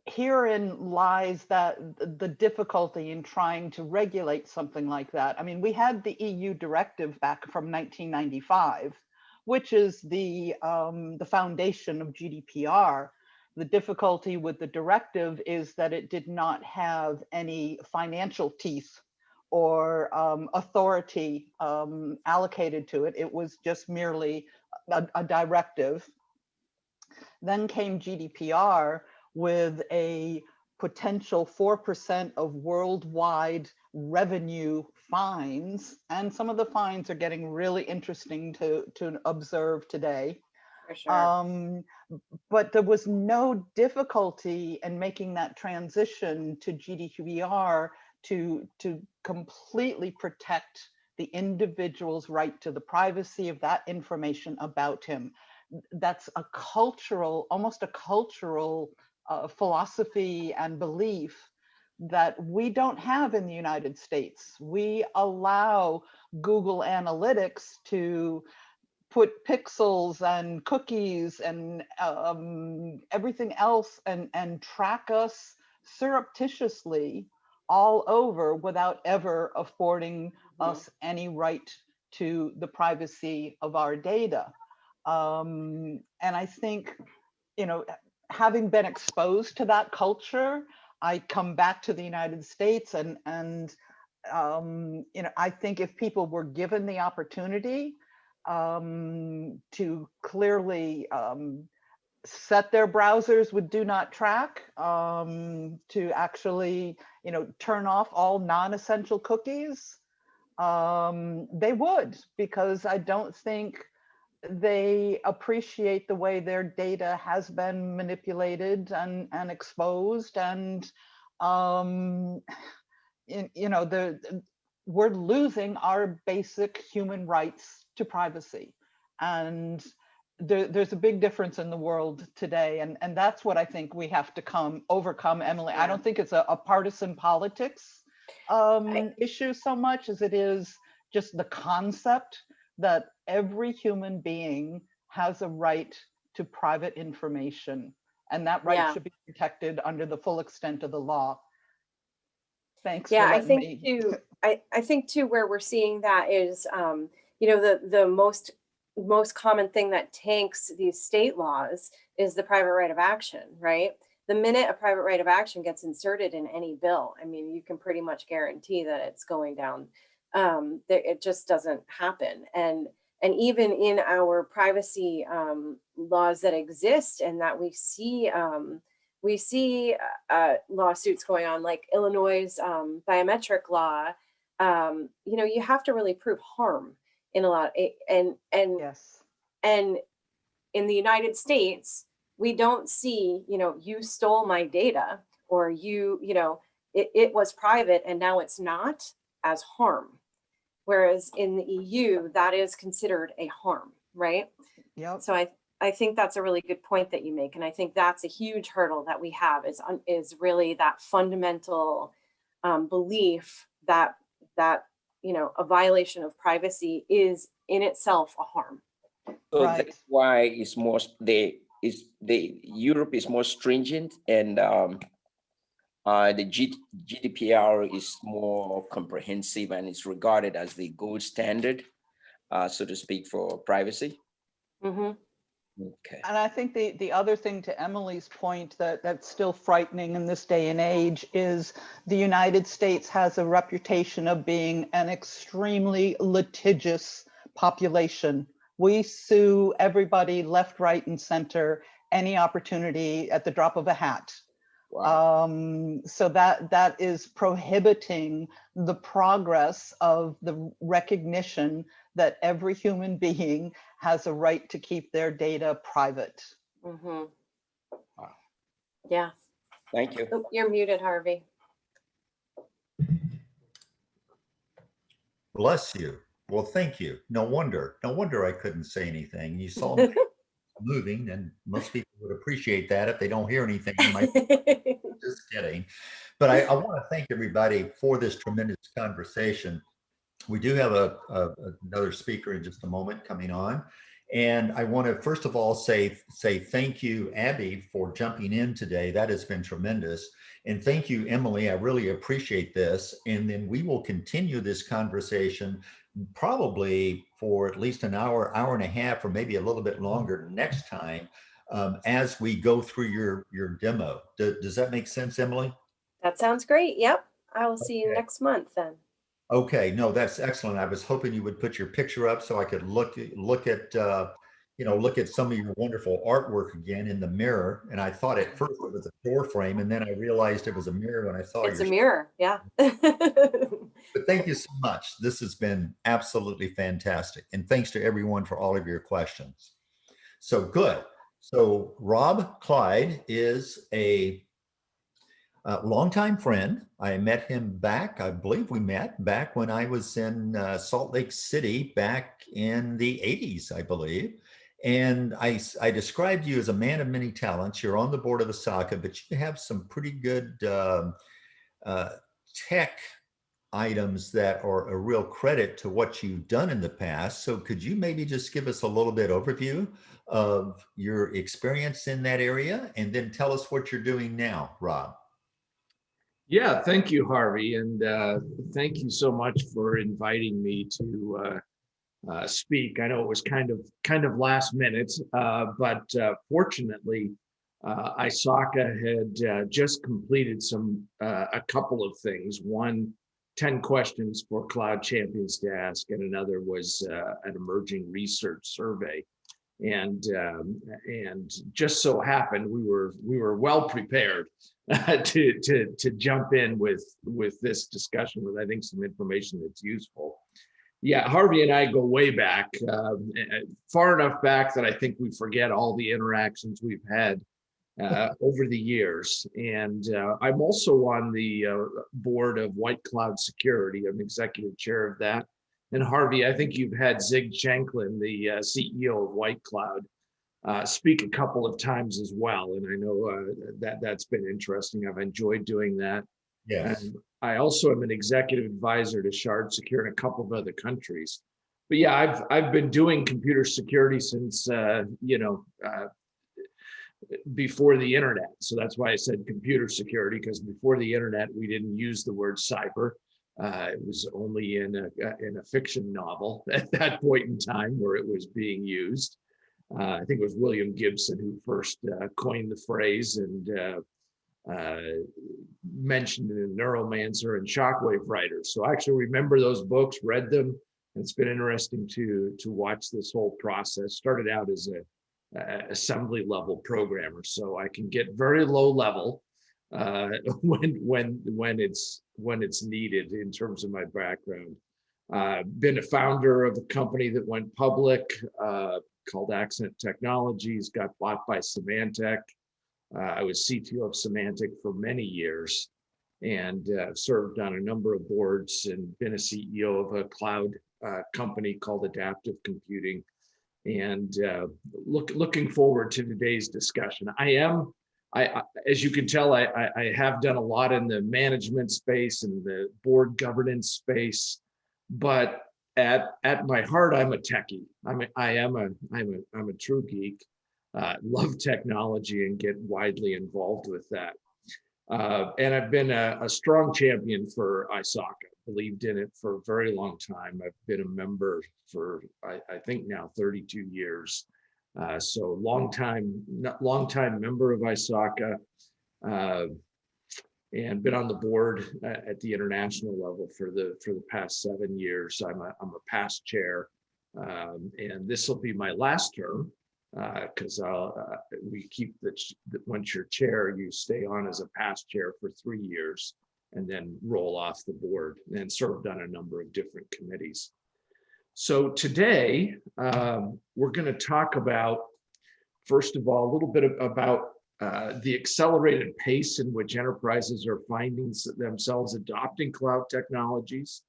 herein lies the difficulty in trying to regulate something like that. We had the EU directive back from 1995, which is the foundation of GDPR. The difficulty with the directive is that it did not have any financial teeth or authority allocated to it. It was just merely a directive. Then came GDPR with a potential 4% of worldwide revenue fines. And some of the fines are getting really interesting to observe today. For sure. But there was no difficulty in making that transition to GDPR to completely protect the individual's right to the privacy of that information about him. That's a cultural, almost a cultural philosophy and belief that we don't have in the United States. We allow Google Analytics to put pixels and cookies and everything else and track us surreptitiously all over without ever affording us any right to the privacy of our data. And I think, having been exposed to that culture, I come back to the United States and I think if people were given the opportunity to clearly set their browsers with do not track, to actually, turn off all non-essential cookies, they would, because I don't think they appreciate the way their data has been manipulated and exposed. And, we're losing our basic human rights to privacy. And there's a big difference in the world today. And that's what I think we have to overcome, Emily. I don't think it's a partisan politics issue so much as it is just the concept that every human being has a right to private information, and that right should be protected under the full extent of the law. Thanks. Yeah, for I letting think me. too. I think too where we're seeing that is, the most common thing that tanks these state laws is the private right of action, right? The minute a private right of action gets inserted in any bill, I mean, you can pretty much guarantee that it's going down. It just doesn't happen. And even in our privacy laws that exist and that we see lawsuits going on, like Illinois' biometric law, you have to really prove harm in a lot. Yes. And in the United States, we don't see, you stole my data, or it was private and now it's not, as harm. Whereas in the EU, that is considered a harm, right? Yep. So I think that's a really good point that you make. And I think that's a huge hurdle that we have is really that fundamental belief that a violation of privacy is in itself a harm. So Right. that's why it's more Europe is more stringent, and the GDPR is more comprehensive and is regarded as the gold standard, so to speak, for privacy. Mm-hmm. Okay. And I think the other thing, to Emily's point, that's still frightening in this day and age is the United States has a reputation of being an extremely litigious population. We sue everybody left, right, and center, any opportunity at the drop of a hat. Wow. So that is prohibiting the progress of the recognition that every human being has a right to keep their data private. Mm-hmm. Wow. Yeah. Thank you. Oh, you're muted, Harvey. Bless you. Well, thank you. No wonder I couldn't say anything. You saw me moving, and most people would appreciate that. If they don't hear anything, they might just kidding. But I want to thank everybody for this tremendous conversation. We do have another speaker in just a moment coming on. And I want to first of all say thank you, Abby, for jumping in today. That has been tremendous. And thank you, Emily. I really appreciate this. And then we will continue this conversation probably for at least an hour, hour and a half, or maybe a little bit longer next time as we go through your demo. Does that make sense, Emily? That sounds great. Yep. I will see you next month then. Okay, no, that's excellent. I was hoping you would put your picture up so I could look at some of your wonderful artwork again in the mirror. And I thought at first it was a door frame, and then I realized it was a mirror when I saw It's a mirror. Yeah. But thank you so much. This has been absolutely fantastic. And thanks to everyone for all of your questions. So good. So Rob Clyde is a longtime friend. I met him I believe we met back when I was in Salt Lake City back in the 80s, I believe. And I described you as a man of many talents. You're on the board of ISACA, but you have some pretty good tech items that are a real credit to what you've done in the past. So could you maybe just give us a little bit overview of your experience in that area, and then tell us what you're doing now, Rob? Yeah, thank you, Harvey. And thank you so much for inviting me to speak. I know it was kind of last minute, but fortunately, ISACA had just completed a couple of things. One, 10 questions for Cloud Champions to ask, and another was an emerging research survey. And just so happened we were well prepared to jump in with this discussion with, I think, some information that's useful. Yeah, Harvey and I go way back, far enough back that I think we forget all the interactions we've had over the years. And I'm also on the board of White Cloud Security. I'm executive chair of that. And Harvey, I think you've had Zig Shanklin, the CEO of White Cloud, speak a couple of times as well. And I know that's been interesting. I've enjoyed doing that. Yes. And I also am an executive advisor to Shard Secure in a couple of other countries. But yeah, I've been doing computer security since before the internet. So that's why I said computer security, because before the internet, we didn't use the word cyber. It was only in a fiction novel at that point in time where it was being used. I think it was William Gibson who first coined the phrase and mentioned it in Neuromancer and Shockwave Writers. So I actually remember those books, read them. And it's been interesting to watch this whole process. Started out as a assembly level programmer, so I can get very low level when it's needed in terms of my background. Been a founder of a company that went public called Accent Technologies, got bought by Symantec. I was CTO of Symantec for many years and served on a number of boards and been a CEO of a cloud company called Adaptive Computing. And looking forward to today's discussion. As you can tell, I have done a lot in the management space and the board governance space, but at my heart, I'm a techie. I'm a true geek. Love technology and get widely involved with that. And I've been a strong champion for ISACA. Believed in it for a very long time. I've been a member for I think now 32 years. So long time member of ISACA, and been on the board at the international level for the past 7 years. I'm a past chair, and this will be my last term because we keep once you're chair, you stay on as a past chair for 3 years. And then roll off the board, and served on a number of different committees. So today, we're going to talk about, first of all, a little bit about the accelerated pace in which enterprises are finding themselves adopting cloud technologies.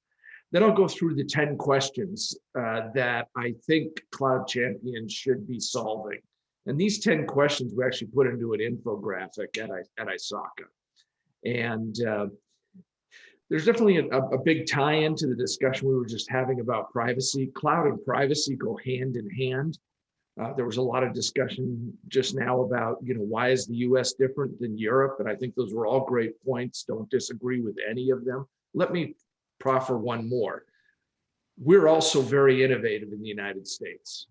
Then I'll go through the 10 questions that I think cloud champions should be solving. And these 10 questions we actually put into an infographic at ISACA. And there's definitely a big tie-in to the discussion we were just having about privacy. Cloud and privacy go hand in hand. There was a lot of discussion just now about, why is the US different than Europe? And I think those were all great points. Don't disagree with any of them. Let me proffer one more. We're also very innovative in the United States.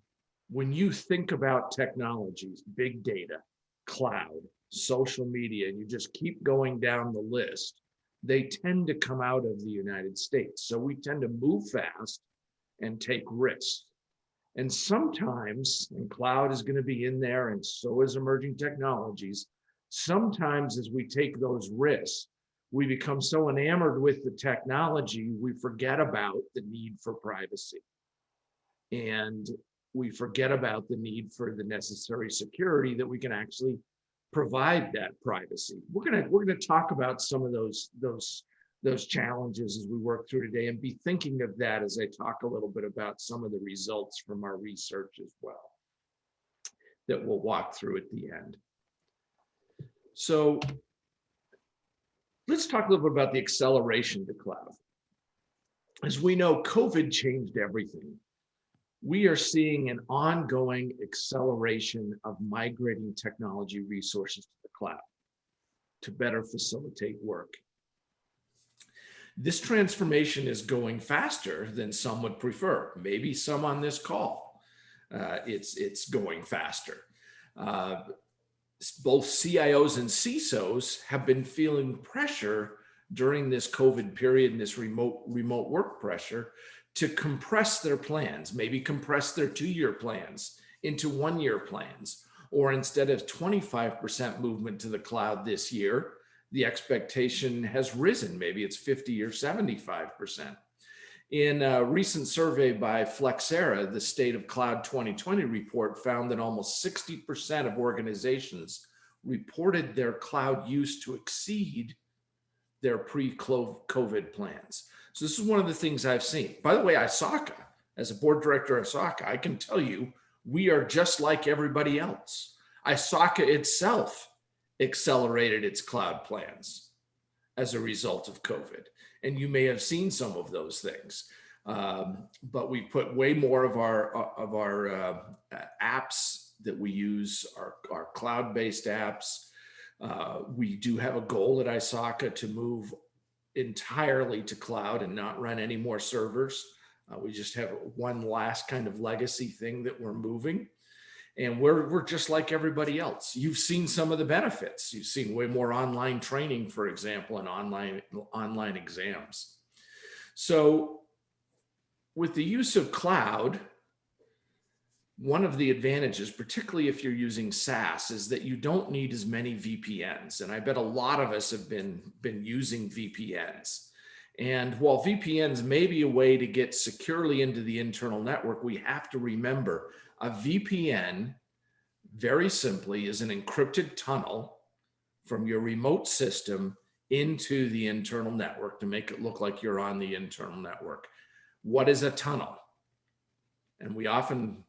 When you think about technologies, big data, cloud, social media, and you just keep going down the list, they tend to come out of the United States. So we tend to move fast and take risks. And sometimes, and cloud is going to be in there, and so is emerging technologies, sometimes as we take those risks, we become so enamored with the technology, we forget about the need for privacy. And we forget about the need for the necessary security that we can actually provide that privacy. We're gonna talk about some of those challenges as we work through today, and be thinking of that as I talk a little bit about some of the results from our research as well that we'll walk through at the end. So let's talk a little bit about the acceleration to cloud. As we know, COVID changed everything. We are seeing an ongoing acceleration of migrating technology resources to the cloud to better facilitate work. This transformation is going faster than some would prefer. Maybe some on this call, it's going faster. Both CIOs and CISOs have been feeling pressure during this COVID period and this remote work pressure to compress their plans, maybe compress their 2-year plans into 1-year plans, or instead of 25% movement to the cloud this year, the expectation has risen. Maybe it's 50 or 75%. In a recent survey by Flexera, the State of Cloud 2020 report found that almost 60% of organizations reported their cloud use to exceed their pre-COVID plans. So this is one of the things I've seen. By the way, ISACA, as a board director of ISACA, I can tell you, we are just like everybody else. ISACA itself accelerated its cloud plans as a result of COVID. And you may have seen some of those things. But we put way more of our apps that we use, our cloud-based apps. We do have a goal at ISACA to move entirely to cloud and not run any more servers. We just have one last kind of legacy thing that we're moving. And we're just like everybody else. You've seen some of the benefits. You've seen way more online training, for example, and online exams. So with the use of cloud, one of the advantages, particularly if you're using SaaS, is that you don't need as many VPNs. And I bet a lot of us have been using VPNs. And while VPNs may be a way to get securely into the internal network, we have to remember a VPN, very simply, is an encrypted tunnel from your remote system into the internal network to make it look like you're on the internal network. What is a tunnel? And we often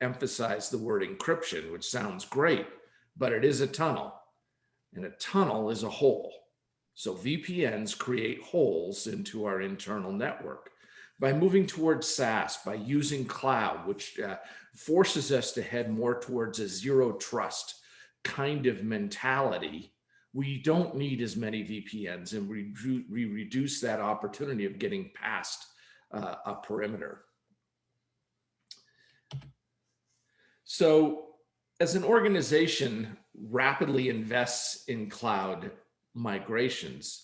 emphasize the word encryption, which sounds great, but it is a tunnel. And a tunnel is a hole. So VPNs create holes into our internal network. By moving towards SaaS, by using cloud, which forces us to head more towards a zero trust kind of mentality, we don't need as many VPNs, and we reduce that opportunity of getting past a perimeter. So as an organization rapidly invests in cloud migrations,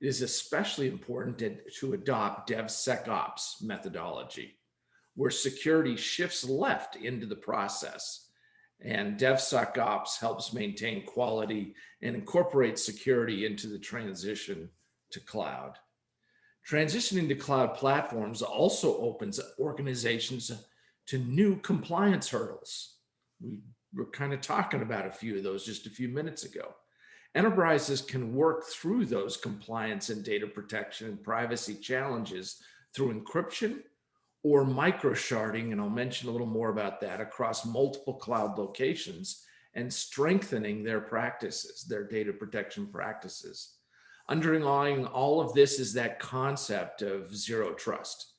it is especially important to adopt DevSecOps methodology, where security shifts left into the process, and DevSecOps helps maintain quality and incorporate security into the transition to cloud. Transitioning to cloud platforms also opens organizations to new compliance hurdles. We were kind of talking about a few of those just a few minutes ago. Enterprises can work through those compliance and data protection and privacy challenges through encryption or microsharding, and I'll mention a little more about that, across multiple cloud locations, and strengthening their practices, their data protection practices. Underlying all of this is that concept of zero trust.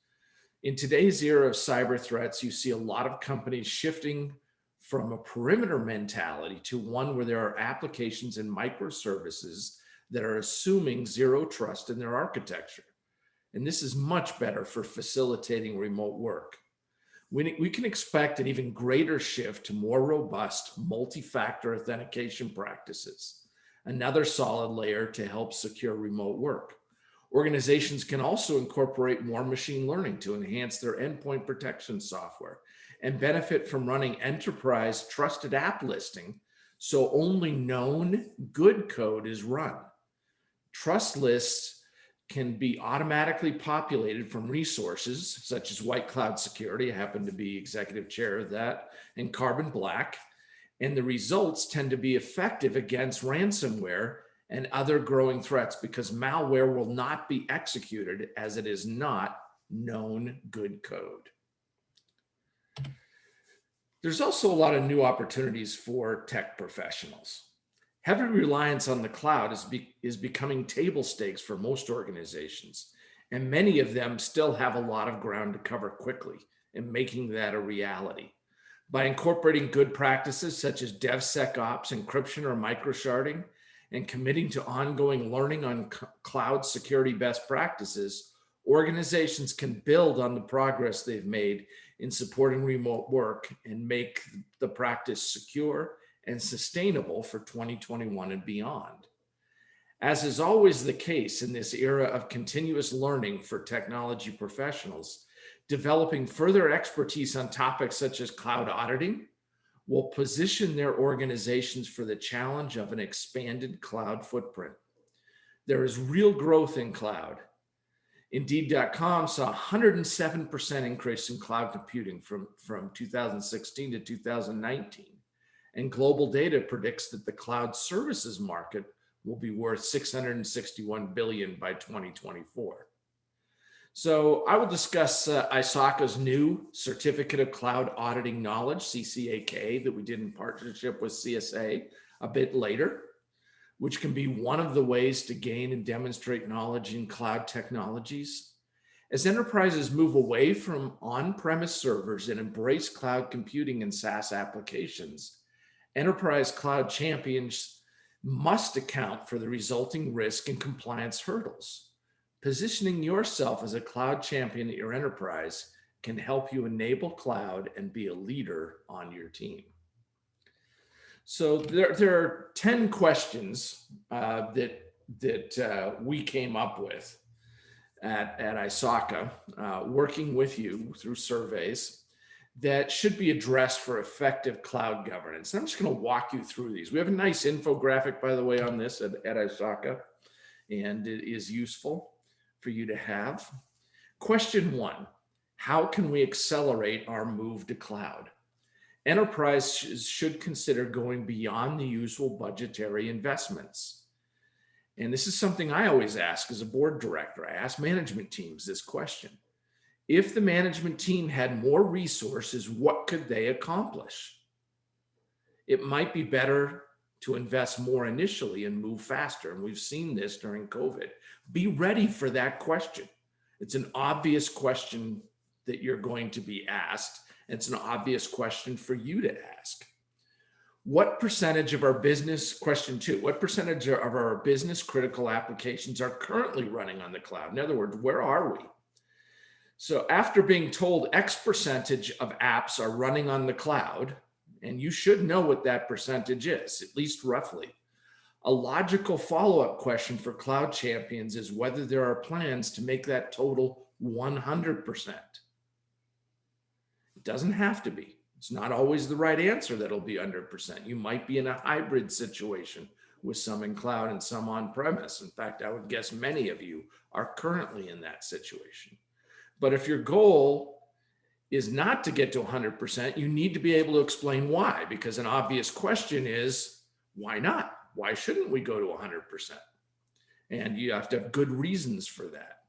In today's era of cyber threats, you see a lot of companies shifting from a perimeter mentality to one where there are applications and microservices that are assuming zero trust in their architecture. And this is much better for facilitating remote work. We can expect an even greater shift to more robust multi-factor authentication practices, another solid layer to help secure remote work. Organizations can also incorporate more machine learning to enhance their endpoint protection software and benefit from running enterprise trusted app listing, so only known good code is run. Trust lists can be automatically populated from resources such as White Cloud Security. I happen to be executive chair of that, and Carbon Black. And the results tend to be effective against ransomware and other growing threats, because malware will not be executed as it is not known good code. There's also a lot of new opportunities for tech professionals. Heavy reliance on the cloud is becoming table stakes for most organizations, and many of them still have a lot of ground to cover quickly in making that a reality. By incorporating good practices such as DevSecOps, encryption, or microsharding, and committing to ongoing learning on cloud security best practices, organizations can build on the progress they've made in supporting remote work and make the practice secure and sustainable for 2021 and beyond. As is always the case in this era of continuous learning for technology professionals, developing further expertise on topics such as cloud auditing will position their organizations for the challenge of an expanded cloud footprint. There is real growth in cloud. Indeed.com saw a 107% increase in cloud computing from 2016 to 2019. And global data predicts that the cloud services market will be worth $661 billion by 2024. So I will discuss ISACA's new Certificate of Cloud Auditing Knowledge, CCAK, that we did in partnership with CSA a bit later, which can be one of the ways to gain and demonstrate knowledge in cloud technologies. As enterprises move away from on-premise servers and embrace cloud computing and SaaS applications, enterprise cloud champions must account for the resulting risk and compliance hurdles. Positioning yourself as a cloud champion at your enterprise can help you enable cloud and be a leader on your team. So there are 10 questions that we came up with at ISACA, working with you through surveys that should be addressed for effective cloud governance. And I'm just going to walk you through these. We have a nice infographic, by the way, on this at ISACA, and it is useful for you to have. Question 1, how can we accelerate our move to cloud? Enterprises should consider going beyond the usual budgetary investments. And this is something I always ask as a board director. I ask management teams this question. If the management team had more resources, what could they accomplish? It might be better to invest more initially and move faster. And we've seen this during COVID. Be ready for that question. It's an obvious question that you're going to be asked. It's an obvious question for you to ask. What percentage of our business, question 2, what percentage of our business critical applications are currently running on the cloud? In other words, where are we? So after being told X percentage of apps are running on the cloud, and you should know what that percentage is, at least roughly, a logical follow-up question for cloud champions is whether there are plans to make that total 100%. It doesn't have to be. It's not always the right answer that'll be 100%. You might be in a hybrid situation with some in cloud and some on-premise. In fact, I would guess many of you are currently in that situation. But if your goal is not to get to 100%, you need to be able to explain why, because an obvious question is, why not? Why shouldn't we go to 100%? And you have to have good reasons for that.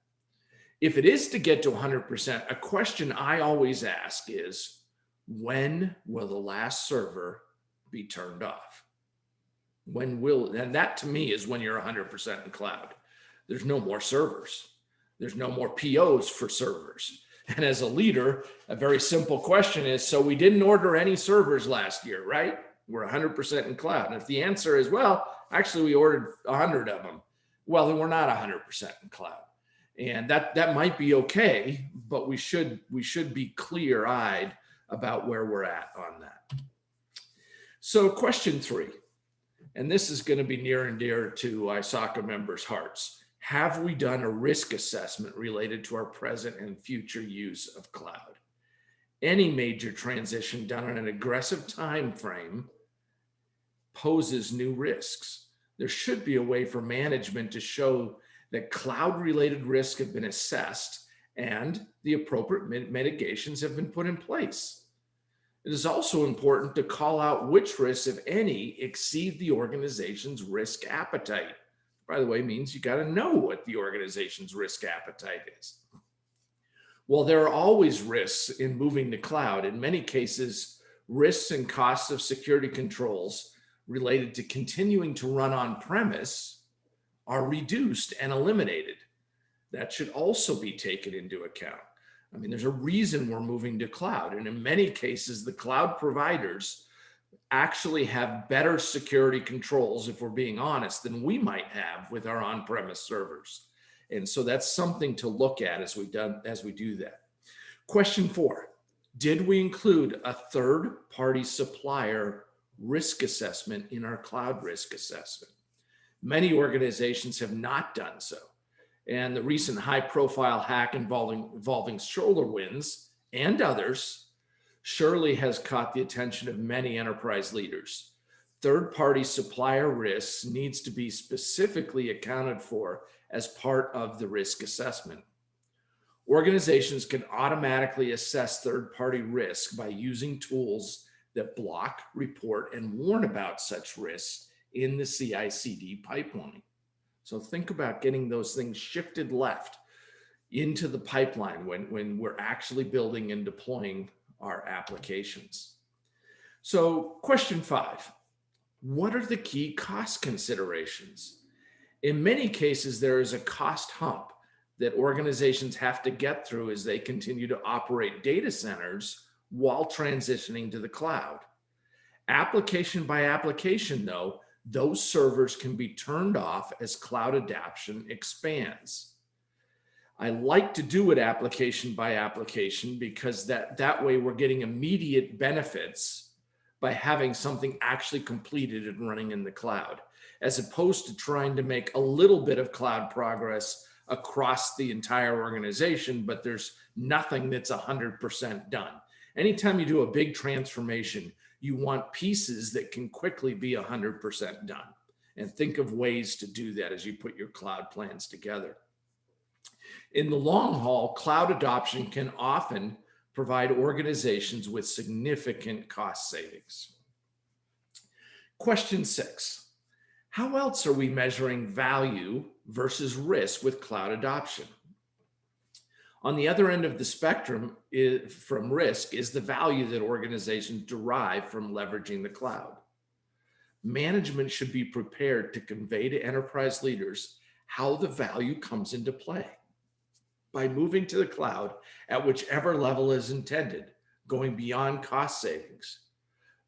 If it is to get to 100%, a question I always ask is, when will the last server be turned off? When will, and that to me is when you're 100% in cloud. There's no more servers. There's no more POs for servers. And as a leader, a very simple question is, so we didn't order any servers last year, right? We're 100% in cloud. And if the answer is, well, actually we ordered 100 of them, well, then we're not 100% in cloud. And that might be okay, but we should be clear-eyed about where we're at on that. So question 3, and this is going to be near and dear to ISACA members' hearts. Have we done a risk assessment related to our present and future use of cloud? Any major transition done on an aggressive time frame poses new risks. There should be a way for management to show that cloud-related risks have been assessed and the appropriate mitigations have been put in place. It is also important to call out which risks, if any, exceed the organization's risk appetite. By the way, means you got to know what the organization's risk appetite is. Well, there are always risks in moving to cloud. In many cases, risks and costs of security controls related to continuing to run on premise are reduced and eliminated. That should also be taken into account. I mean, there's a reason we're moving to cloud. And in many cases, the cloud providers actually have better security controls, if we're being honest, than we might have with our on-premise servers. And so that's something to look at as we do that. Question 4, did we include a third-party supplier risk assessment in our cloud risk assessment? Many organizations have not done so. And the recent high-profile hack involving SolarWinds and others surely has caught the attention of many enterprise leaders. Third-party supplier risks needs to be specifically accounted for as part of the risk assessment. Organizations can automatically assess third-party risk by using tools that block, report, and warn about such risks in the CI/CD pipeline. So think about getting those things shifted left into the pipeline when we're actually building and deploying our applications. So question 5, what are the key cost considerations? In many cases, there is a cost hump that organizations have to get through as they continue to operate data centers while transitioning to the cloud. Application by application, though, those servers can be turned off as cloud adoption expands. I like to do it application by application because that way we're getting immediate benefits by having something actually completed and running in the cloud, as opposed to trying to make a little bit of cloud progress across the entire organization, but there's nothing that's 100% done. Anytime you do a big transformation, you want pieces that can quickly be 100% done. And think of ways to do that as you put your cloud plans together. In the long haul, cloud adoption can often provide organizations with significant cost savings. Question 6, how else are we measuring value versus risk with cloud adoption? On the other end of the spectrum from risk is the value that organizations derive from leveraging the cloud. Management should be prepared to convey to enterprise leaders how the value comes into play by moving to the cloud at whichever level is intended, going beyond cost savings.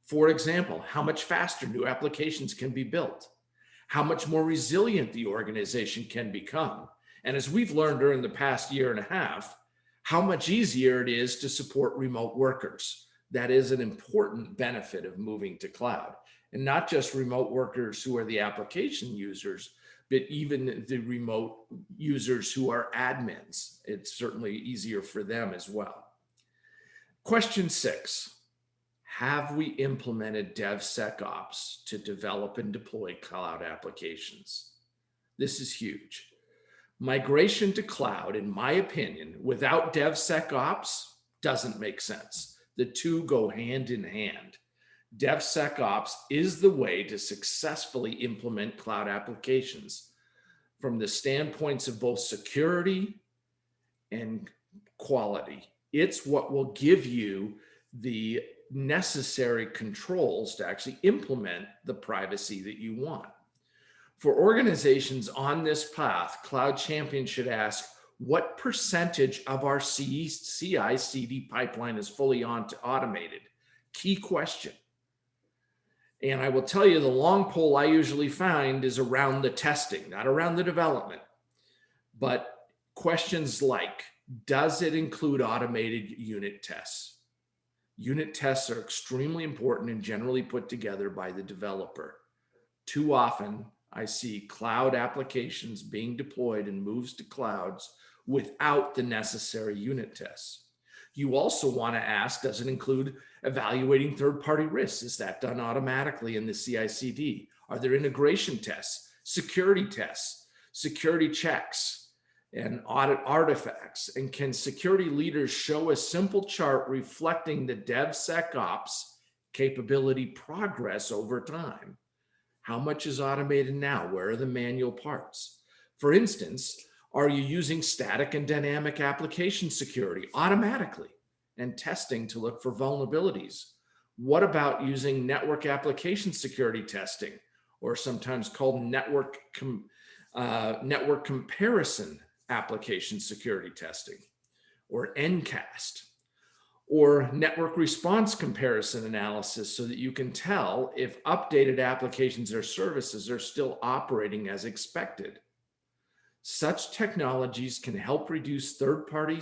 For example, how much faster new applications can be built, how much more resilient the organization can become, and as we've learned during the past year and a half, how much easier it is to support remote workers. That is an important benefit of moving to cloud. And not just remote workers who are the application users, but even the remote users who are admins. It's certainly easier for them as well. Question 6, have we implemented DevSecOps to develop and deploy cloud applications? This is huge. Migration to cloud, in my opinion, without DevSecOps doesn't make sense. The two go hand in hand. DevSecOps is the way to successfully implement cloud applications from the standpoints of both security and quality. It's what will give you the necessary controls to actually implement the privacy that you want. For organizations on this path, Cloud Champion should ask, what percentage of our CI/CD pipeline is fully automated? Key question. And I will tell you, the long pole I usually find is around the testing, not around the development. But questions like, does it include automated unit tests? Unit tests are extremely important and generally put together by the developer. Too often, I see cloud applications being deployed and moves to clouds without the necessary unit tests. You also want to ask, does it include evaluating third-party risks? Is that done automatically in the CI/CD? Are there integration tests, security checks, and audit artifacts? And can security leaders show a simple chart reflecting the DevSecOps capability progress over time? How much is automated now? Where are the manual parts? For instance, are you using static and dynamic application security automatically and testing to look for vulnerabilities? What about using network application security testing, or sometimes called network comparison application security testing, or NCAST, or network response comparison analysis, so that you can tell if updated applications or services are still operating as expected? Such technologies can help reduce third-party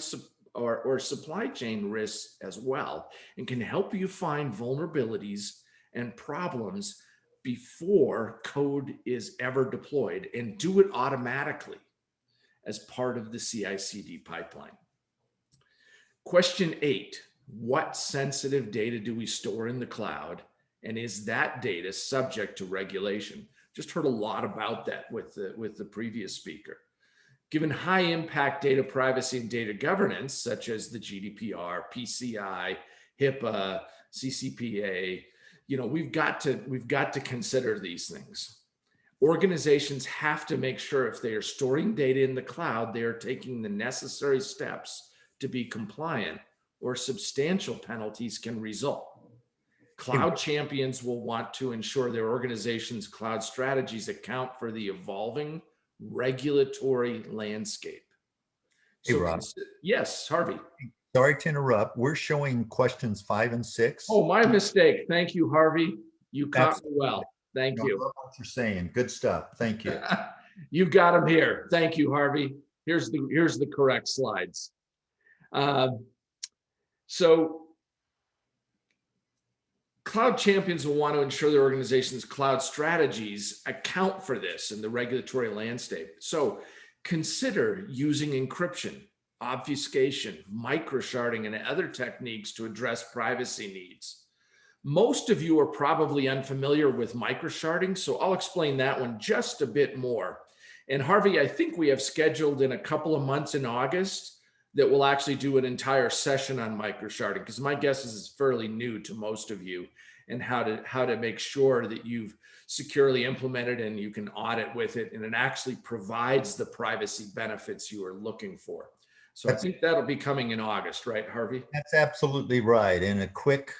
or supply chain risks as well, and can help you find vulnerabilities and problems before code is ever deployed, and do it automatically as part of the CI/CD pipeline. Question 8, what sensitive data do we store in the cloud, and is that data subject to regulation? Just heard a lot about that with the previous speaker. Given high impact data privacy and data governance, such as the GDPR, PCI, HIPAA, CCPA. You know, we've got to consider these things. Organizations have to make sure if they are storing data in the cloud, they are taking the necessary steps to be compliant, or substantial penalties can result. Cloud champions will want to ensure their organization's cloud strategies account for the evolving regulatory landscape. Hey, Rob. Yes, Harvey. Sorry to interrupt. We're showing questions 5 and 6. Oh, my mistake. Thank you, Harvey. You caught me well. Thank I you. love what you're saying. Good stuff. Thank you. You've got them here. Thank you, Harvey. Here's the correct slides. So cloud champions will want to ensure their organization's cloud strategies account for this in the regulatory landscape. So consider using encryption, obfuscation, microsharding, and other techniques to address privacy needs. Most of you are probably unfamiliar with microsharding, so I'll explain that one just a bit more. And Harvey, I think we have scheduled in a couple of months in August that we'll actually do an entire session on microsharding, because my guess is it's fairly new to most of you, and how to make sure that you've securely implemented and you can audit with it, and it actually provides the privacy benefits you are looking for. So I think that'll be coming in August, right, Harvey? That's absolutely right. And a quick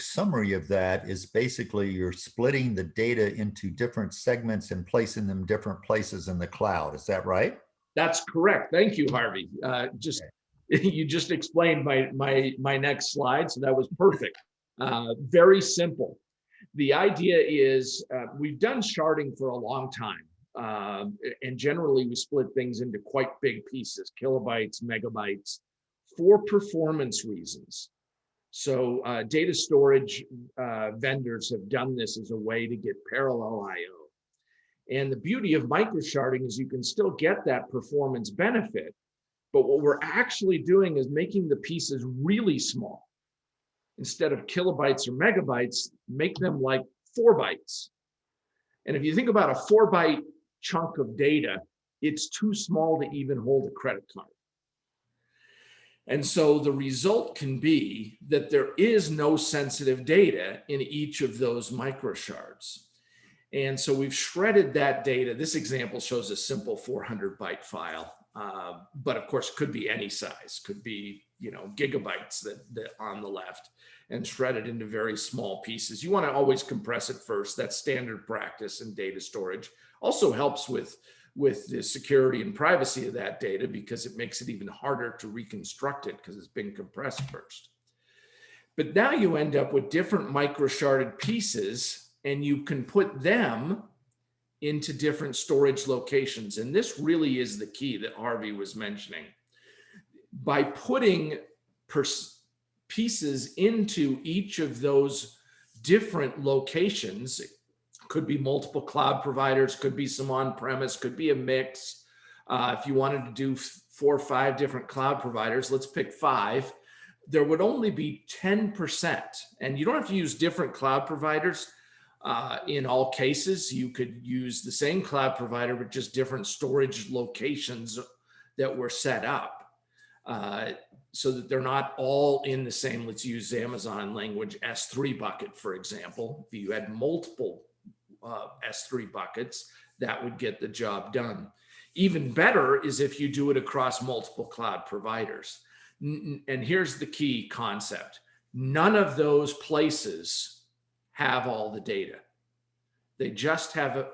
summary of that is basically you're splitting the data into different segments and placing them different places in the cloud. Is that right? That's correct. Thank you, Harvey. You just explained my next slide, so that was perfect. Very simple. The idea is we've done sharding for a long time, and generally we split things into quite big pieces, kilobytes, megabytes, for performance reasons. So data storage vendors have done this as a way to get parallel IO. And the beauty of microsharding is you can still get that performance benefit, but what we're actually doing is making the pieces really small. Instead of kilobytes or megabytes, make them like 4 bytes. And if you think about a 4-byte chunk of data, it's too small to even hold a credit card. And so the result can be that there is no sensitive data in each of those microshards. And so we've shredded that data. This example shows a simple 400-byte file, but of course could be any size, could be, you know, gigabytes that on the left, and shredded into very small pieces. You want to always compress it first. That's standard practice in data storage. Also helps with the security and privacy of that data, because it makes it even harder to reconstruct it because it's been compressed first. But now you end up with different microsharded pieces, and you can put them into different storage locations. And this really is the key that Harvey was mentioning. By putting pieces into each of those different locations, could be multiple cloud providers, could be some on-premise, could be a mix. If you wanted to do 4 or 5 different cloud providers, let's pick 5, there would only be 10%. And you don't have to use different cloud providers. In all cases, you could use the same cloud provider with just different storage locations that were set up, so that they're not all in the same, let's use Amazon language, S3 bucket, for example. If you had multiple S3 buckets, that would get the job done. Even better is if you do it across multiple cloud providers. And here's the key concept. None of those places have all the data. They just have,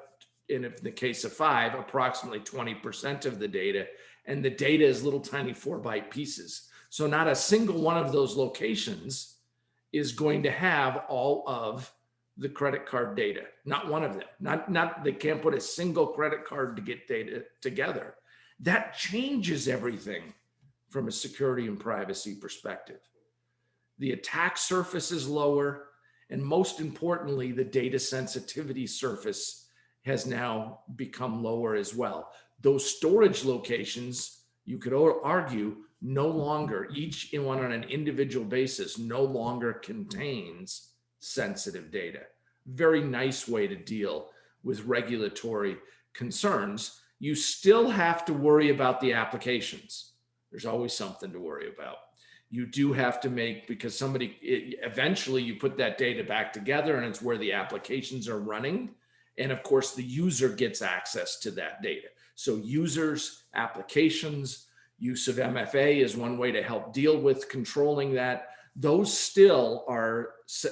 in the case of 5, approximately 20% of the data, and the data is little tiny 4-byte pieces. So not a single one of those locations is going to have all of the credit card data. Not one of them. Not they can't put a single credit card to get data together. That changes everything from a security and privacy perspective. The attack surface is lower, and most importantly, the data sensitivity surface has now become lower as well. Those storage locations, you could argue, no longer, each one on an individual basis, no longer contains sensitive data. Very nice way to deal with regulatory concerns. You still have to worry about the applications. There's always something to worry about. You do have to make, because eventually you put that data back together and it's where the applications are running. And of course, the user gets access to that data. So users, applications, use of MFA is one way to help deal with controlling that. Those still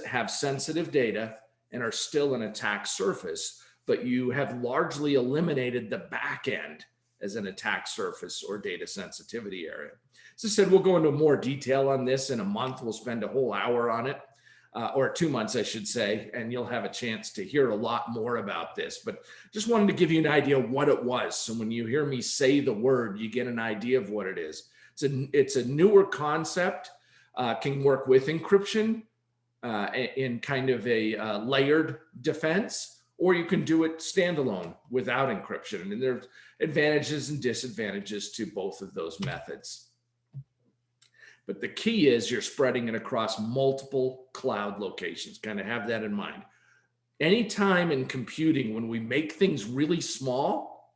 have sensitive data and are still an attack surface, but you have largely eliminated the back end as an attack surface or data sensitivity area. As I said, we'll go into more detail on this in a month. We'll spend a whole hour on it, or 2 months, I should say, and you'll have a chance to hear a lot more about this. But just wanted to give you an idea of what it was. So when you hear me say the word, you get an idea of what it is. It's a newer concept, can work with encryption in kind of a layered defense, or you can do it standalone without encryption. And there's advantages and disadvantages to both of those methods. But the key is you're spreading it across multiple cloud locations. Kind of have that in mind. Anytime in computing, when we make things really small,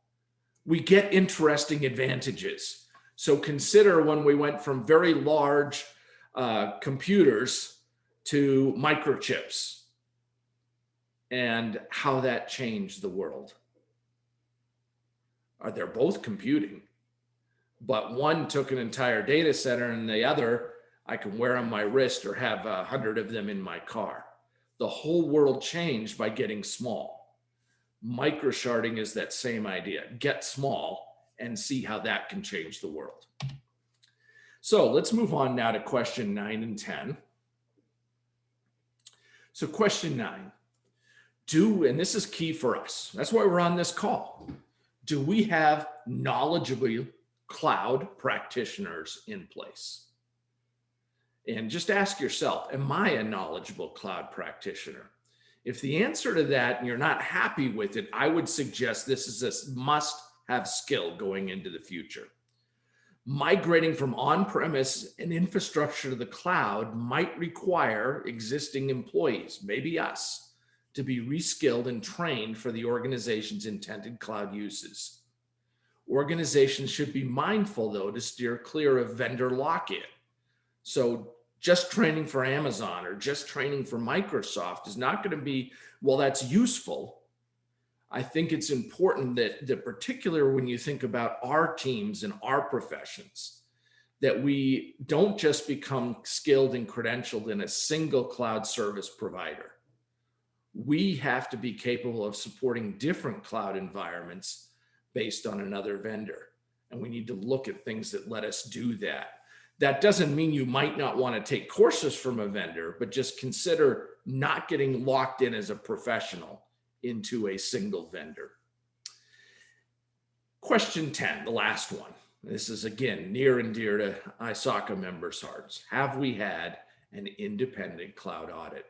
we get interesting advantages. So consider when we went from very large computers to microchips and how that changed the world. They're both computing, but one took an entire data center and the other I can wear on my wrist or have 100 of them in my car. The whole world changed by getting small. Microsharding is that same idea. Get small and see how that can change the world. So let's move on now to question 9 and 10. So question 9, and this is key for us, that's why we're on this call. Do we have knowledgeable cloud practitioners in place? And just ask yourself, am I a knowledgeable cloud practitioner? If the answer to that and you're not happy with it, I would suggest this is a must-have skill going into the future. Migrating from on-premise and infrastructure to the cloud might require existing employees, maybe us, to be reskilled and trained for the organization's intended cloud uses. Organizations should be mindful, though, to steer clear of vendor lock-in. So just training for Amazon or just training for Microsoft is not going to be, well, that's useful. I think it's important that particularly when you think about our teams and our professions, that we don't just become skilled and credentialed in a single cloud service provider. We have to be capable of supporting different cloud environments based on another vendor. And we need to look at things that let us do that. That doesn't mean you might not want to take courses from a vendor, but just consider not getting locked in as a professional into a single vendor. Question 10, the last one. This is again near and dear to ISACA members' hearts. Have we had an independent cloud audit?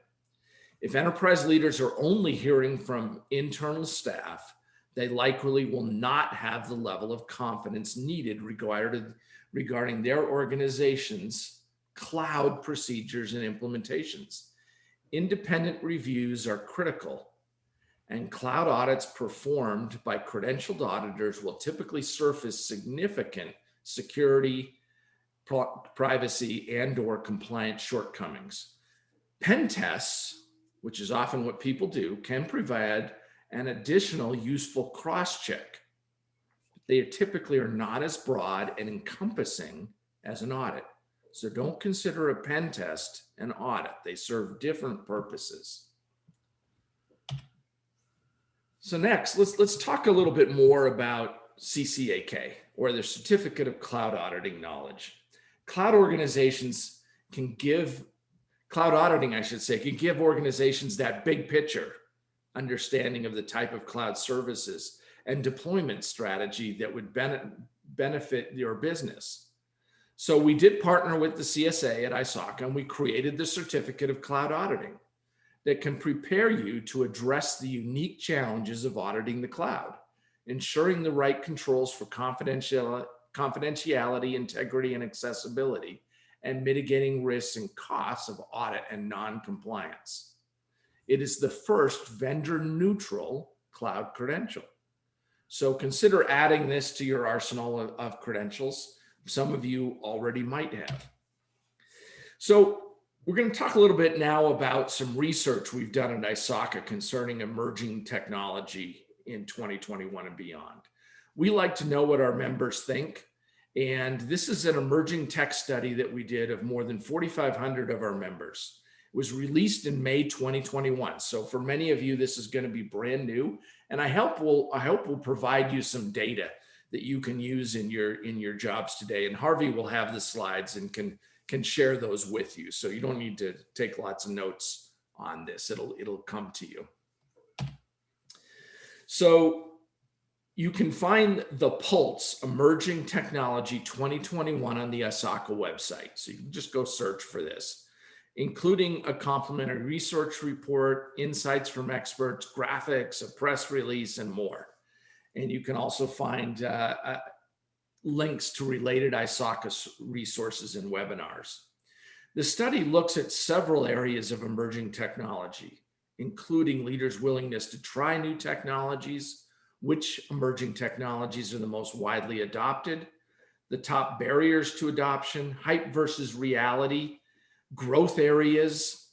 If enterprise leaders are only hearing from internal staff, they likely will not have the level of confidence needed regarding their organization's cloud procedures and implementations. Independent reviews are critical, and cloud audits performed by credentialed auditors will typically surface significant security, privacy, and/or compliance shortcomings. Pen tests, which is often what people do, can provide an additional useful cross-check. They typically are not as broad and encompassing as an audit. So don't consider a pen test an audit. They serve different purposes. So next, let's talk a little bit more about CCAK, or the Certificate of Cloud Auditing Knowledge. Cloud organizations can give, cloud auditing, I should say, can give organizations that big picture understanding of the type of cloud services and deployment strategy that would benefit your business. So we did partner with the CSA at ISACA, and we created the Certificate of Cloud Auditing that can prepare you to address the unique challenges of auditing the cloud, ensuring the right controls for confidentiality, integrity, and accessibility, and mitigating risks and costs of audit and non-compliance. It is the first vendor-neutral cloud credential. So consider adding this to your arsenal of credentials. Some of you already might have. So we're going to talk a little bit now about some research we've done at ISACA concerning emerging technology in 2021 and beyond. We like to know what our members think. And this is an emerging tech study that we did of more than 4,500 of our members. It was released in May 2021. So for many of you, this is going to be brand new. And I hope we'll provide you some data that you can use in your jobs today. And Harvey will have the slides and can share those with you. So you don't need to take lots of notes on this. It'll come to you. So you can find the Pulse Emerging Technology 2021 on the ISACA website. So you can just go search for this, including a complimentary research report, insights from experts, graphics, a press release, and more. And you can also find links to related ISACA resources and webinars. The study looks at several areas of emerging technology, including leaders' willingness to try new technologies, which emerging technologies are the most widely adopted, the top barriers to adoption, hype versus reality, growth areas,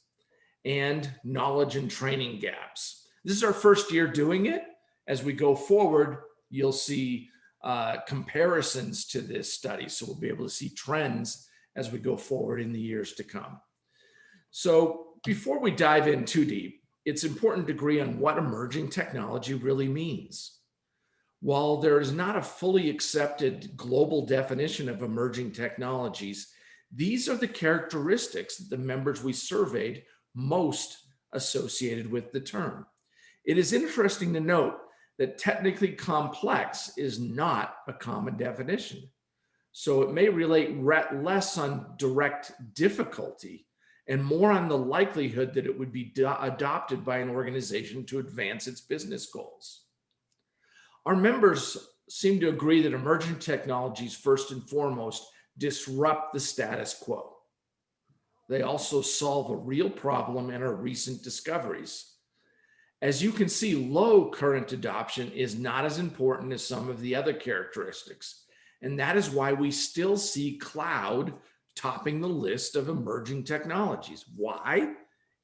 and knowledge and training gaps. This is our first year doing it. As we go forward, you'll see comparisons to this study. So we'll be able to see trends as we go forward in the years to come. So before we dive in too deep, it's important to agree on what emerging technology really means. While there is not a fully accepted global definition of emerging technologies, these are the characteristics that the members we surveyed most associated with the term. It is interesting to note that technically complex is not a common definition. So it may relate less on direct difficulty and more on the likelihood that it would be adopted by an organization to advance its business goals. Our members seem to agree that emerging technologies, first and foremost, disrupt the status quo. They also solve a real problem and are recent discoveries. As you can see, low current adoption is not as important as some of the other characteristics. And that is why we still see cloud topping the list of emerging technologies. Why?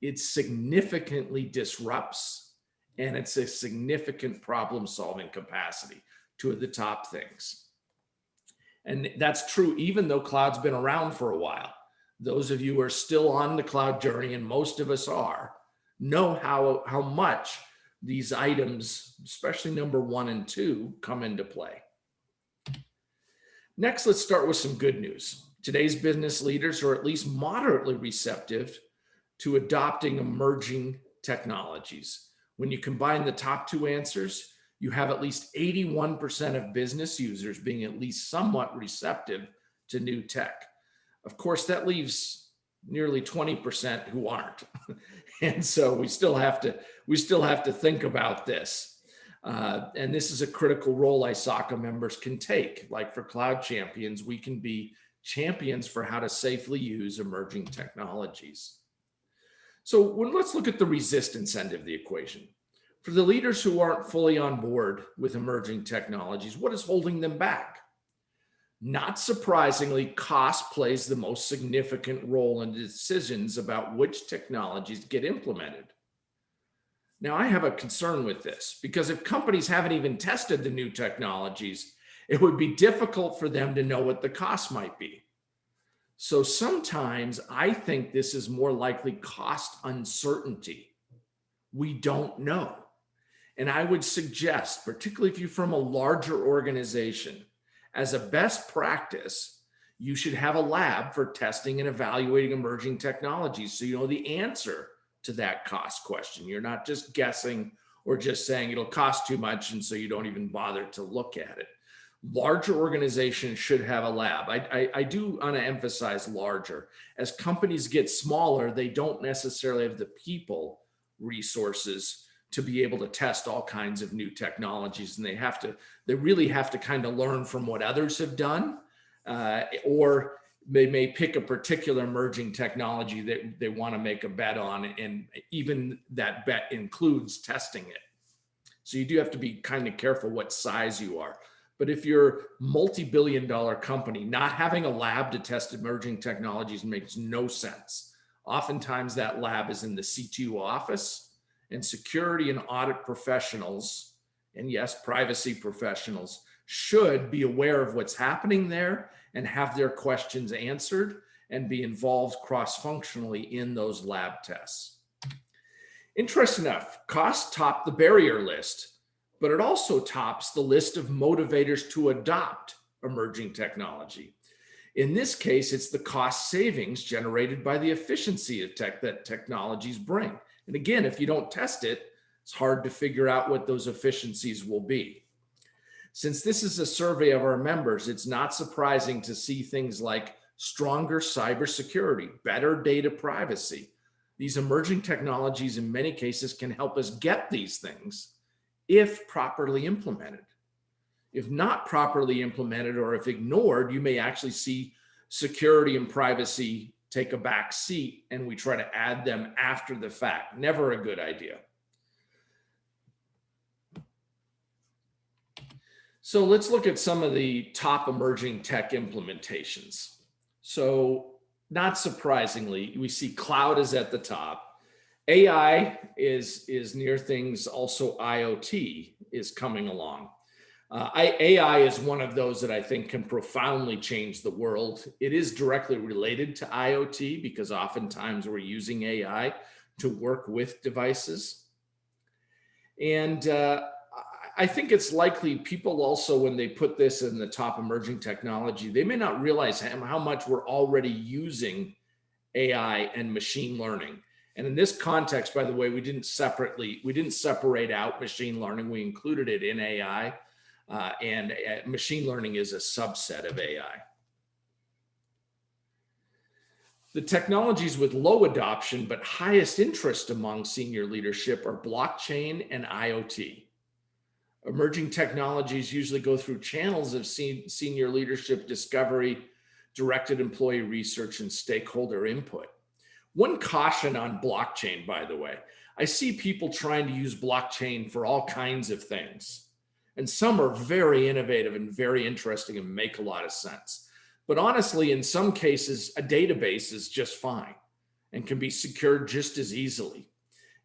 It significantly disrupts, and it's a significant problem-solving capacity, two of the top things. And that's true even though cloud's been around for a while. Those of you who are still on the cloud journey, and most of us are, know how much these items, especially number 1 and 2, come into play. Next, let's start with some good news. Today's business leaders are at least moderately receptive to adopting emerging technologies. When you combine the top 2 answers, you have at least 81% of business users being at least somewhat receptive to new tech. Of course, that leaves nearly 20% who aren't. And so we still have to think about this. And this is a critical role ISACA members can take. Like for Cloud Champions, we can be champions for how to safely use emerging technologies. So let's look at the resistance end of the equation. For the leaders who aren't fully on board with emerging technologies, what is holding them back? Not surprisingly, cost plays the most significant role in decisions about which technologies get implemented. Now, I have a concern with this because if companies haven't even tested the new technologies, it would be difficult for them to know what the cost might be. So sometimes I think this is more likely cost uncertainty. We don't know. And I would suggest, particularly if you're from a larger organization, as a best practice, you should have a lab for testing and evaluating emerging technologies so you know the answer to that cost question. You're not just guessing or just saying it'll cost too much and so you don't even bother to look at it. Larger organizations should have a lab. I do want to emphasize larger. As companies get smaller, they don't necessarily have the people resources to be able to test all kinds of new technologies, and they really have to kind of learn from what others have done, or they may pick a particular emerging technology that they want to make a bet on, and even that bet includes testing it. So you do have to be kind of careful what size you are. But if you're multi-billion-dollar company, not having a lab to test emerging technologies makes no sense. Oftentimes that lab is in the CTO office, and security and audit professionals, and yes, privacy professionals, should be aware of what's happening there and have their questions answered and be involved cross-functionally in those lab tests. Interesting enough, cost topped the barrier list, but it also tops the list of motivators to adopt emerging technology. In this case, it's the cost savings generated by the efficiency of that technologies bring. And again, if you don't test it, it's hard to figure out what those efficiencies will be. Since this is a survey of our members, it's not surprising to see things like stronger cybersecurity, better data privacy. These emerging technologies in many cases can help us get these things if properly implemented. If not properly implemented or if ignored, you may actually see security and privacy take a back seat and we try to add them after the fact. Never a good idea. So let's look at some of the top emerging tech implementations. So not surprisingly, we see cloud is at the top. AI is near things. Also IoT is coming along. AI is one of those that I think can profoundly change the world. It is directly related to IoT because oftentimes we're using AI to work with devices. And I think it's likely people also, when they put this in the top emerging technology, they may not realize how much we're already using AI and machine learning. And in this context, by the way, we didn't separate out machine learning. We included it in AI, and machine learning is a subset of AI. The technologies with low adoption but highest interest among senior leadership are blockchain and IoT. Emerging technologies usually go through channels of senior leadership discovery, directed employee research, and stakeholder input. One caution on blockchain, by the way, I see people trying to use blockchain for all kinds of things. And some are very innovative and very interesting and make a lot of sense. But honestly, in some cases, a database is just fine and can be secured just as easily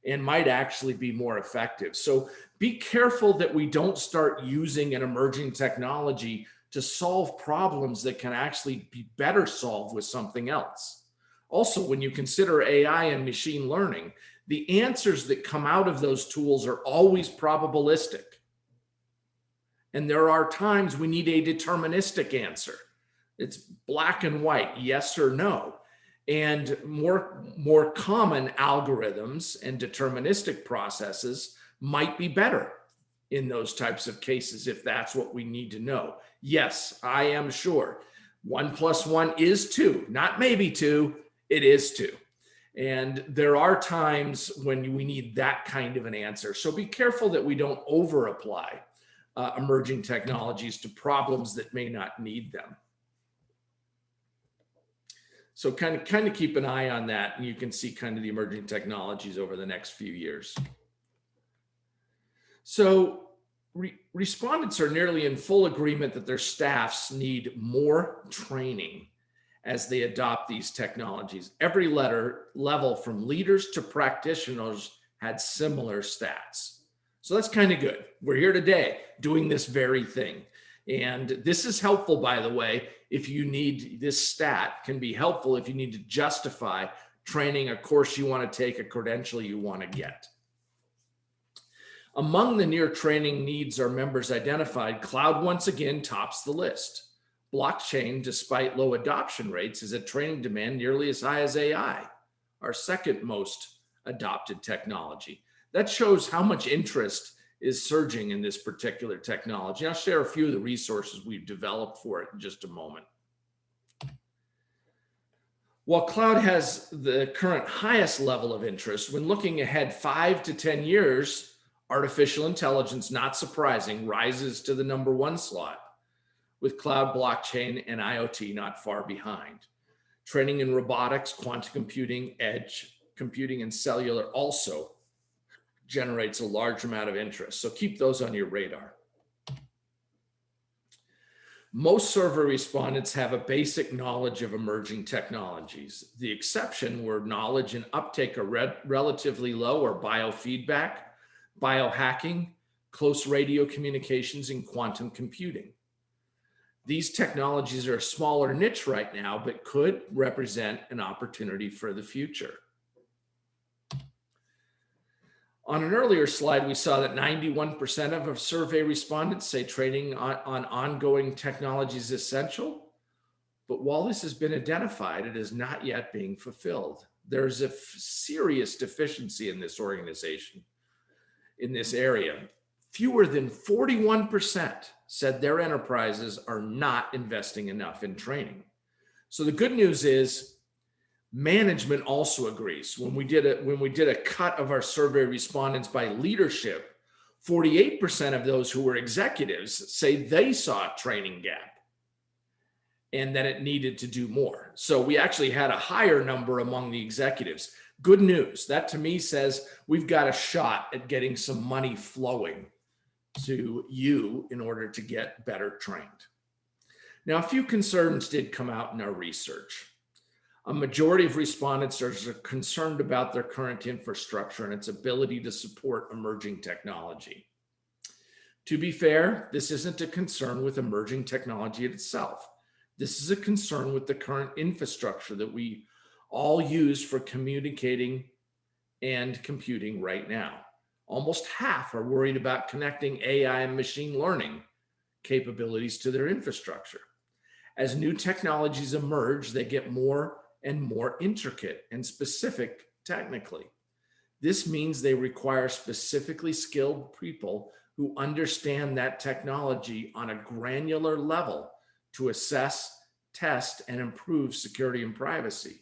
and might actually be more effective. So be careful that we don't start using an emerging technology to solve problems that can actually be better solved with something else. Also, when you consider AI and machine learning, the answers that come out of those tools are always probabilistic. And there are times we need a deterministic answer. It's black and white, yes or no. And more common algorithms and deterministic processes might be better in those types of cases if that's what we need to know. Yes, I am sure 1 + 1 is 2, not maybe 2, it is 2. And there are times when we need that kind of an answer. So be careful that we don't over apply emerging technologies to problems that may not need them. So kind of keep an eye on that, and you can see kind of the emerging technologies over the next few years. So respondents are nearly in full agreement that their staffs need more training as they adopt these technologies. Every level from leaders to practitioners had similar stats. So that's kind of good. We're here today doing this very thing. And this is helpful, by the way, if you need this stat can be helpful if you need to justify training, a course you want to take, a credential you want to get. Among the near training needs our members identified, cloud once again tops the list. Blockchain, despite low adoption rates, is a training demand nearly as high as AI, our second most adopted technology. That shows how much interest is surging in this particular technology. I'll share a few of the resources we've developed for it in just a moment. While cloud has the current highest level of interest, when looking ahead 5 to 10 years, artificial intelligence, not surprising, rises to the #1 slot, with cloud, blockchain, and IoT not far behind. Training in robotics, quantum computing, edge computing, and cellular also generates a large amount of interest. So keep those on your radar. Most survey respondents have a basic knowledge of emerging technologies. The exception where knowledge and uptake are relatively low are biofeedback, biohacking, close radio communications, and quantum computing. These technologies are a smaller niche right now, but could represent an opportunity for the future. On an earlier slide, we saw that 91% of our survey respondents say training on ongoing technology is essential. But while this has been identified, it is not yet being fulfilled. There's a serious deficiency in this organization, in this area. Fewer than 41% said their enterprises are not investing enough in training. So the good news is management also agrees. When we did a cut of our survey respondents by leadership, 48% of those who were executives say they saw a training gap and that it needed to do more. So we actually had a higher number among the executives. Good news. That to me says we've got a shot at getting some money flowing to you in order to get better trained. Now, a few concerns did come out in our research. A majority of respondents are concerned about their current infrastructure and its ability to support emerging technology. To be fair, this isn't a concern with emerging technology itself. This is a concern with the current infrastructure that we all use for communicating and computing right now. Almost half are worried about connecting AI and machine learning capabilities to their infrastructure. As new technologies emerge, they get more and more intricate and specific technically. This means they require specifically skilled people who understand that technology on a granular level to assess, test, and improve security and privacy.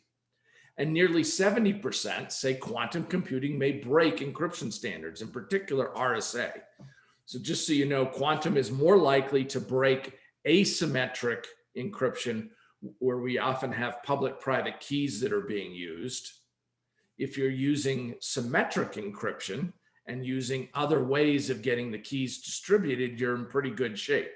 And nearly 70% say quantum computing may break encryption standards, in particular RSA. So just so you know, quantum is more likely to break asymmetric encryption, where we often have public-private keys that are being used. If you're using symmetric encryption and using other ways of getting the keys distributed, you're in pretty good shape.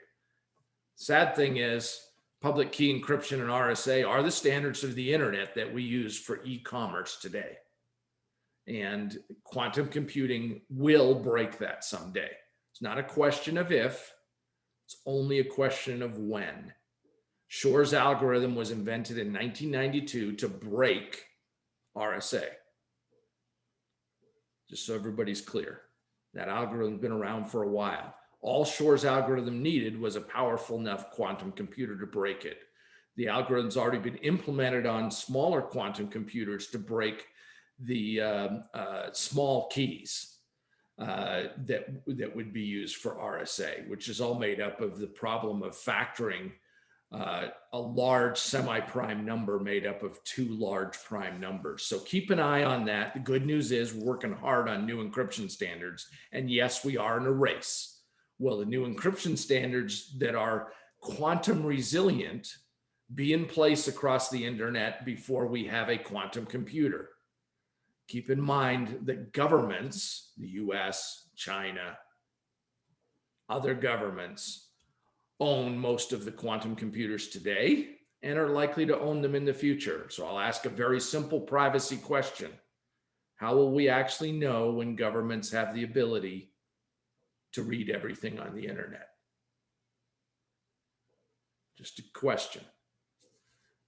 Sad thing is, public key encryption and RSA are the standards of the internet that we use for e-commerce today. And quantum computing will break that someday. It's not a question of if, it's only a question of when. Shor's algorithm was invented in 1992 to break RSA. Just so everybody's clear, that algorithm's been around for a while. All Shor's algorithm needed was a powerful enough quantum computer to break it. The algorithm's already been implemented on smaller quantum computers to break the small keys that would be used for RSA, which is all made up of the problem of factoring a large semi-prime number made up of two large prime numbers. So keep an eye on that. The good news is we're working hard on new encryption standards. And yes, we are in a race. Will the new encryption standards that are quantum resilient be in place across the internet before we have a quantum computer? Keep in mind that governments, the US, China, other governments, own most of the quantum computers today and are likely to own them in the future. So I'll ask a very simple privacy question. How will we actually know when governments have the ability to read everything on the internet? Just a question.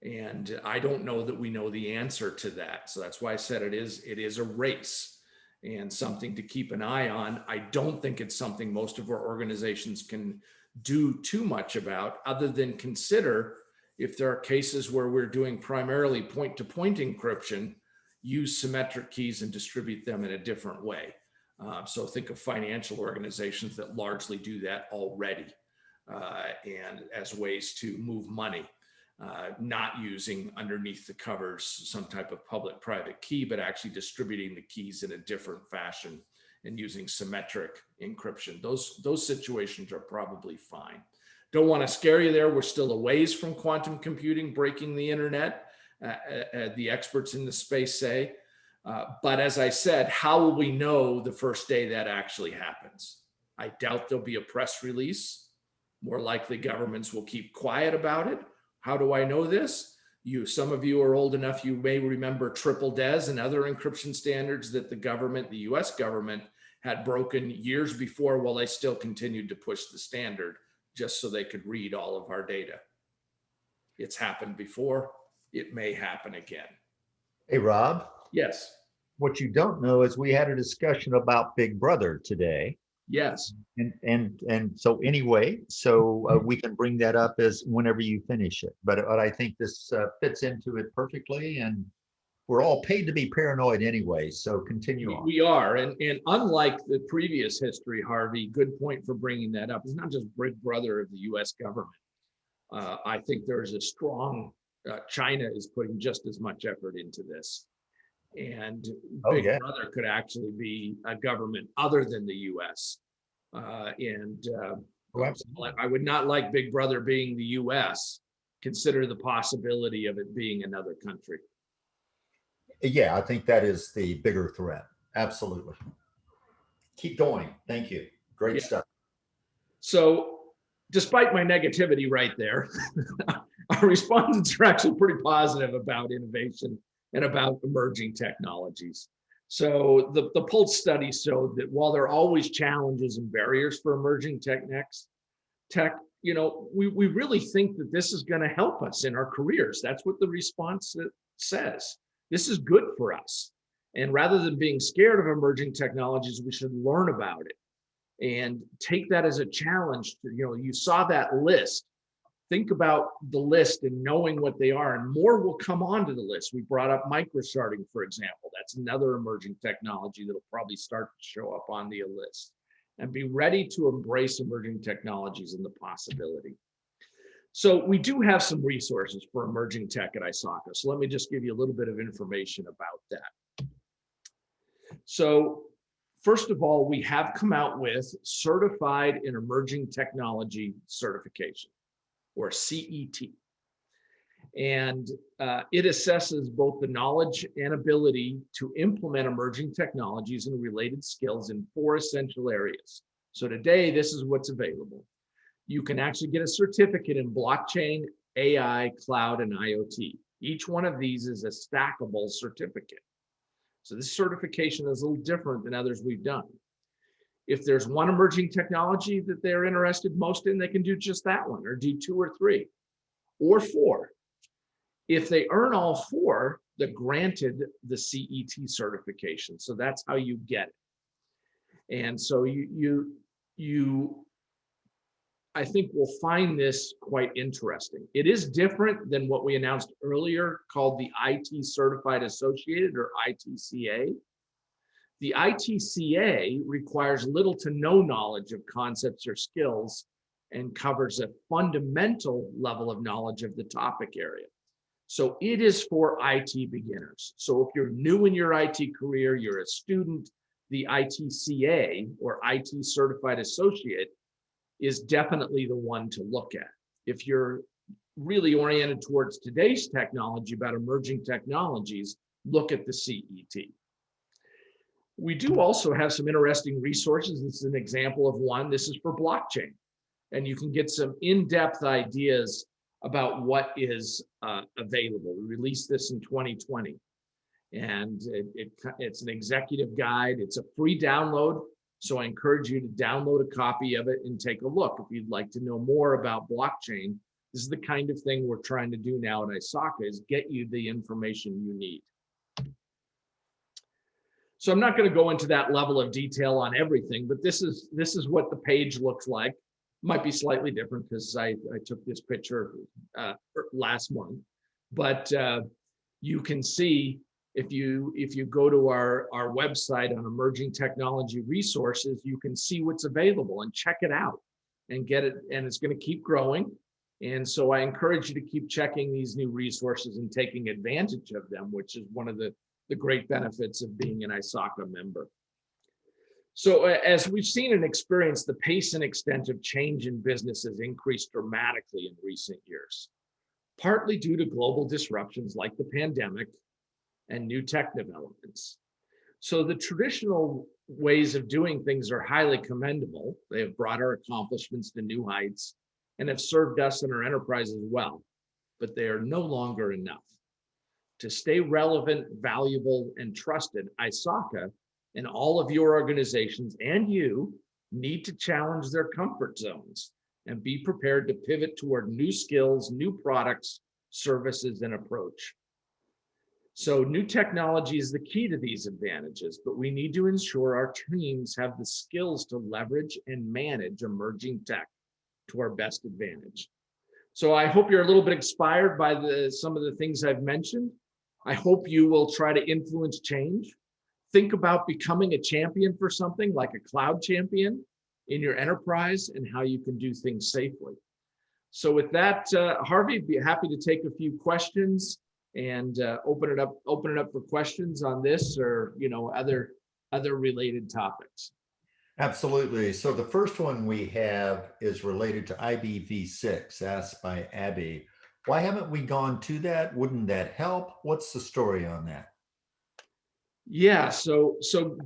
And I don't know that we know the answer to that. So that's why I said it is a race and something to keep an eye on. I don't think it's something most of our organizations can do too much about, other than consider if there are cases where we're doing primarily point-to-point encryption, use symmetric keys and distribute them in a different way. So think of financial organizations that largely do that already, and as ways to move money, not using underneath the covers some type of public-private key, but actually distributing the keys in a different fashion and using symmetric encryption. Those situations are probably fine. Don't want to scare you there. We're still a ways from quantum computing breaking the internet, the experts in the space say. But as I said, how will we know the first day that actually happens? I doubt there'll be a press release More likely governments will keep quiet about it. How do I know this? Some of you are old enough, you may remember triple DES and other encryption standards that the US government had broken years before, while they still continued to push the standard just so they could read all of our data. It's happened before. It may happen again. Hey, Rob, Yes. what you don't know is we had a discussion about Big Brother today. Yes. And so anyway, we can bring that up as whenever you finish it. But I think this fits into it perfectly, and we're all paid to be paranoid anyway. So continue on. We are, and unlike the previous history, Harvey, good point for bringing that up. It's not just Big Brother of the U.S. government. I think there's a strong. China is putting just as much effort into this, and Big Brother could actually be a government other than the U.S. I would not like Big Brother being the U.S. Consider the possibility of it being another country. Yeah, I think that is the bigger threat. Absolutely. Keep going. Thank you. Great stuff. So, despite my negativity right there, our respondents are actually pretty positive about innovation and about emerging technologies. So the Pulse study showed that while there are always challenges and barriers for emerging tech, we really think that this is going to help us in our careers. That's what the response says. This is good for us. And rather than being scared of emerging technologies, we should learn about it and take that as a challenge. You saw that list. Think about the list and knowing what they are, and more will come onto the list. We brought up microsharding, for example. That's another emerging technology that'll probably start to show up on the list. And be ready to embrace emerging technologies and the possibility. So we do have some resources for emerging tech at ISACA. So let me just give you a little bit of information about that. So first of all, we have come out with Certified in Emerging Technology Certification, or CET. And it assesses both the knowledge and ability to implement emerging technologies and related skills in 4 essential areas. So today, this is what's available. You can actually get a certificate in blockchain, AI, cloud, and IoT. Each one of these is a stackable certificate. So this certification is a little different than others we've done. If there's one emerging technology that they're interested most in, they can do just that one, or do 2 or 3 or 4. If they earn all 4, they're granted the CET certification. So that's how you get it. And so I think we'll find this quite interesting. It is different than what we announced earlier, called the IT Certified Associated, or ITCA. The ITCA requires little to no knowledge of concepts or skills and covers a fundamental level of knowledge of the topic area. So it is for IT beginners. So if you're new in your IT career, you're a student, the ITCA, or IT Certified Associate, is definitely the one to look at. If you're really oriented towards today's technology, about emerging technologies, look at the CET. We do also have some interesting resources. This is an example of one. This is for blockchain. And you can get some in-depth ideas about what is available. We released this in 2020. And it's an executive guide. It's a free download. So I encourage you to download a copy of it and take a look. If you'd like to know more about blockchain, this is the kind of thing we're trying to do now at ISACA, is get you the information you need. So I'm not going to go into that level of detail on everything, but this is what the page looks like. Might be slightly different because I took this picture last month, but you can see if you go to our website on emerging technology resources, you can see what's available and check it out and get it, and it's going to keep growing. And so I encourage you to keep checking these new resources and taking advantage of them, which is one of the great benefits of being an ISACA member. So as we've seen and experienced, the pace and extent of change in business has increased dramatically in recent years, partly due to global disruptions like the pandemic and new tech developments. So the traditional ways of doing things are highly commendable. They have brought our accomplishments to new heights, and have served us in our enterprises well, but they are no longer enough. To stay relevant, valuable, and trusted, ISACA and all of your organizations and you need to challenge their comfort zones and be prepared to pivot toward new skills, new products, services, and approach. So new technology is the key to these advantages, but we need to ensure our teams have the skills to leverage and manage emerging tech to our best advantage. So I hope you're a little bit inspired by some of the things I've mentioned. I hope you will try to influence change. Think about becoming a champion for something like a cloud champion in your enterprise and how you can do things safely. So with that, Harvey, be happy to take a few questions and open it up for questions on this or other related topics. Absolutely. So the first one we have is related to IPv6, asked by Abby. Why haven't we gone to that? Wouldn't that help? What's the story on that? Yeah, so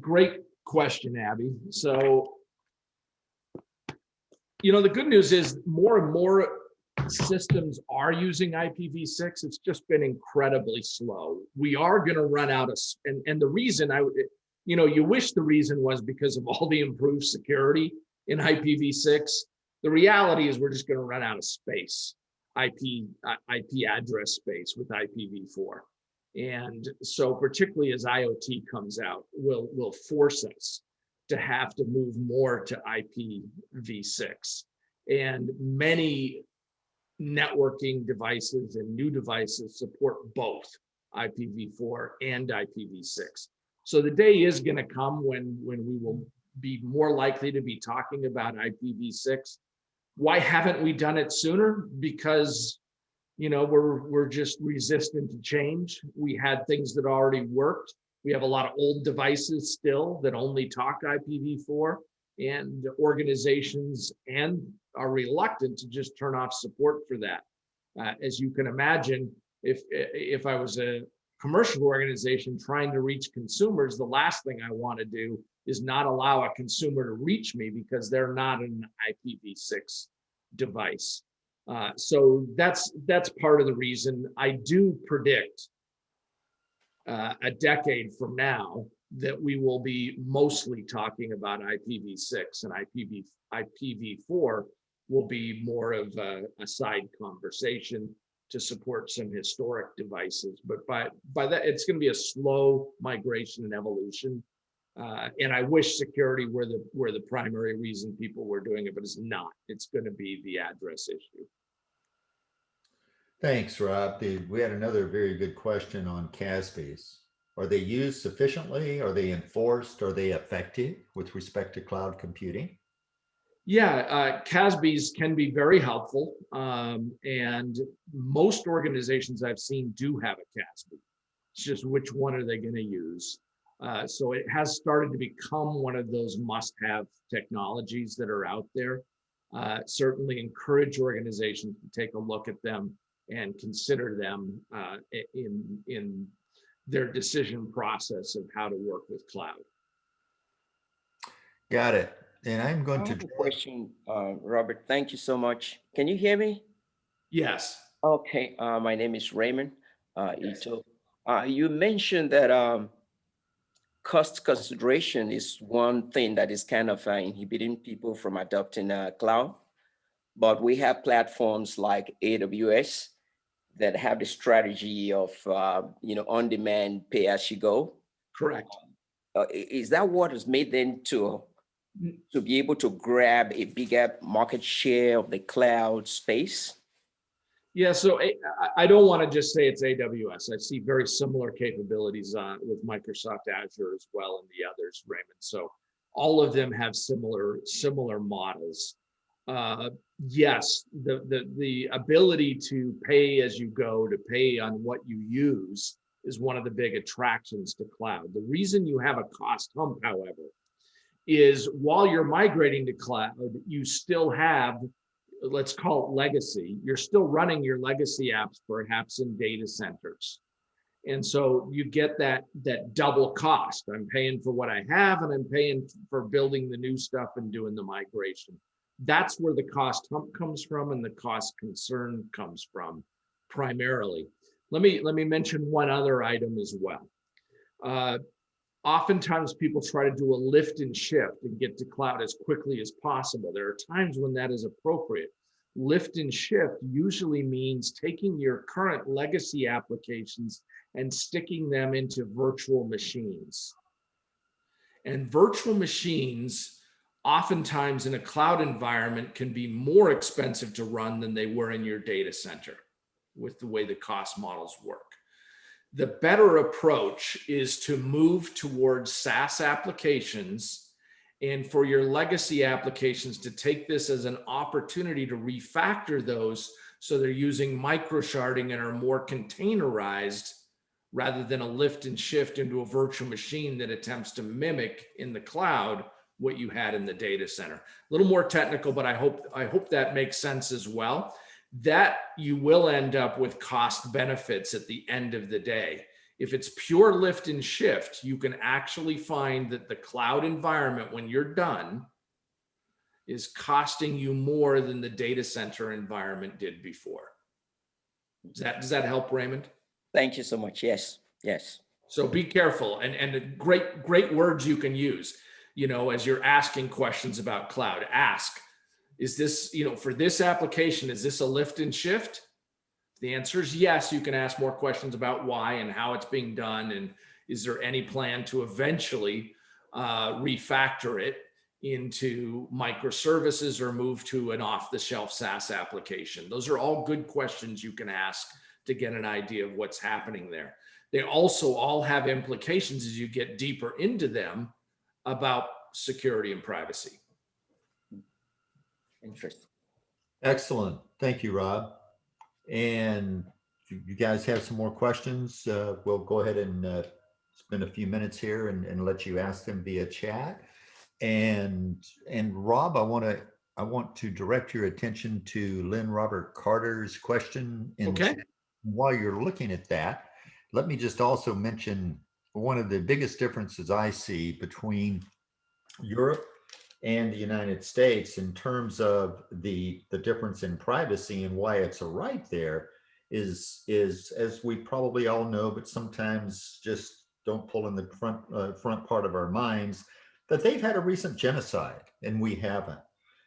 great question, Abby. So, the good news is more and more systems are using IPv6. It's just been incredibly slow. We are going to run out of, and the reason you wish the reason was because of all the improved security in IPv6. The reality is we're just going to run out of space, IP address space with IPv4. And so particularly as IoT comes out, will force us to have to move more to IPv6. And many networking devices and new devices support both IPv4 and IPv6. So the day is going to come when we will be more likely to be talking about IPv6. Why haven't we done it sooner? Because we're just resistant to change. We had things that already worked. We have a lot of old devices still that only talk IPv4, and organizations are reluctant to just turn off support for that. As you can imagine, if I was a commercial organization trying to reach consumers, the last thing I want to do is not allow a consumer to reach me because they're not an IPv6 device. So that's part of the reason. I do predict a decade from now that we will be mostly talking about IPv6, and IPv4 will be more of a side conversation to support some historic devices. But by that, it's going to be a slow migration and evolution. And I wish security were the primary reason people were doing it, but it's not. It's going to be the address issue. Thanks, Rob. We had another very good question on CASBs. Are they used sufficiently? Are they enforced? Are they effective with respect to cloud computing? Yeah, CASBs can be very helpful. And most organizations I've seen do have a CASB. It's just which one are they going to use? So it has started to become one of those must-have technologies that are out there. Certainly encourage organizations to take a look at them and consider them in their decision process of how to work with cloud. Got it. And I'm going I to have a question, Robert. Thank you so much. Can you hear me? Yes. Okay. My name is Raymond Ito. You mentioned that cost consideration is one thing that is kind of inhibiting people from adopting cloud. But we have platforms like AWS that have the strategy of on-demand pay-as-you-go. Correct. Is that what has made them to be able to grab a bigger market share of the cloud space? Yeah, so I don't want to just say it's AWS. I see very similar capabilities with Microsoft Azure as well and the others, Raymond. So all of them have similar models. Yes, the ability to pay as you go, to pay on what you use, is one of the big attractions to cloud. The reason you have a cost hump, however, is while you're migrating to cloud, you still have, let's call it legacy. You're still running your legacy apps perhaps in data centers. And so you get that double cost. I'm paying for what I have and I'm paying for building the new stuff and doing the migration. That's where the cost hump comes from and the cost concern comes from primarily. Let me mention one other item as well. Oftentimes people try to do a lift and shift and get to cloud as quickly as possible. There are times when that is appropriate. Lift and shift usually means taking your current legacy applications and sticking them into virtual machines. And virtual machines, oftentimes in a cloud environment, can be more expensive to run than they were in your data center with the way the cost models work. The better approach is to move towards SaaS applications and for your legacy applications to take this as an opportunity to refactor those so they're using microsharding and are more containerized rather than a lift and shift into a virtual machine that attempts to mimic in the cloud what you had in the data center. A little more technical, but I hope that makes sense as well. That you will end up with cost benefits at the end of the day. If it's pure lift and shift, you can actually find that the cloud environment, when you're done, is costing you more than the data center environment did before. Does that help, Raymond? Thank you so much. Yes, yes. So be careful, and the great words you can use, you know, as you're asking questions about cloud. Ask, is this, you know, for this application, is this a lift and shift? If the answer is yes, you can ask more questions about why and how it's being done, and is there any plan to eventually refactor it into microservices or move to an off-the-shelf SaaS application? Those are all good questions you can ask to get an idea of what's happening there. They also all have implications as you get deeper into them about security and privacy. Interesting. Excellent. Thank you, Rob. And if you guys have some more questions, we'll go ahead and spend a few minutes here and let you ask them via chat. And Rob, I want to direct your attention to Lynn Robert Carter's question. Okay. While you're looking at that, let me just also mention one of the biggest differences I see between Europe and the United States in terms of the difference in privacy and why it's a right there is as we probably all know, but sometimes just don't pull in the front part of our minds, that they've had a recent genocide and we haven't.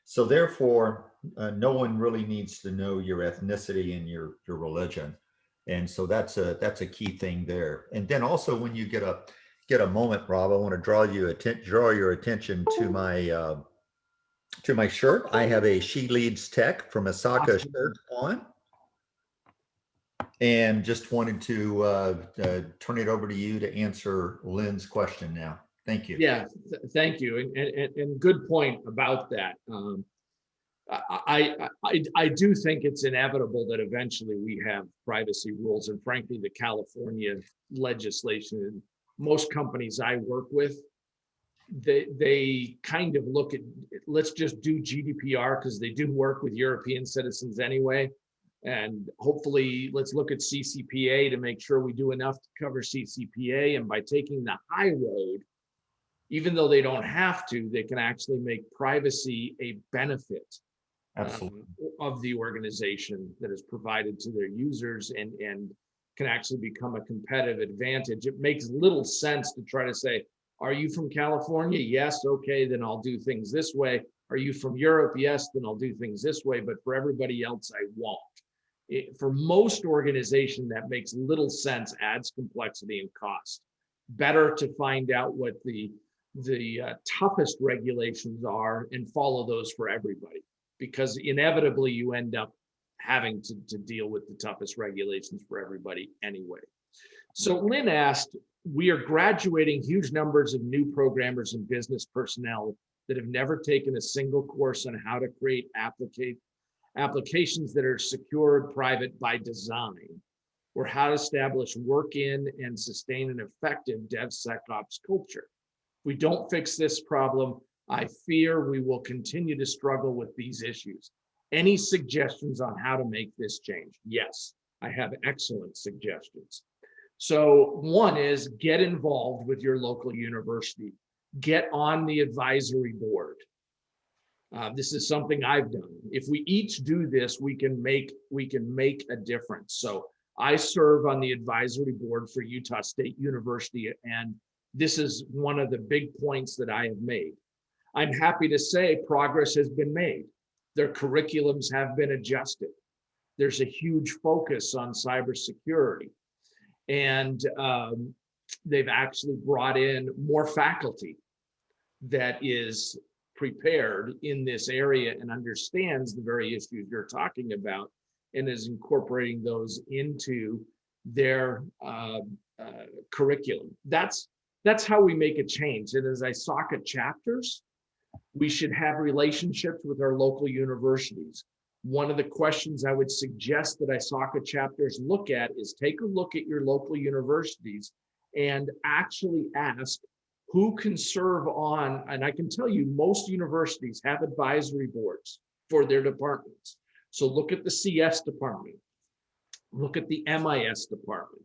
So therefore, no one really needs to know your ethnicity and your religion. And so that's a key thing there. And then also when you get a moment, Rob, I want to draw your attention to my shirt. I have a She Leads Tech from ISACA shirt on, and just wanted to turn it over to you to answer Lynn's question now. Thank you. Yeah, thank you, and good point about that. I do think it's inevitable that eventually we have privacy rules, and frankly, the California legislation, most companies I work with, they kind of look at, let's just do GDPR because they do work with European citizens anyway. And hopefully let's look at CCPA to make sure we do enough to cover CCPA. And by taking the high road, even though they don't have to, they can actually make privacy a benefit of the organization that is provided to their users and can actually become a competitive advantage. It makes little sense to try to say, are you from California? Yes, okay, then I'll do things this way. Are you from Europe? Yes, then I'll do things this way, but for everybody else, I won't. For most organizations, that makes little sense, adds complexity and cost. Better to find out what the toughest regulations are and follow those for everybody, because inevitably you end up having to deal with the toughest regulations for everybody anyway. So Lynn asked, we are graduating huge numbers of new programmers and business personnel that have never taken a single course on how to create applications that are secured, private by design, or how to establish work in and sustain an effective DevSecOps culture. If we don't fix this problem, I fear we will continue to struggle with these issues. Any suggestions on how to make this change? Yes, I have excellent suggestions. So one is get involved with your local university. Get on the advisory board. This is something I've done. If we each do this, we can make a difference. So I serve on the advisory board for Utah State University, and this is one of the big points that I have made. I'm happy to say progress has been made. Their curriculums have been adjusted. There's a huge focus on cybersecurity, and they've actually brought in more faculty that is prepared in this area and understands the very issues you're talking about and is incorporating those into their curriculum. That's how we make a change. And as ISACA chapters, we should have relationships with our local universities. One of the questions I would suggest that ISACA chapters look at is take a look at your local universities and actually ask who can serve on, and I can tell you most universities have advisory boards for their departments. So look at the CS department, look at the MIS department,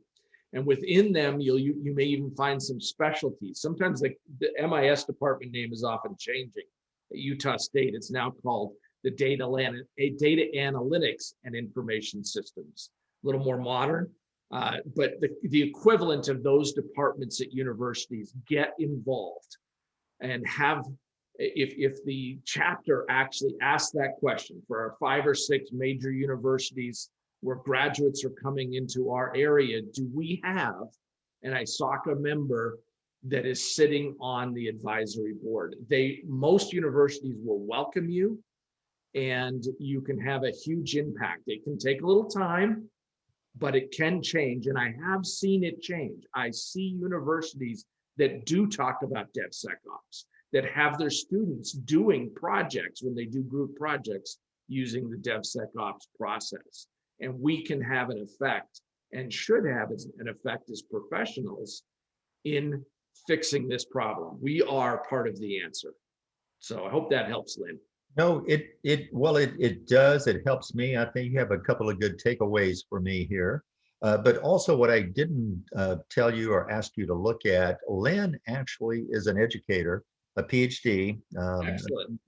and within them, you may even find some specialties. Sometimes the MIS department name is often changing. At Utah State, it's now called the Data Analytics and Information Systems, a little more modern. But the equivalent of those departments at universities get involved and have, if the chapter actually asks that question for our 5 or 6 major universities where graduates are coming into our area, do we have an ISACA member that is sitting on the advisory board? Most universities will welcome you, and you can have a huge impact. It can take a little time, but it can change, and I have seen it change. I see universities that do talk about DevSecOps, that have their students doing projects when they do group projects using the DevSecOps process. And we can have an effect, and should have an effect as professionals in fixing this problem. We are part of the answer. So I hope that helps, Lynn. No, it does. It helps me. I think you have a couple of good takeaways for me here. But also what I didn't tell you or ask you to look at, Lynn actually is an educator, a PhD. Excellent.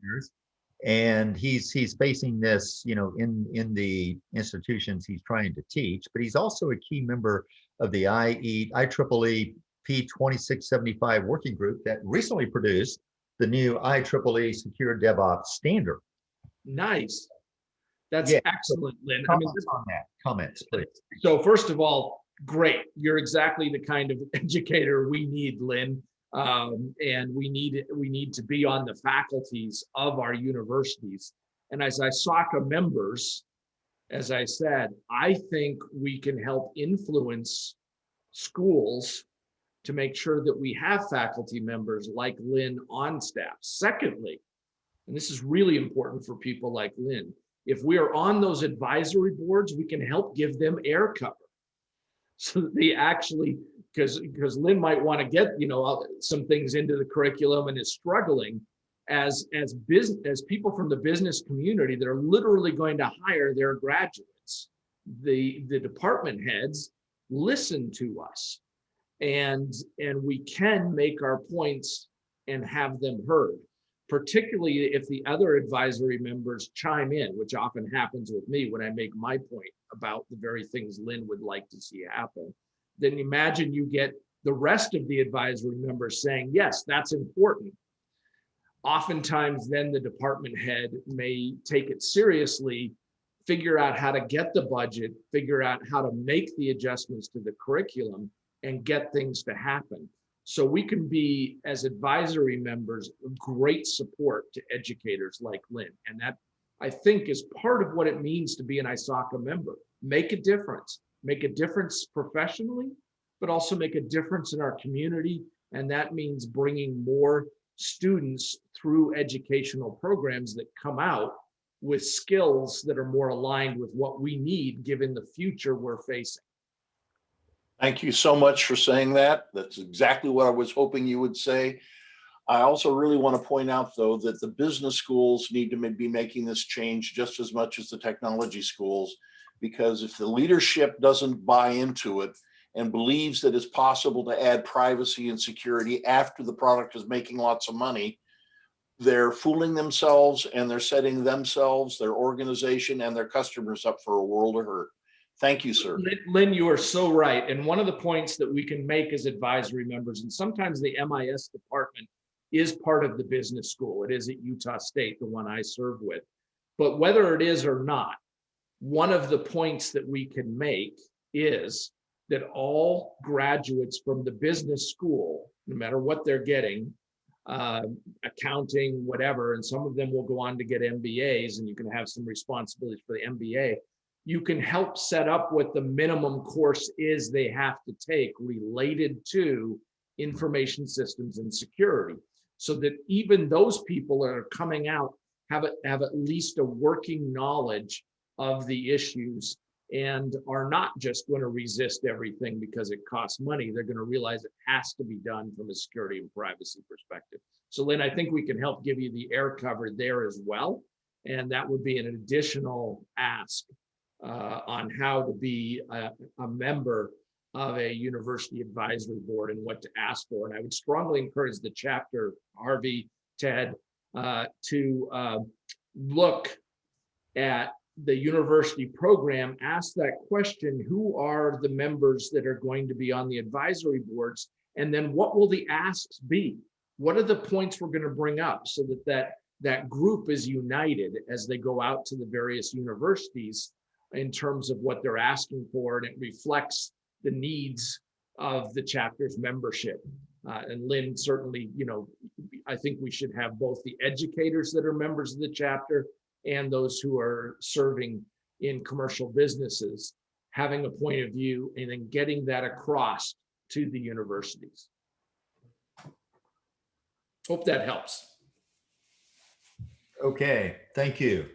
And he's facing this, in the institutions he's trying to teach, but he's also a key member of the IEEE P2675 working group that recently produced the new IEEE Secure DevOps standard. Nice. That's excellent, Lynn. Comments on that. Comments, please. So first of all, great. You're exactly the kind of educator we need, Lynn. And we need to be on the faculties of our universities. And as ISACA members, as I said, I think we can help influence schools to make sure that we have faculty members like Lynn on staff. Secondly, and this is really important for people like Lynn, if we are on those advisory boards, we can help give them air cover. So that they actually, because Lynn might want to get some things into the curriculum and is struggling as people from the business community that are literally going to hire their graduates. The department heads listen to us, and we can make our points and have them heard, particularly if the other advisory members chime in, which often happens with me when I make my point about the very things Lynn would like to see happen. Then imagine you get the rest of the advisory members saying, yes, that's important. Oftentimes then the department head may take it seriously, figure out how to get the budget, figure out how to make the adjustments to the curriculum and get things to happen. So we can be, as advisory members, great support to educators like Lynn. And that, I think, is part of what it means to be an ISACA member. Make a difference professionally, but also make a difference in our community. And that means bringing more students through educational programs that come out with skills that are more aligned with what we need given the future we're facing. Thank you so much for saying that. That's exactly what I was hoping you would say. I also really want to point out, though, that the business schools need to be making this change just as much as the technology schools, because if the leadership doesn't buy into it and believes that it's possible to add privacy and security after the product is making lots of money, they're fooling themselves and they're setting themselves, their organization, and their customers up for a world of hurt. Thank you, sir. Lynn, you are so right. And one of the points that we can make as advisory members, and sometimes the MIS department is part of the business school. It is at Utah State, the one I serve with. But whether it is or not, one of the points that we can make is that all graduates from the business school, no matter what they're getting, accounting, whatever, and some of them will go on to get MBAs, and you can have some responsibilities for the MBA. You can help set up what the minimum course is they have to take related to information systems and security, so that even those people that are coming out have at least a working knowledge of the issues and are not just going to resist everything because it costs money. They're going to realize it has to be done from a security and privacy perspective. So Lynn, I think we can help give you the air cover there as well. And that would be an additional ask on how to be a member of a university advisory board and what to ask for. And I would strongly encourage the chapter, Harvey, Ted, to look at the university program, ask that question, who are the members that are going to be on the advisory boards? And then what will the asks be? What are the points we're going to bring up so that group is united as they go out to the various universities in terms of what they're asking for, and it reflects the needs of the chapter's membership. And Lynn, certainly, I think we should have both the educators that are members of the chapter and those who are serving in commercial businesses having a point of view and then getting that across to the universities. Hope that helps. Okay, thank you.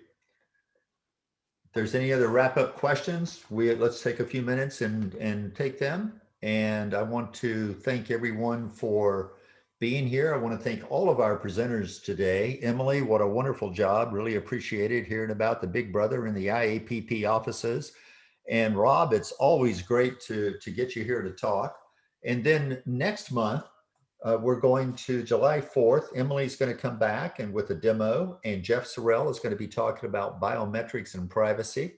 If there's any other wrap-up questions, let's take a few minutes and take them. And I want to thank everyone for being here. I want to thank all of our presenters today. Emily, what a wonderful job. Really appreciated hearing about the big brother in the IAPP offices. And Rob, it's always great to get you here to talk. And then next month, we're going to July 4th. Emily's going to come back and with a demo, and Jeff Sorrell is going to be talking about biometrics and privacy.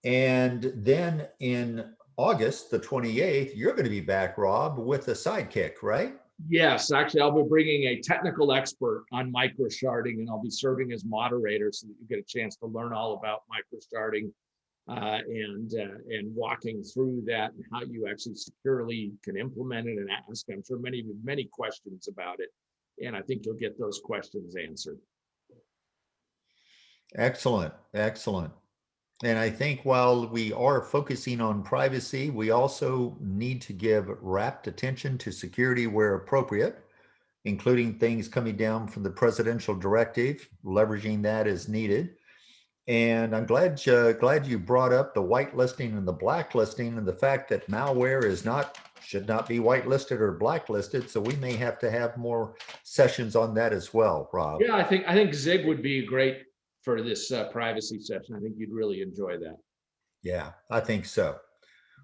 And then in August, the 28th, you're going to be back, Rob, with a sidekick, right? Yes, actually, I'll be bringing a technical expert on microsharding, and I'll be serving as moderator so that you get a chance to learn all about microsharding and walking through that and how you actually securely can implement it and ask. I'm sure many of you have many questions about it, and I think you'll get those questions answered. Excellent, excellent. And I think while we are focusing on privacy, we also need to give rapt attention to security where appropriate, including things coming down from the presidential directive, leveraging that as needed. And I'm glad you brought up the whitelisting and the blacklisting and the fact that malware should not be whitelisted or blacklisted. So we may have to have more sessions on that as well, Rob. Yeah, I think Zig would be great for this privacy session. I think you'd really enjoy that. Yeah, I think so.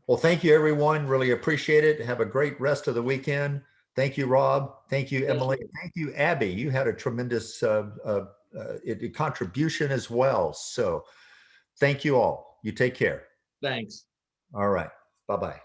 Well, thank you, everyone. Really appreciate it. Have a great rest of the weekend. Thank you, Rob. Thank you, Emily. Thank you, Abby. You had a tremendous contribution as well. So thank you all. You take care. Thanks. All right. Bye-bye.